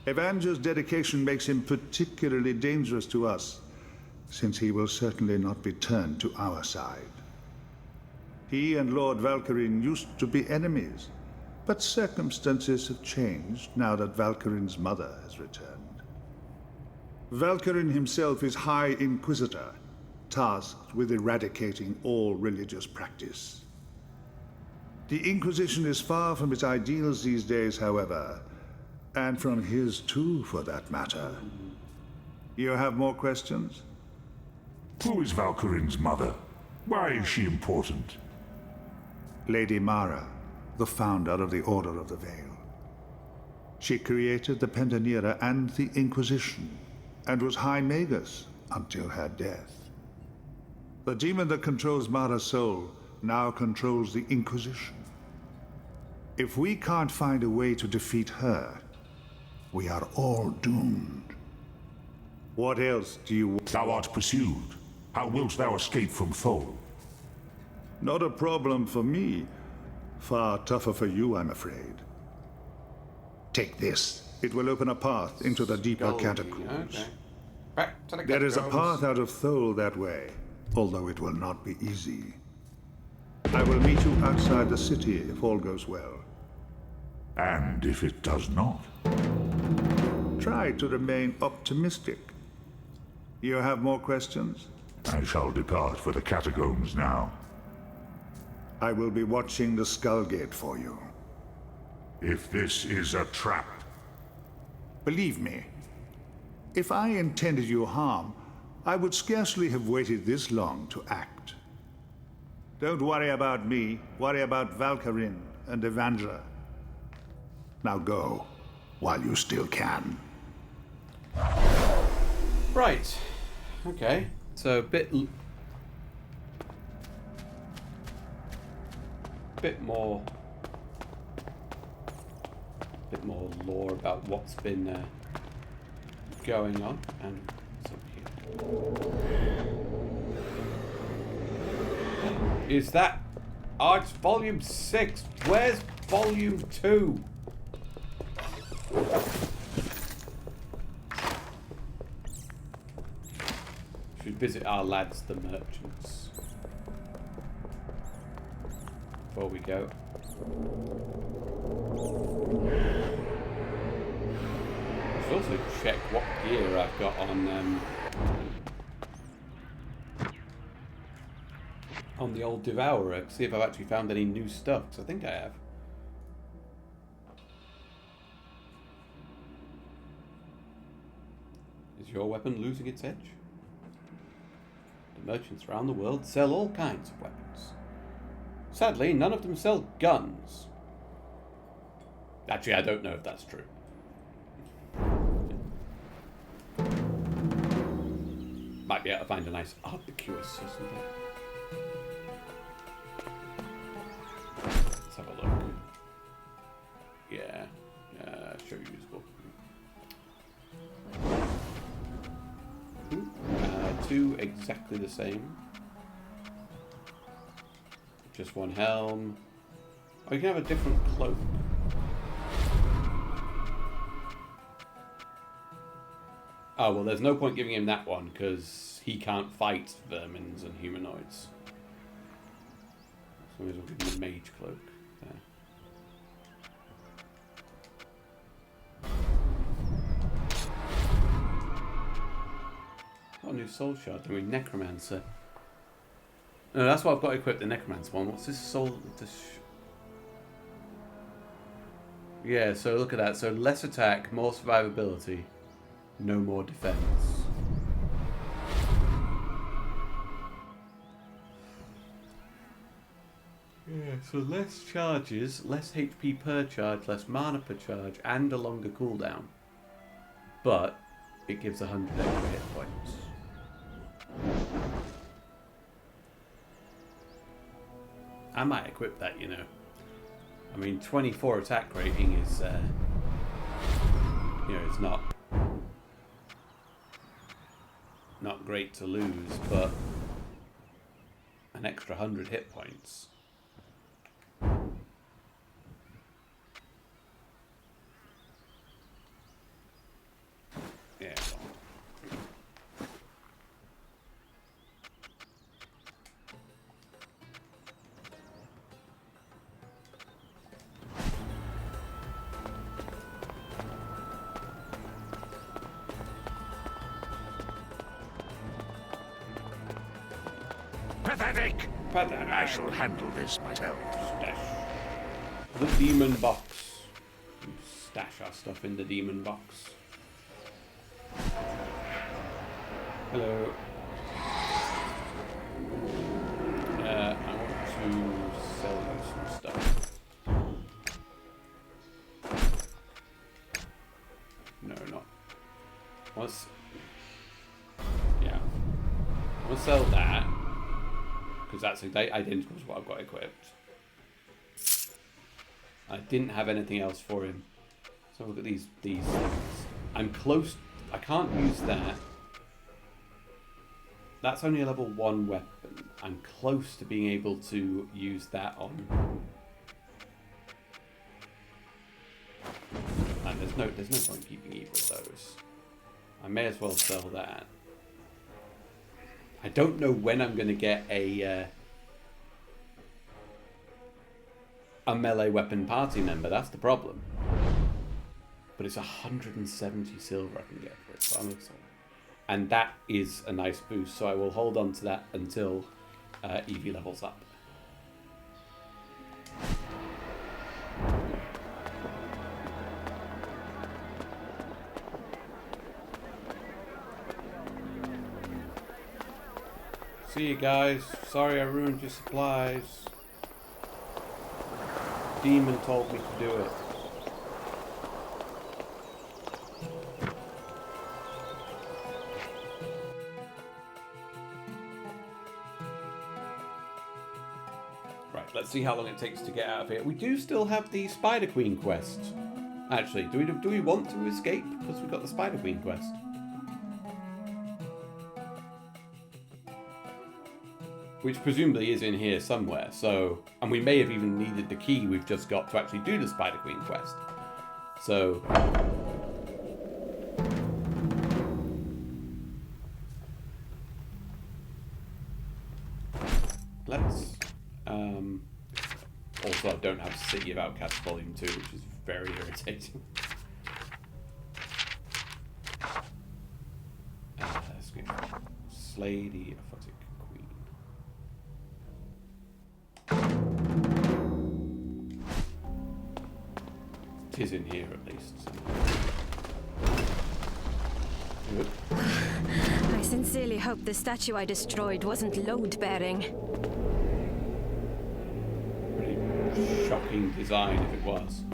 Evanger's dedication makes him particularly dangerous to us, since he will certainly not be turned to our side. He and Lord Valkyrin used to be enemies, but circumstances have changed now that Valkyrin's mother has returned. Valkyrin himself is High Inquisitor, tasked with eradicating all religious practice. The Inquisition is far from its ideals these days, however, and from his too, for that matter. You have more questions? Who is Valkyrin's mother? Why is she important? Lady Mara, the founder of the Order of the Veil. She created the Pentanera and the Inquisition, and was High Magus until her death. The demon that controls Mara's soul now controls the Inquisition. If we can't find a way to defeat her, we are all doomed. What else do you want? Thou art pursued. How wilt thou escape from Thol? Not a problem for me. Far tougher for you, I'm afraid. Take this. It will open a path into the deeper catacombs. Okay. Back to the There is a catacombs. path out of Thol that way, although it will not be easy. I will meet you outside the city if all goes well. And if it does not? Try to remain optimistic. You have more questions? I shall depart for the catacombs now. I will be watching the Skull Gate for you. If this is a trap, Believe me, if I intended you harm, I would scarcely have waited this long to act. Don't worry about me, worry about Valkyrin and Evanger. Now go, while you still can. Right. Okay. So a bit more lore about what's been going on, and what's up here? Is that? Oh, it's volume 6. Where's volume 2? Should visit our lads, the merchants, before we go. Should also check what gear I've got on the old Devourer, see if I've actually found any new stuff, because I think I have. Is your weapon losing its edge? The merchants around the world sell all kinds of weapons. Sadly, none of them sell guns. Actually, I don't know if that's true. Might be able to find a nice arquebus or something. Let's have a look. Yeah, show usable. Two exactly the same. Just one helm. Oh, you can have a different cloak. Oh, well, there's no point giving him that one, because he can't fight vermins and humanoids. So we'll give him a mage cloak. There. Got a new soul shard, doing necromancer. No, that's what I've got equipped, the necromancer one. What's this soul? Yeah, so look at that. So less attack, more survivability, no more defense. Yeah, so less charges, less HP per charge, less mana per charge, and a longer cooldown. But it gives 100 extra hit points. I might equip that, you know. I mean, 24 attack rating is, you know, it's not great to lose, but an extra 100 hit points. Yeah. Pathetic! I shall handle this myself. Stash. The demon box. We stash our stuff in the demon box. Hello. I want to sell you some stuff. No, not. Yeah. I want to sell that. Because that's identical to what I've got equipped. I didn't have anything else for him. So look at these things. I'm close. I can't use that. That's only a level 1 weapon. I'm close to being able to use that on. And there's no point keeping either of those. I may as well sell that. I don't know when I'm going to get a melee weapon party member. That's the problem. But it's 170 silver I can get for it. So I'm excited. And that is a nice boost. So I will hold on to that until Evie levels up. See you guys. Sorry I ruined your supplies. Demon told me to do it. Right, let's see how long it takes to get out of here. We do still have the Spider Queen quest. Actually, do we want to escape because we've got the Spider Queen quest? Which presumably is in here somewhere, so... And we may have even needed the key we've just got to actually do the Spider Queen quest. So... Let's... Also, I don't have City of Outcasts Volume 2, which is very irritating. Let's go. Slay the Aphotic Queen. It is in here at least. Good. I sincerely hope the statue I destroyed wasn't load-bearing. Pretty shocking design if it was.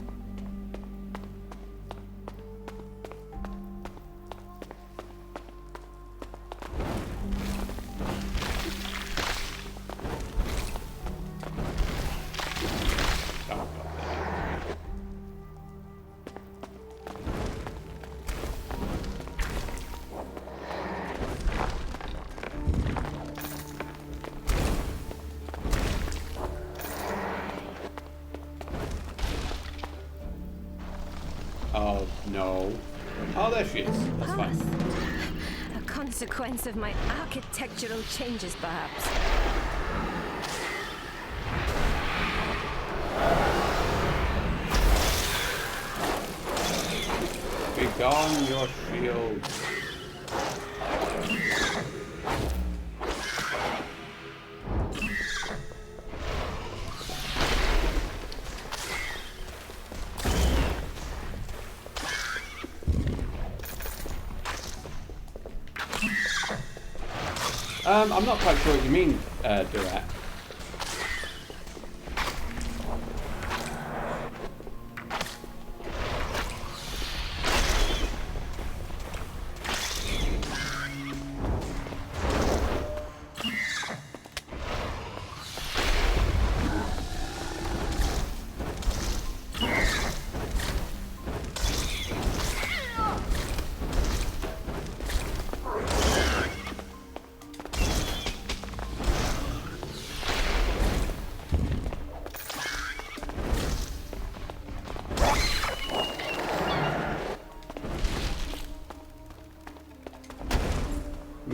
Oh, no. Oh, there she is. That's fine. A consequence of my architectural changes, perhaps. Begone your shield. I'm not quite sure what you mean, Durat.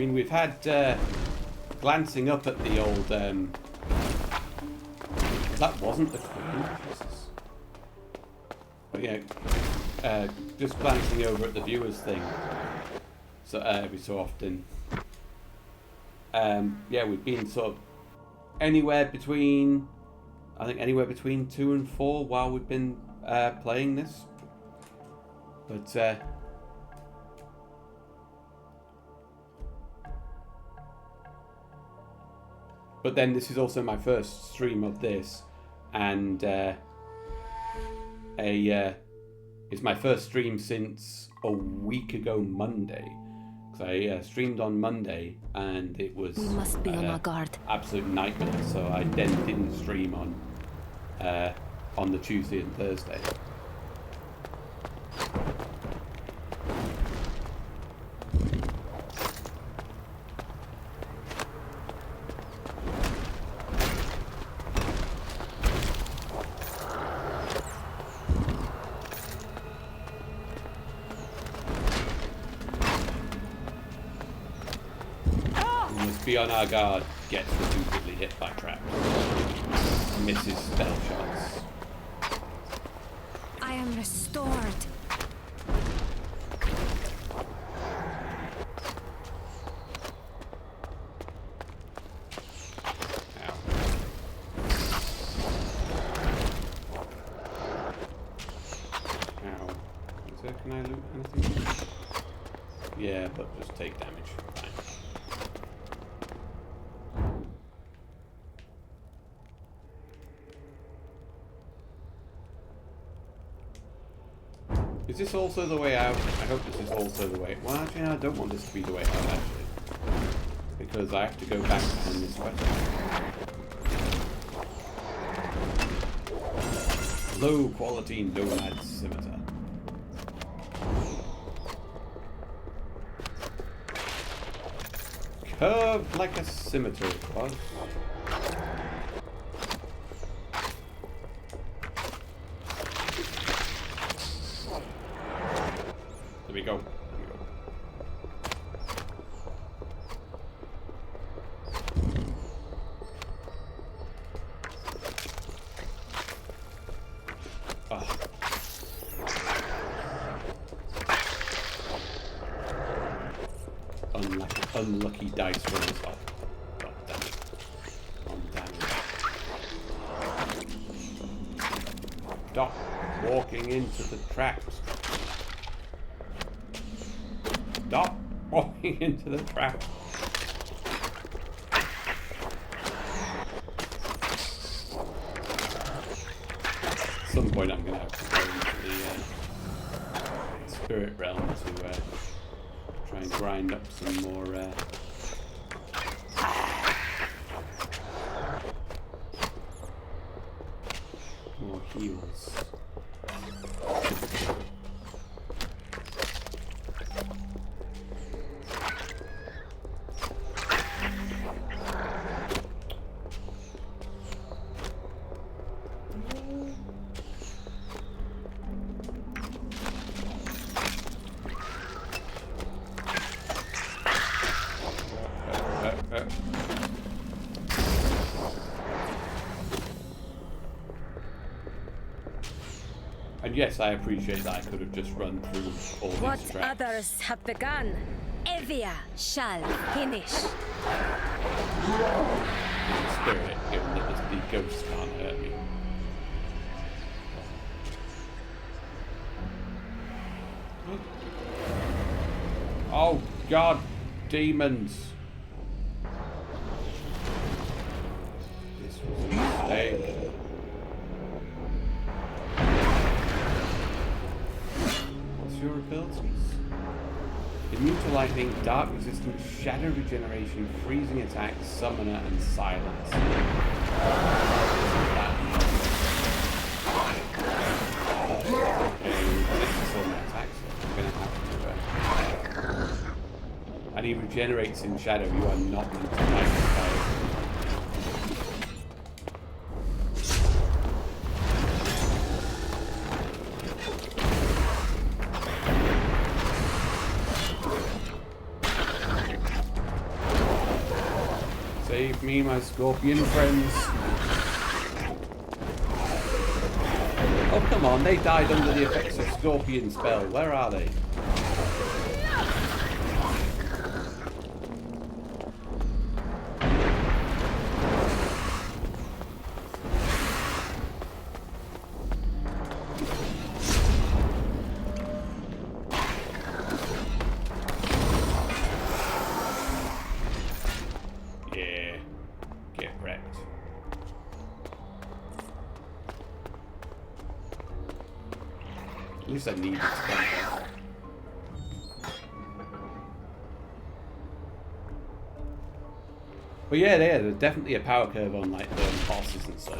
mean, we've had glancing up at the old. That wasn't the Queen. Jesus. But yeah, just glancing over at the viewers thing. So every so often. Yeah, we've been sort of anywhere between, I think anywhere between 2 and 4 while we've been playing this. But then this is also my first stream of this, and it's my first stream since a week ago Monday. Because I streamed on Monday, and it was We must be on our guard. Absolute nightmare. So I then didn't stream on the Tuesday and Thursday. Be on our guard, gets repeatedly hit by traps, misses spell shots. I am restored. Ow. Ow. So can I loot anything? Yeah, but just take damage. Fine. Is this also the way out? I hope this is also the way. Well, actually, I don't want this to be the way out, actually. Because I have to go back behind this question. Low quality nomad scimitar. Curved like a scimitar it was. There we go. Unlucky dice rolls off. God damn it. On damage. Stop walking into the traps. Stop walking into the trap. At some point I'm going to have to go into the spirit realm to try and grind up some more more heals. And yes, I appreciate that I could have just run through all these What traps. others have begun, Evia shall finish. Spirit, given that the ghosts can't hurt me. Oh God, demons! This was a mistake. What's your abilities? Immune to lightning, dark resistance, shadow regeneration, freezing attacks, summoner, and silence. And he regenerates in shadow. You are not meant to fight this guy. me, my scorpion friends. Oh, come on, they died under the effects of scorpion spell. Where are they? Yeah, get wrecked. At least I needed to come down. But yeah, there's definitely a power curve on like the bosses and such.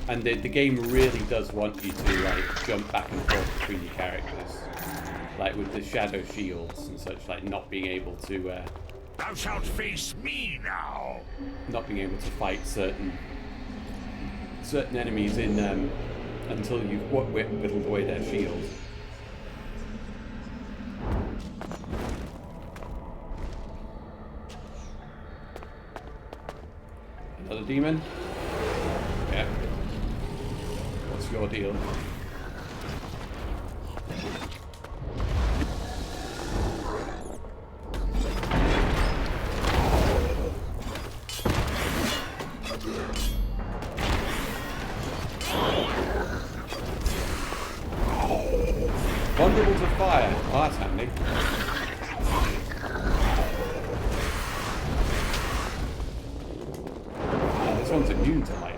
And the game really does want you to like jump back and forth between your characters, like with the shadow shields and such, like not being able to. Thou shalt face me now. Not being able to fight certain enemies in until you've whittled away their shield. Another demon? Yeah. What's your deal? Vulnerable to fire. Oh, that's handy. Oh, this one's immune to light.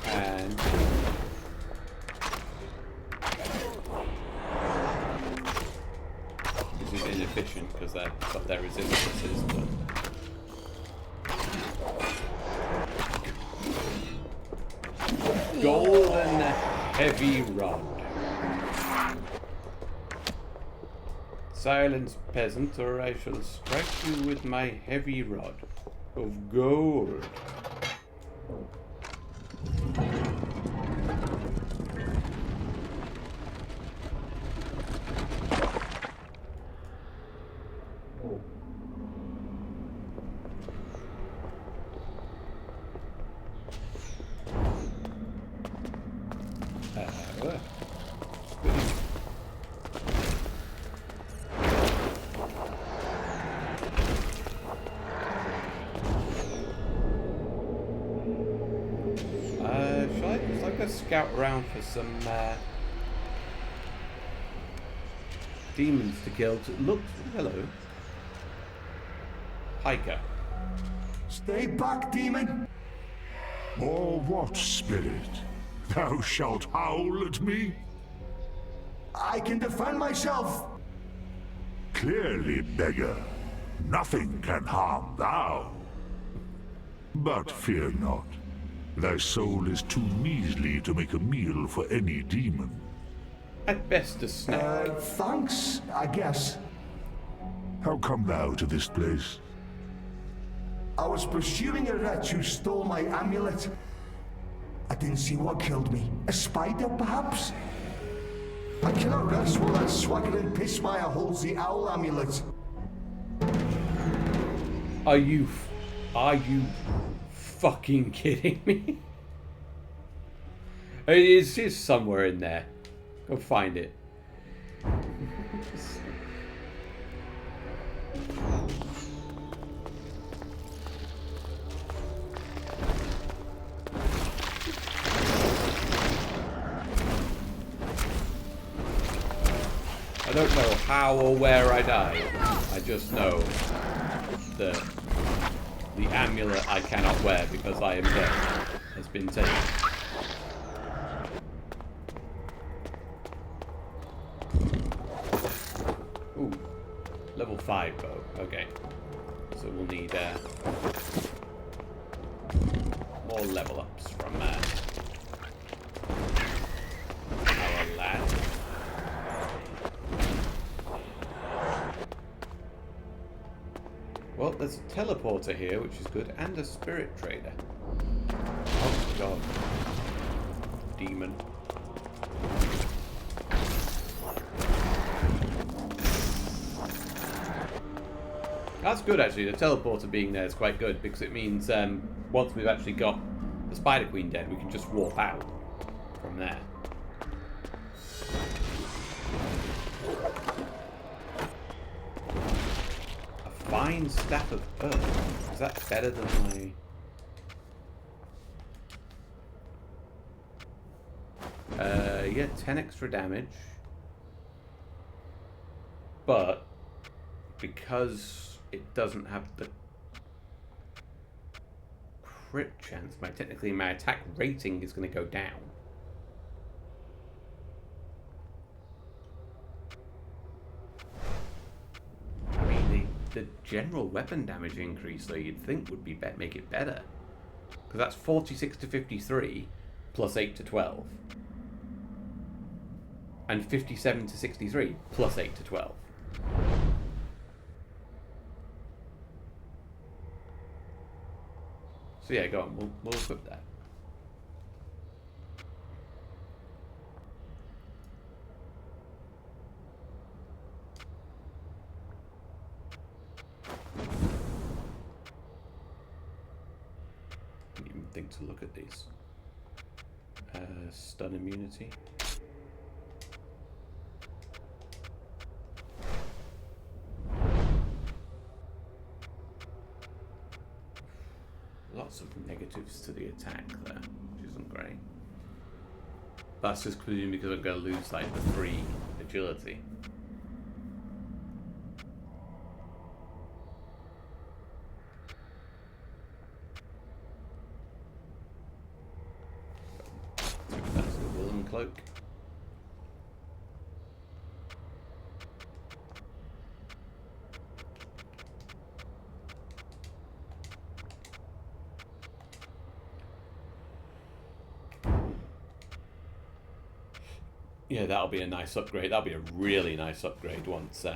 And this is inefficient because they've got their resistances, but golden heavy rod. Silence, peasant, or I shall strike you with my heavy rod of gold. Shall I go scout around for some demons to kill? Look, hello. Hiker. Stay back, demon! Or what, spirit? Thou shalt howl at me? I can defend myself! Clearly, beggar. Nothing can harm thou. But fear not. Thy soul is too measly to make a meal for any demon. At best a snack. Thanks, I guess. How come thou to this place? I was pursuing a wretch who stole my amulet. I didn't see what killed me. A spider, perhaps? I cannot rest while that swaggering pissmire holds the owl amulet. Are you fucking kidding me? It is somewhere in there. Go find it. I don't know how or where I died. I just know that the amulet I cannot wear because I am dead has been taken. Ooh, level 5 bow. Okay, so we'll need more level ups from our lad. Well, there's a teleporter here, which is good, and a spirit trader. Oh god. Demon. That's good actually, the teleporter being there is quite good because it means once we've actually got the Spider Queen dead, we can just warp out from there. A fine staff of earth. Is that better than my... yeah, 10 extra damage. But because it doesn't have the crit chance, technically my attack rating is going to go down. I mean, the general weapon damage increase, though, you'd think would be make it better. Because that's 46 to 53 plus 8 to 12. And 57 to 63 plus 8 to 12. So yeah, go on, we'll equip that. I didn't even think to look at these. Stun immunity. Lots of negatives to the attack there, which isn't great. That's just presumably because I'm going to lose like the 3 agility. That's the Woolen Cloak. Yeah, that'll be a nice upgrade. That'll be a really nice upgrade once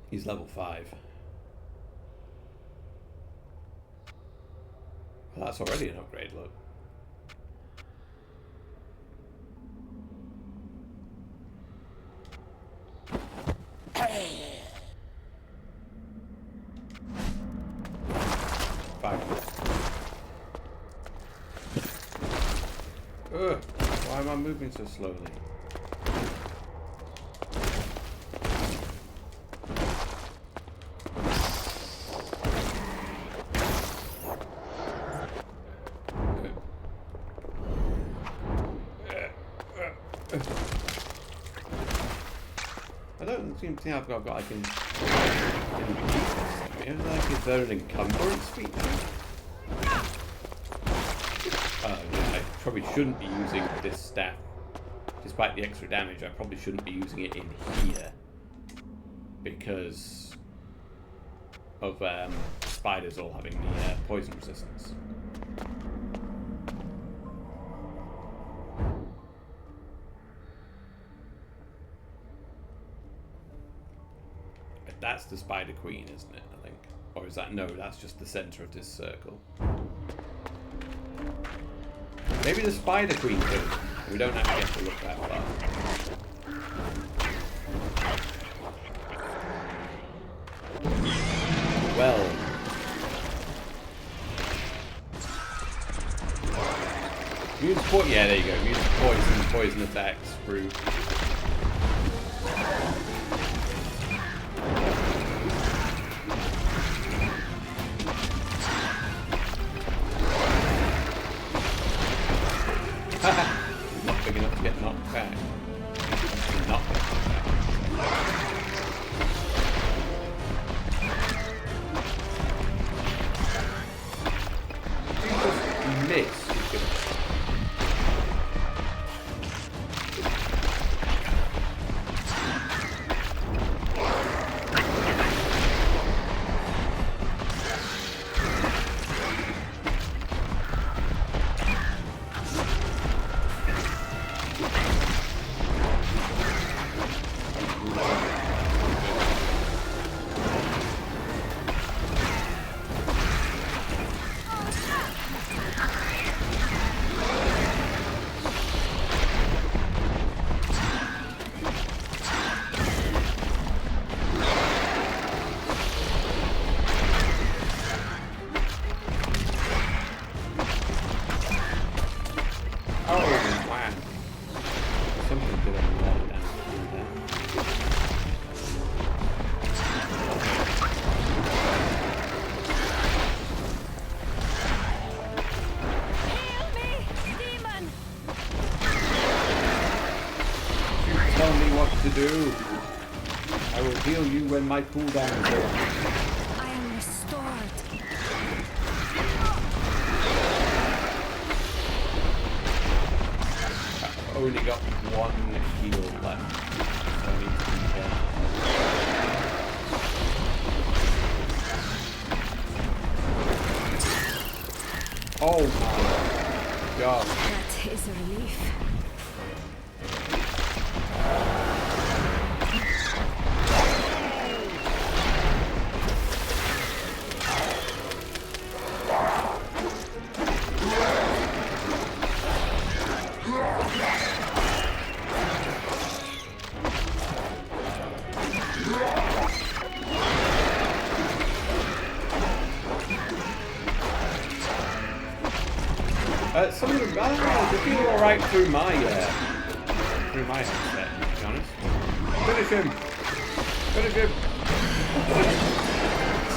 he's level 5. Well, that's already an upgrade, look. Ugh, why am I moving so slowly? I don't seem to think I've got like an is there an encumbrance feat now? Yeah, I probably shouldn't be using this staff. Despite the extra damage, I probably shouldn't be using it in here. Because of spiders all having the poison resistance. That's the Spider Queen, isn't it, I think? Or is that... No, that's just the center of this circle. Maybe the Spider Queen too. We don't actually have to look that far. Well. Use yeah, there you go. Use poison attacks through. Not big enough to get knocked back. Not if you just miss, you can... do. I will heal you when my cooldown is over. I am restored. I've only got one heal left. So I need to be careful. Oh my god. That is a relief. Something, I don't know, they feel alright through my headset, to be honest. Finish him! Finish him!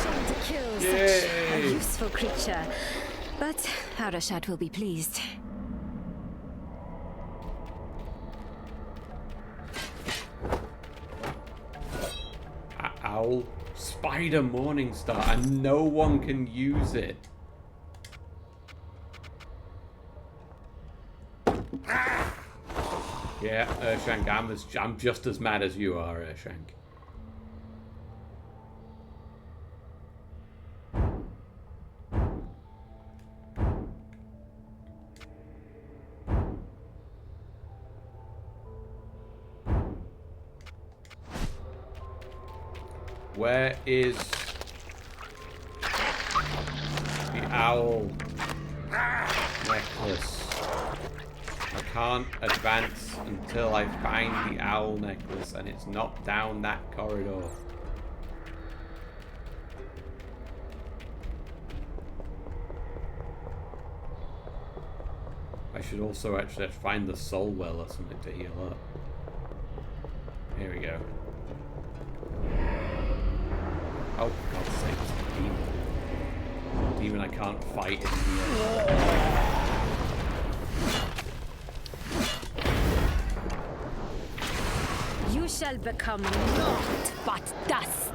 Shall to kill such a Yay! useful creature. But Arashad will be pleased. Owl Spider Morningstar, and no one can use it. Yeah, Urshank, I'm just as mad as you are, Urshank. Where is the owl necklace? I can't advance until I find the owl necklace, and it's not down that corridor. I should also actually find the soul well or something to heal up. Here we go. Oh, for God's sake, it's a demon. Demon I can't fight anymore. You shall become naught but dust.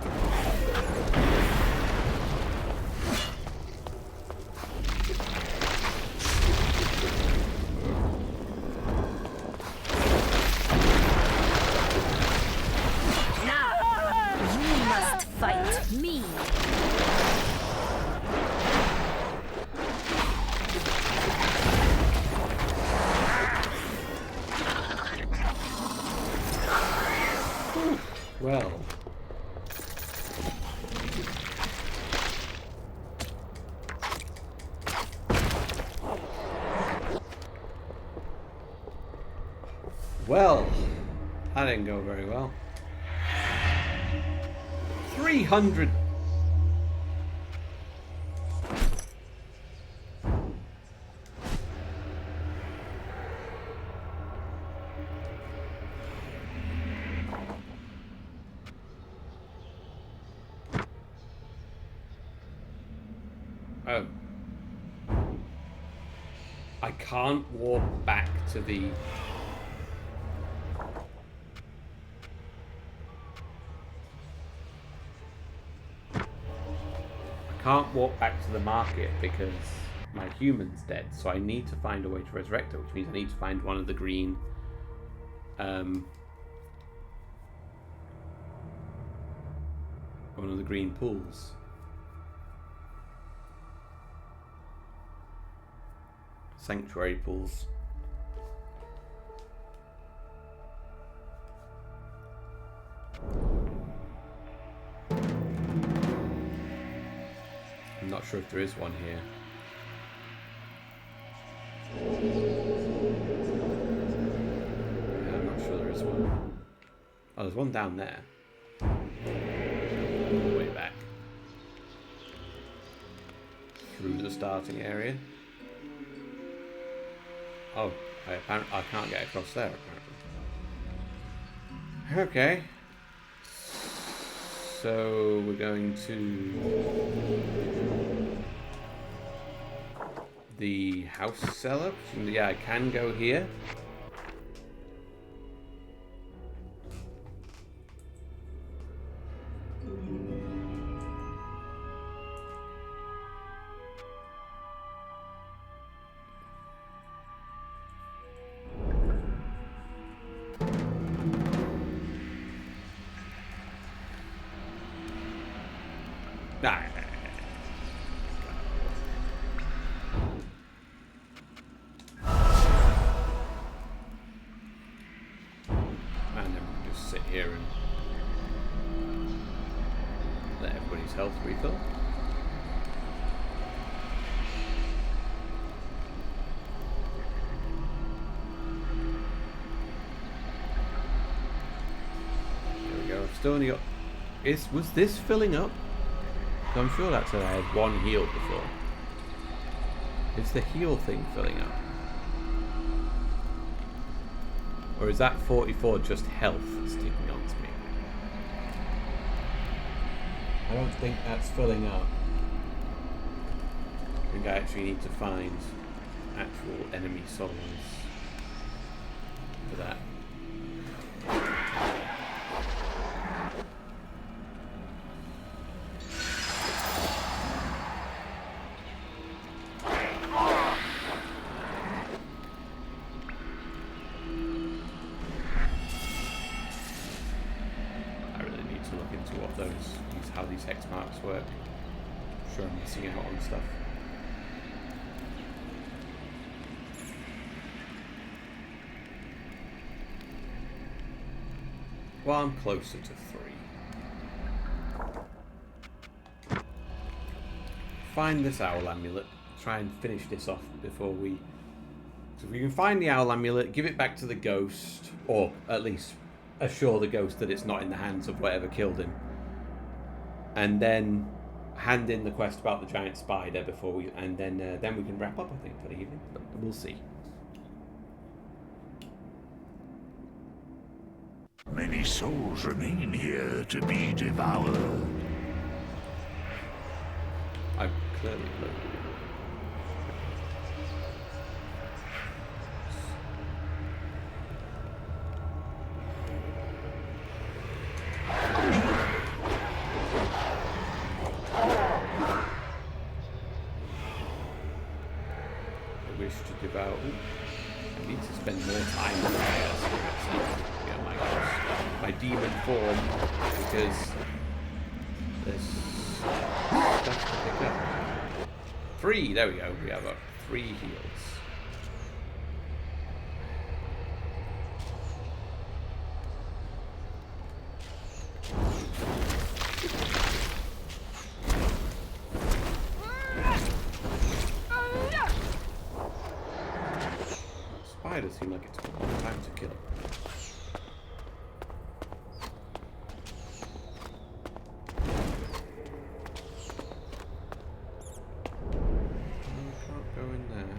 Now, you must fight me. Well. Well, that didn't go very well. 300. Oh. I can't walk back to the... I can't walk back to the market because my human's dead, so I need to find a way to resurrect her, which means I need to find one of the green... one of the green pools. Sanctuary pools. I'm not sure if there is one here. Yeah, I'm not sure there is one. Oh, there's one down there. All the way back. Through the starting area. Oh, I can't get across there, apparently. Okay. So, we're going to... the house cellar. Yeah, I can go here. Ah. And then we can just sit here and let everybody's health refill. There we go. I've still only got. Was this filling up? I'm sure that said I had one heal before. Is the heal thing filling up? Or is that 44 just health sticking onto me? I don't think that's filling up. I think I actually need to find actual enemy souls for that. How these hex marks work. I'm sure I'm missing out on stuff. Well, I'm closer to 3. Find this owl amulet. Try and finish this off before we... So if we can find the owl amulet, give it back to the ghost, or at least assure the ghost that it's not in the hands of whatever killed him. And then hand in the quest about the giant spider before we, and then we can wrap up, I think, for the evening. But we'll see. Many souls remain here to be devoured. I've clearly looked. I need to spend more time with my demon form, because there's stuff to pick up. 3, there we go. We have 3 heals. Spiders seem like it's a long time to kill. Can't go in there.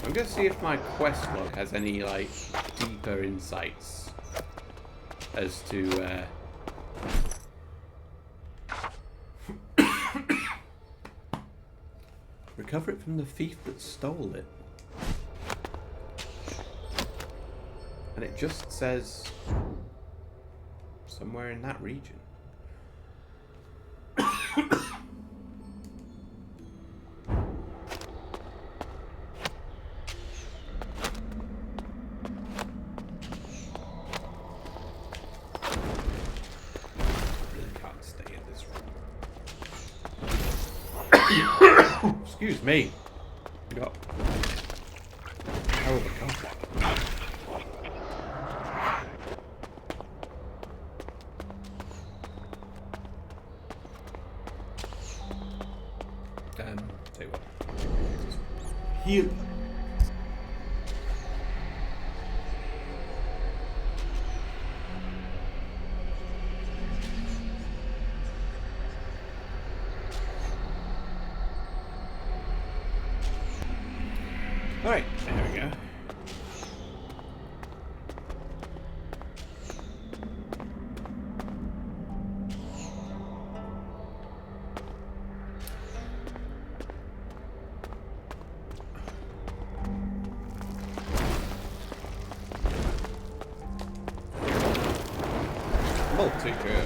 I'm gonna see if my quest log has any like deeper insights as to recover it from the thief that stole it. And it just says somewhere in that region. Excuse me. We got hell of a conflict. Tell you what. Heal. Alright, there we go. I'll take care.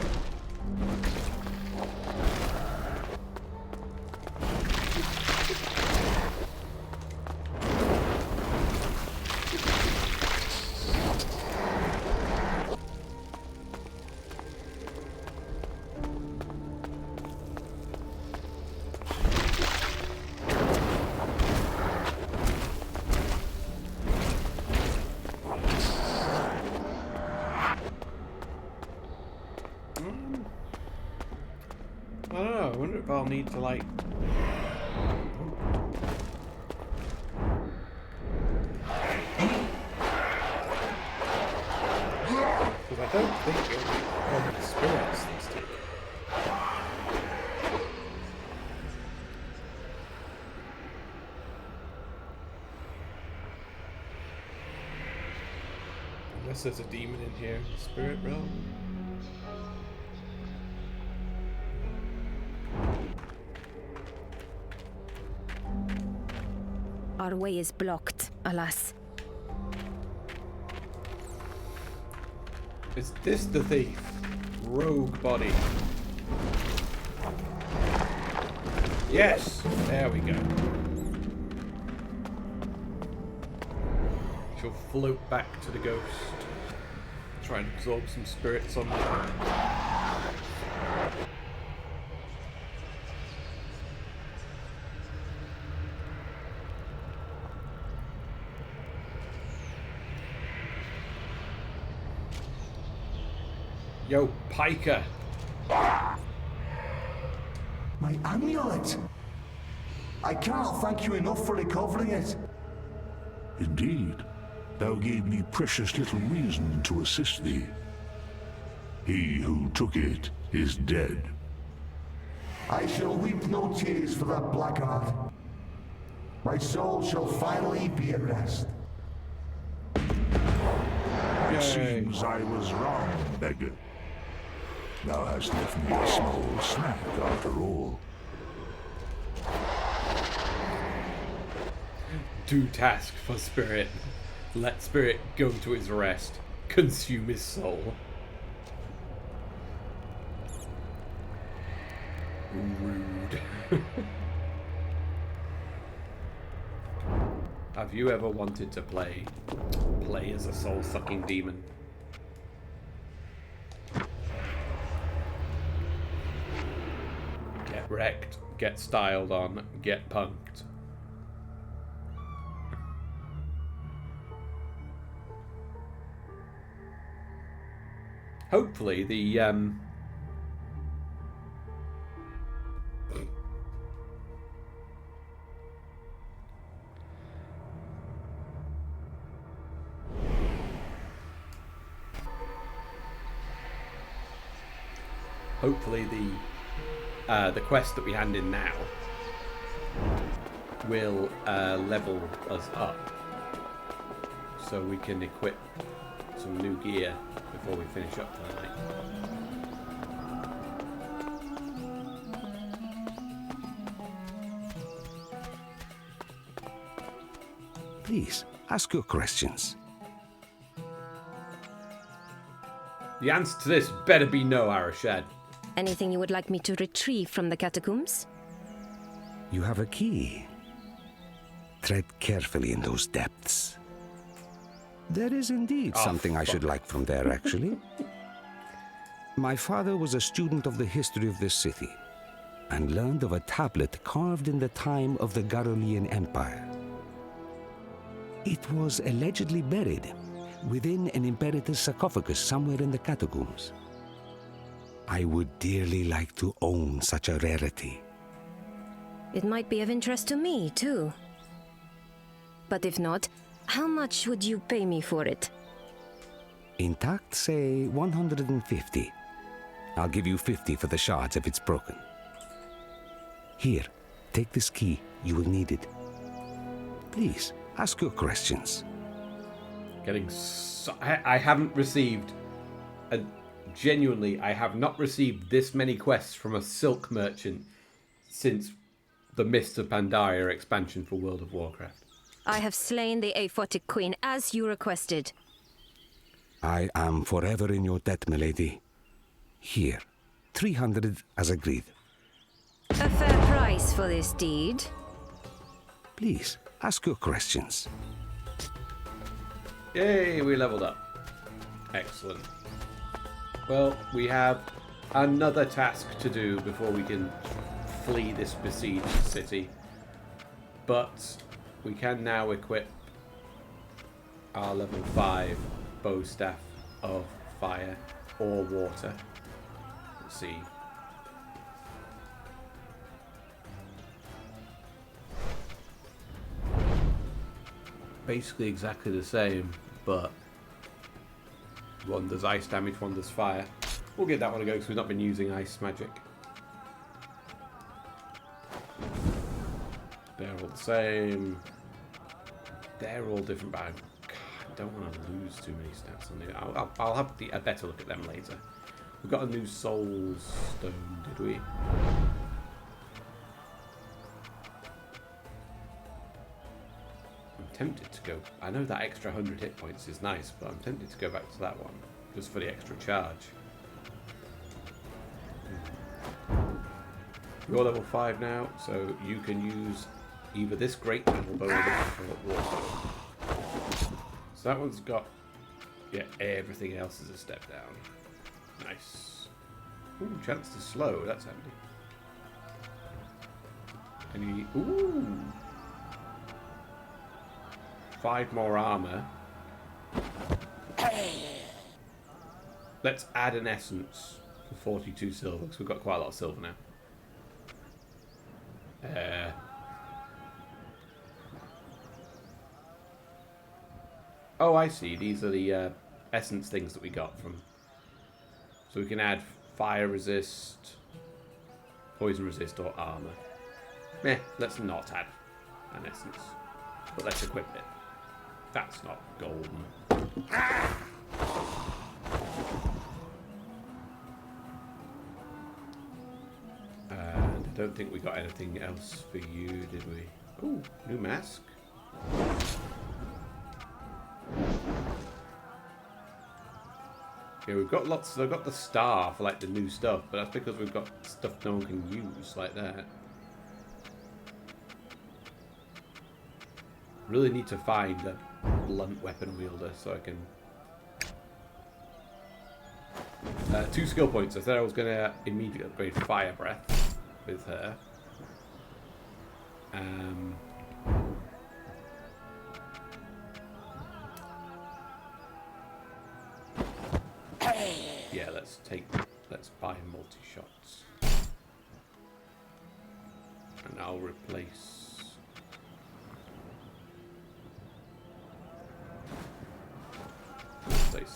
I don't know, I wonder if I'll need to like... Because I don't think it'll be common spirits this time. Unless there's a demon in here in the spirit realm. Our way is blocked, alas. Is this the thief? Rogue body. Yes! There we go. She'll float back to the ghost. Try and absorb some spirits on me. Yo, Piker! My amulet! I cannot thank you enough for recovering it. Indeed, thou gave me precious little reason to assist thee. He who took it is dead. I shall weep no tears for that blackguard. My soul shall finally be at rest. It seems I was wrong, beggar. Thou hast left me a small snack after all. Do task for spirit. Let spirit go to his rest. Consume his soul. Rude. Have you ever wanted to play as a soul-sucking demon? Get wrecked, get styled on, get punked. Hopefully the the quest that we hand in now will level us up so we can equip some new gear before we finish up for the night. Please, ask your questions. The answer to this better be no, Arashad. Anything you would like me to retrieve from the catacombs? You have a key. Tread carefully in those depths. There is indeed something I should like from there, actually. My father was a student of the history of this city and learned of a tablet carved in the time of the Garulian Empire. It was allegedly buried within an imperator's sarcophagus somewhere in the catacombs. I would dearly like to own such a rarity. It might be of interest to me, too. But if not, how much would you pay me for it? Intact, say 150. I'll give you 50 for the shards if it's broken. Here, take this key. You will need it. Please, ask your questions. I haven't received genuinely, I have not received this many quests from a silk merchant since the Mists of Pandaria expansion for World of Warcraft. I have slain the aphotic queen as you requested. I am forever in your debt, milady. Here, 300 as agreed. A fair price for this deed. Please, ask your questions. Yay, we leveled up. Excellent. Well, we have another task to do before we can flee this besieged city. But we can now equip our level 5 bow staff of fire or water. Let's see. Basically exactly the same, but one does ice damage, one does fire. We'll give that one a go because we've not been using ice magic. They're all the same. They're all different, but I don't want to lose too many stats on it. I'll have a better look at them later. We got a new soul stone, did we? I'm tempted to go. I know that extra 100 hit points is nice, but I'm tempted to go back to that one just for the extra charge. You're level 5 now, so you can use either this great metal bow or water. So that one's got, yeah, everything else is a step down. Nice. Ooh, chance to slow, that's handy. Any, ooh. 5 more armor. Let's add an essence for 42 silver, because we've got quite a lot of silver now. Oh, I see. These are the essence things that we got from. So we can add fire resist, poison resist, or armor. Let's not add an essence, but let's equip it. That's not golden. And I don't think we got anything else for you, did we? Ooh, new mask. Yeah, we've got lots. I've got the star for like the new stuff, but that's because we've got stuff no one can use like that. Really need to find a blunt weapon wielder so I can. 2 skill points. I said I was going to immediately upgrade fire breath with her. Yeah, let's buy multi-shots. And I'll replace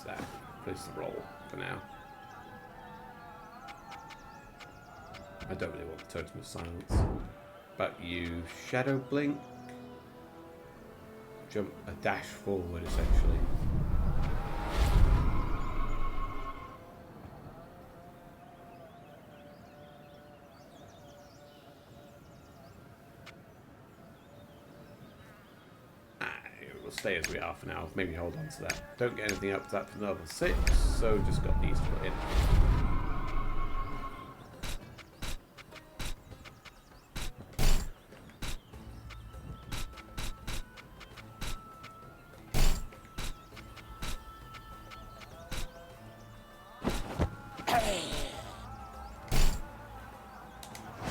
that. Replace the roll for now. I don't really want the totem of silence. But you shadow blink. Jump a dash forward essentially. We'll stay as we are for now. Maybe hold on to that. Don't get anything up to that for level 6, so just got these to put in.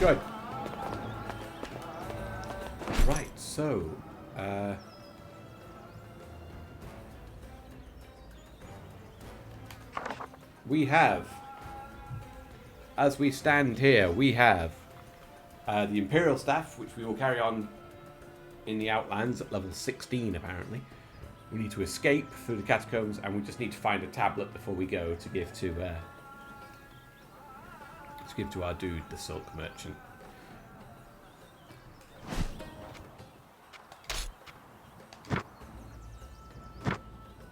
Good. Right, so we have, as we stand here, we have the Imperial Staff, which we will carry on in the Outlands at level 16, apparently. We need to escape through the catacombs, and we just need to find a tablet before we go to give to our dude, the Silk Merchant.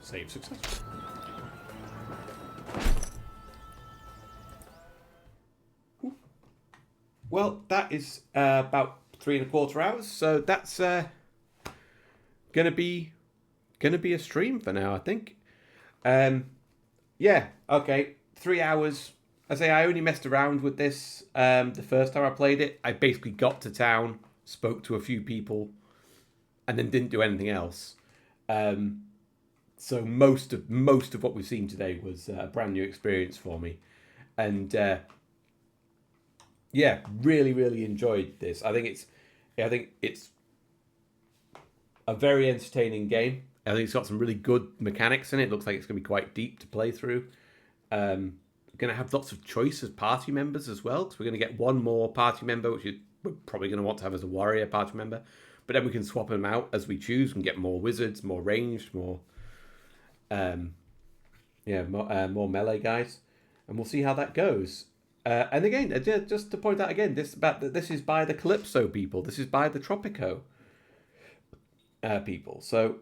Save successful. Well, that is about 3¼ hours, so that's gonna be a stream for now, I think. Yeah, okay, 3 hours I say I only messed around with this the first time I played it. I basically got to town, spoke to a few people, and then didn't do anything else. So most of what we've seen today was a brand new experience for me, and yeah, really enjoyed this. I think it's a very entertaining game. I think it's got some really good mechanics in it. It looks like it's going to be quite deep to play through. We're going to have lots of choice as party members as well, because we're going to get one more party member, which we're probably going to want to have as a warrior party member. But then we can swap them out as we choose and get more wizards, more ranged, more melee guys, and we'll see how that goes. And again, just to point out again, this is by the Calypso people. This is by the Tropico people. So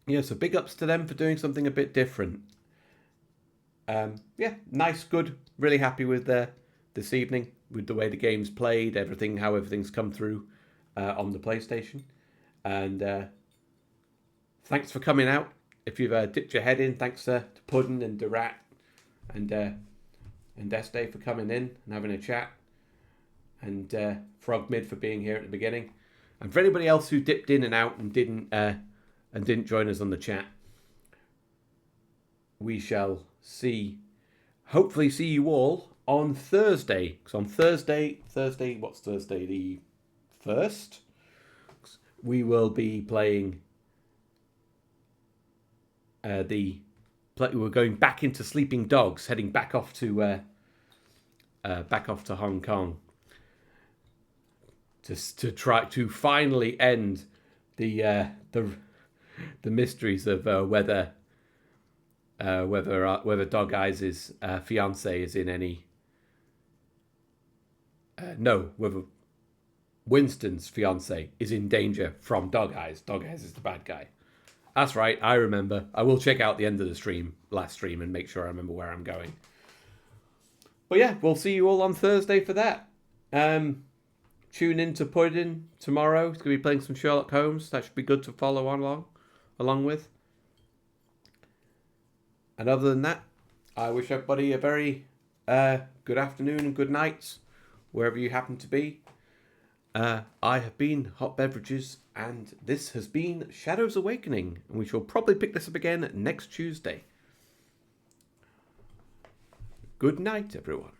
yeah, so big ups to them for doing something a bit different. Yeah, nice, good. Really happy with this evening, with the way the game's played, how everything's come through on the PlayStation. And thanks for coming out. If you've dipped your head in, thanks to Puddin and Durat and Este for coming in and having a chat. And Frogmid for being here at the beginning. And for anybody else who dipped in and out and didn't join us on the chat, we shall hopefully see you all on Thursday. So on Thursday, what's Thursday? The 1st? We will be playing we're going back into Sleeping Dogs, heading back off to Hong Kong to try to finally end the mysteries of whether Dog Eyes' fiance is in any whether Winston's fiance is in danger from Dog Eyes. Dog Eyes is the bad guy. That's right, I remember. I will check out the end of the last stream, and make sure I remember where I'm going. But yeah, we'll see you all on Thursday for that. Tune in to Puddin tomorrow. He's going to be playing some Sherlock Holmes. That should be good to follow along with. And other than that, I wish everybody a very good afternoon and good night, wherever you happen to be. I have been Hot Beverages, and this has been Shadows Awakening, and we shall probably pick this up again next Tuesday. Good night, everyone.